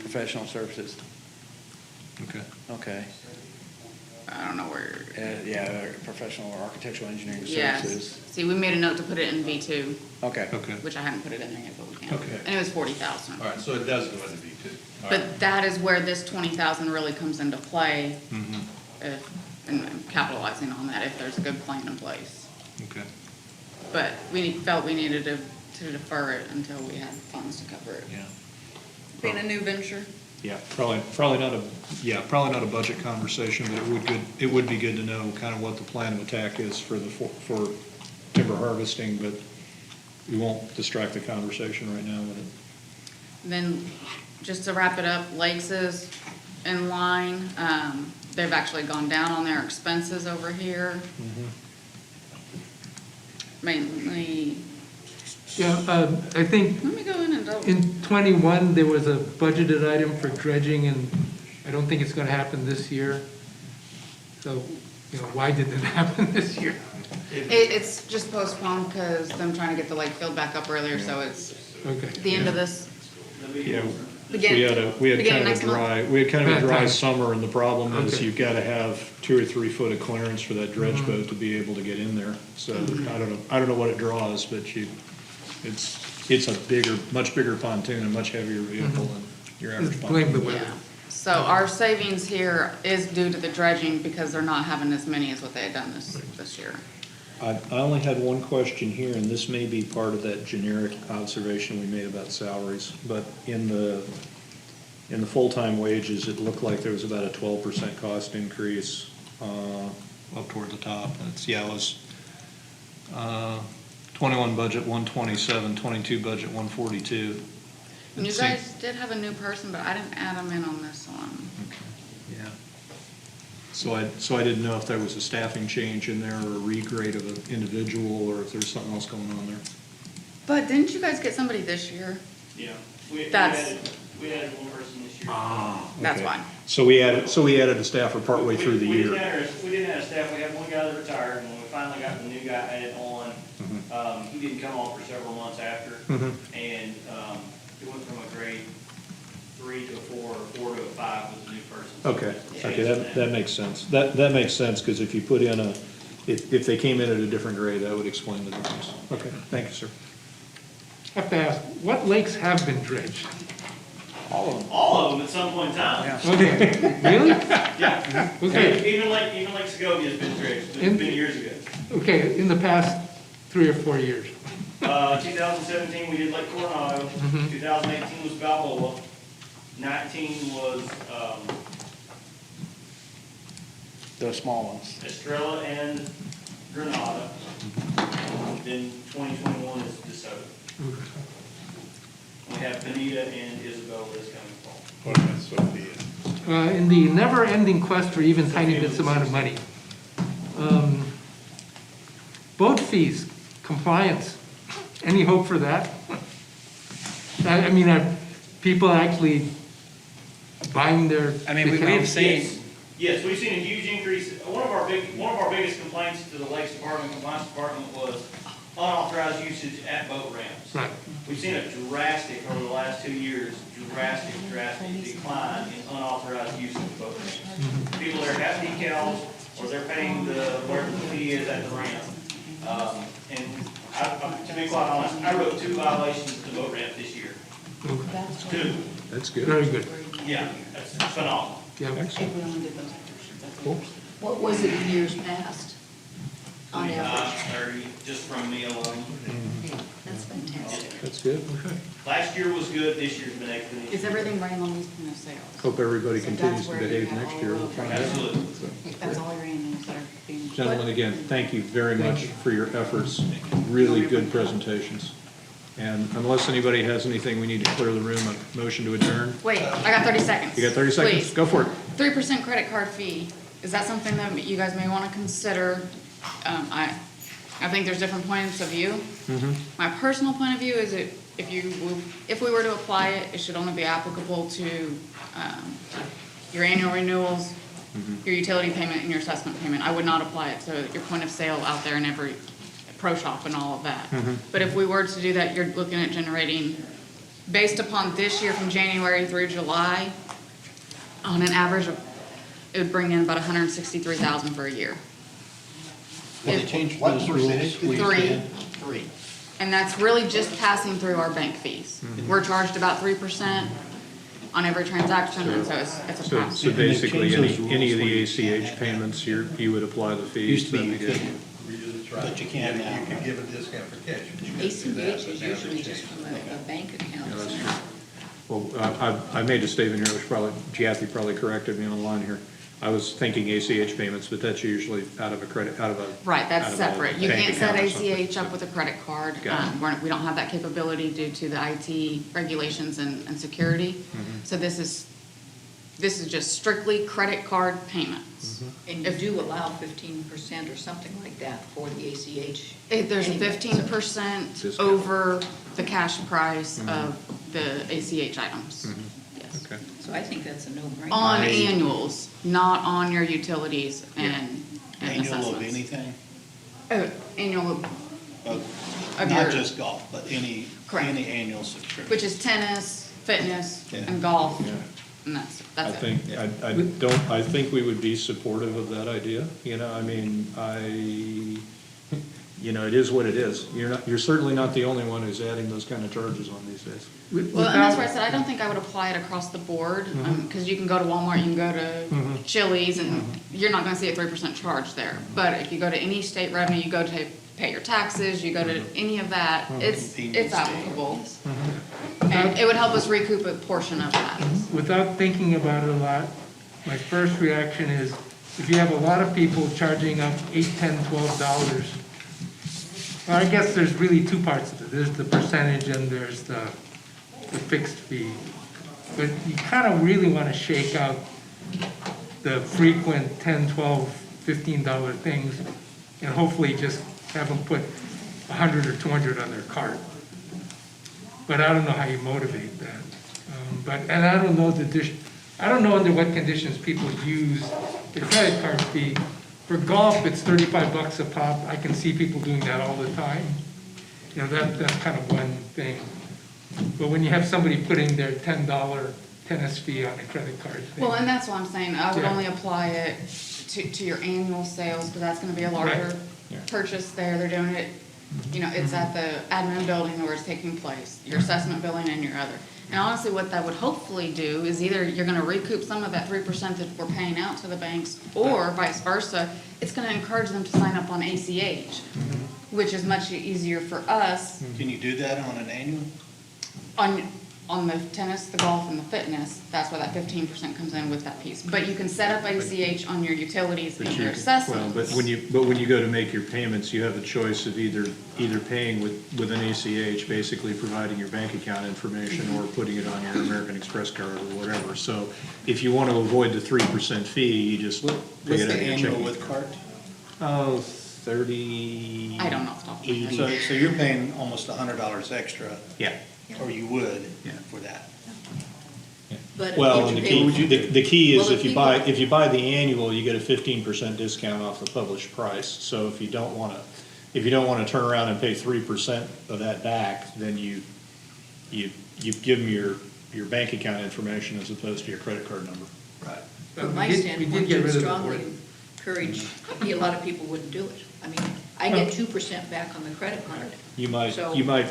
professional services? Okay. Okay. I don't know where. Yeah, professional or architectural engineering Yes. services. See, we made a note to put it in V2, Okay. Okay. which I hadn't put it in there yet, but we can. Okay. And it was 40,000. All right, so it does go into V2. All right. But that is where this 20,000 really comes into play, and capitalizing on that if there's a good plan in place. Okay. But we felt we needed to defer it until we had funds to cover it. Yeah. Being a new venture. Yeah, probably not a budget conversation, but it would be good to know kind of what the plan of attack is for for timber harvesting, but we won't distract the conversation right now with it. Then, just to wrap it up, Lakes is in line. They've actually gone down on their expenses over here. Mainly, Yeah, I think let me go in and double. in '21, there was a budgeted item for dredging, and I don't think it's gonna happen this year. So, why didn't it happen this year? It's just postponed because them trying to get the lake filled back up earlier, so it's Okay. the end of this. Yeah, Beginning- we had beginning kind next of a month. Bad dry time. summer, and the problem is Okay. you've got to have 2 or 3 foot of clearance for that dredge boat to be able to get in there. So I don't know what it draws, but it's a much bigger pontoon, a much heavier vehicle than your average Just blame the pontoon. weather. Yeah. So our savings here is due to the dredging because they're not having as many as what they had done this year. I only had one question here, and this may be part of that generic observation we made about salaries, but in the full-time wages, it looked like there was about a 12% cost increase up toward the top. It was 21 budget 127, 22 budget 142. And you guys did have a new person, but I didn't add them in on this one. Yeah. So I didn't know if there was a staffing change in there, or a regrade of an individual, or if there's something else going on there. But didn't you guys get somebody this year? Yeah. That's- We added one person this year. That's Okay. why. So we added a staffer partway through the We year. didn't have a staff, we had one guy that retired, and when we finally got the new guy added on, he didn't come on for several months after. And, it went from a grade 3 to a 4, or 4 to a 5 with the new person. Okay, that makes sense. That makes sense, because if you put in if they came in at a different grade, that would explain the difference. Okay, thank you, sir. I have to ask, what lakes have been dredged? All of them at some point in time. Okay, really? Yeah. Okay. Even Lake Segovia's been dredged, it's been years ago. Okay, in the past 3 or 4 years. 2017, we did Lake Coronado. 2018 was Balboa. 19 was The small ones. Estrella and Granada. Then 2021 is DeSoto. We have Benita and Isabel this coming fall. What about Sophia? In the never-ending quest for even tiny bits amount of money, boat fees, compliance, any hope for that? I mean, are people actually buying their I mean, we have accounts? seen, Yes, we've seen a huge increase. One of our biggest complaints to the Lakes Department, Compliance Department, was unauthorized usage at boat ramps. Right. We've seen a drastic, over the last 2 years, drastic decline in unauthorized use of boat ramps. People there have decals, or they're paying whatever the fee is at the ramp. And to be quite honest, I wrote 2 violations at the boat ramp this year. 2. That's good. Very good. Yeah, that's phenomenal. Yeah. Cool. What was it in years past, on 25, average? 30, just from me alone. That's That's fantastic. That's good. Last year was good, this year's been exponential. Is everything right on these point of sales? Hope everybody So continues that's to where behave you have next all year. of We'll those. find out. Absolutely. That's all your annuals that are being. Gentlemen, again, thank you very much for your efforts. Really good presentations. And unless anybody has anything, we need to clear the room. A motion to adjourn. Wait, I got 30 seconds. You got 30 seconds? Please. Go for it. 3% credit card fee, is that something that you guys may want to consider? I think there's different points of view. My personal point of view is if we were to apply it, it should only be applicable to your annual renewals, your utility payment, and your assessment payment. I would not apply it to your point of sale out there in every pro shop and all of that. But if we were to do that, you're looking at generating, based upon this year from January through July, on an average of, it would bring in about 163,000 for a year. Will they change those rules? Three. And that's really just passing through our bank fees. We're charged about 3% on every transaction, and so it's a pass. So basically, And they've changed any of those the rules ACH payments, you would apply the fees. Used to be you that we did. couldn't, but you can now. You can give a discount for cash. but you can't do that, ACH but is now they usually just changed from it. a bank account. Yeah, that's so- true. Well, I made a statement here, which probably, Kathy probably corrected me on the line here. I was thinking ACH payments, but that's usually out of a credit, out of a. Right, out that's of a separate. You bank can't set account or something. ACH up with a credit card. Got it. We don't have that capability due to the IT regulations and security. Mm-hmm. So this is just strictly credit card payments. Mm-hmm. And you do allow 15% or something like that for the ACH. There's a anyway, so- 15% Discount. over the cash price of the ACH items. Yes. Okay. So I think that's a no-brainer. On annuals, not on your utilities and Annual of assessments. anything? Annual, Not your- just golf, but any Correct. annual subscription. which is tennis, fitness, Yeah. and golf, Yeah. and that's I it. think, I think we would be supportive of that idea, you know, I mean, you know, it is what it is. You're certainly not the only one who's adding those kind of charges on these days. Well, and that's why I said, I don't think I would apply it across the board, because you can go to Walmart, you can go to Chili's, and you're not gonna see a 3% charge there. But if you go to any state revenue, you go to pay your taxes, you go to any of that, it's applicable. And it would help us recoup a portion of that. Without thinking about it a lot, my first reaction is, if you have a lot of people charging up $8, $10, $12, well, I guess there's really two parts of it. There's the percentage and there's the fixed fee. But you kind of really want to shake out the frequent $10, $12, $15 things and hopefully just have them put 100 or 200 on their cart. But I don't know how you motivate that. And I don't know I don't know under what conditions people use the credit card fee. For golf, it's $35 a pop. I can see people doing that all the time. You know, that's kind of one thing. But when you have somebody putting their $10 tennis fee on a credit card thing. Well, and that's why I'm saying, I would Yeah. only apply it to your annual sales, because that's gonna be a larger Right. Yeah. purchase there. They're doing it, you know, it's at the admin building where it's taking place, your assessment billing and your other. And honestly, what that would hopefully do is either you're gonna recoup some of that 3% that we're paying out to the banks, or vice versa, it's gonna encourage them to sign up on ACH, which is much easier for us Can you do that on an annual? on the tennis, the golf, and the fitness. That's where that 15% comes in with that piece. But you can set up ACH on your utilities and your Well, assessments. but when you go to make your payments, you have a choice of either paying with an ACH, basically providing your bank account information, or putting it on your American Express card or whatever. So if you want to avoid the 3% fee, you just pay What's it the out of your annual checking with account. cart? Oh, 30. I don't know off the top of my head. So you're paying almost $100 extra, Yeah. or you would, Yeah. for that. But Well, if and you pay- the key is Well, if you buy the annual, you get a 15% discount off the published price. So if you don't want to turn around and pay 3% of that back, then you give them your bank account information as opposed to your credit card number. Right. From my We did standpoint, get you'd rid of the strongly board. encourage, a lot of people wouldn't do it. I mean, I get 2% back on the credit card. You might So, run I'd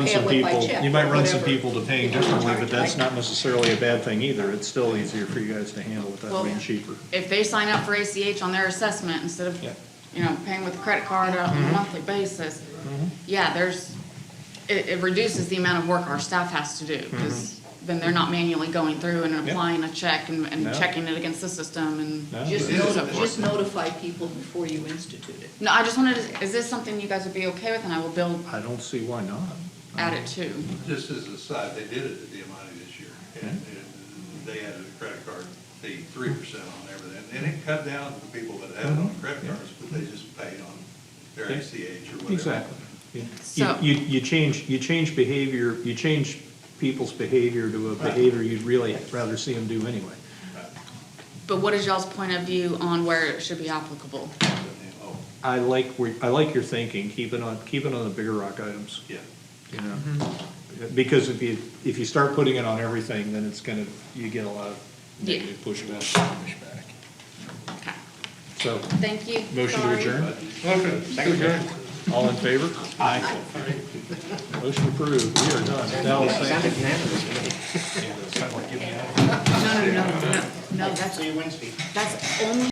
pay some it with my people, check you might or run some whatever. people to paying You know, differently, but charge that's like- not necessarily a bad thing either. It's still easier for you guys to handle it that Well, way and cheaper. If they sign up for ACH on their assessment instead of, Yeah. you know, paying with a credit card on a monthly basis, yeah, it reduces the amount of work our staff has to do, because then they're not manually going through and applying a check and No. checking it against the system and No. Just so forth. just notify people before you institute it. No, I just wanted to, is this something you guys would be okay with, and I will build, I don't see why not. add it to? Just as a side, they did it at the Amani this year, and they added a credit card fee, 3% on everything. And it cut down the people that had it on credit cards, but they just paid on their ACH or whatever. Exactly. So- You change behavior, you change people's behavior to a behavior you'd really rather see them do anyway. But what is y'all's point of view on where it should be applicable? Oh, I like your thinking, keep it on the bigger rock items, yeah. you know? Because if you start putting it on everything, then you get a lot of Yeah. negative pushback. Okay. So, Thank you. motion to Sorry. adjourn? All in favor? Aye. Motion approved, we are done. Now, Sounded unanimous to me. No, that's See you Wednesday. that's only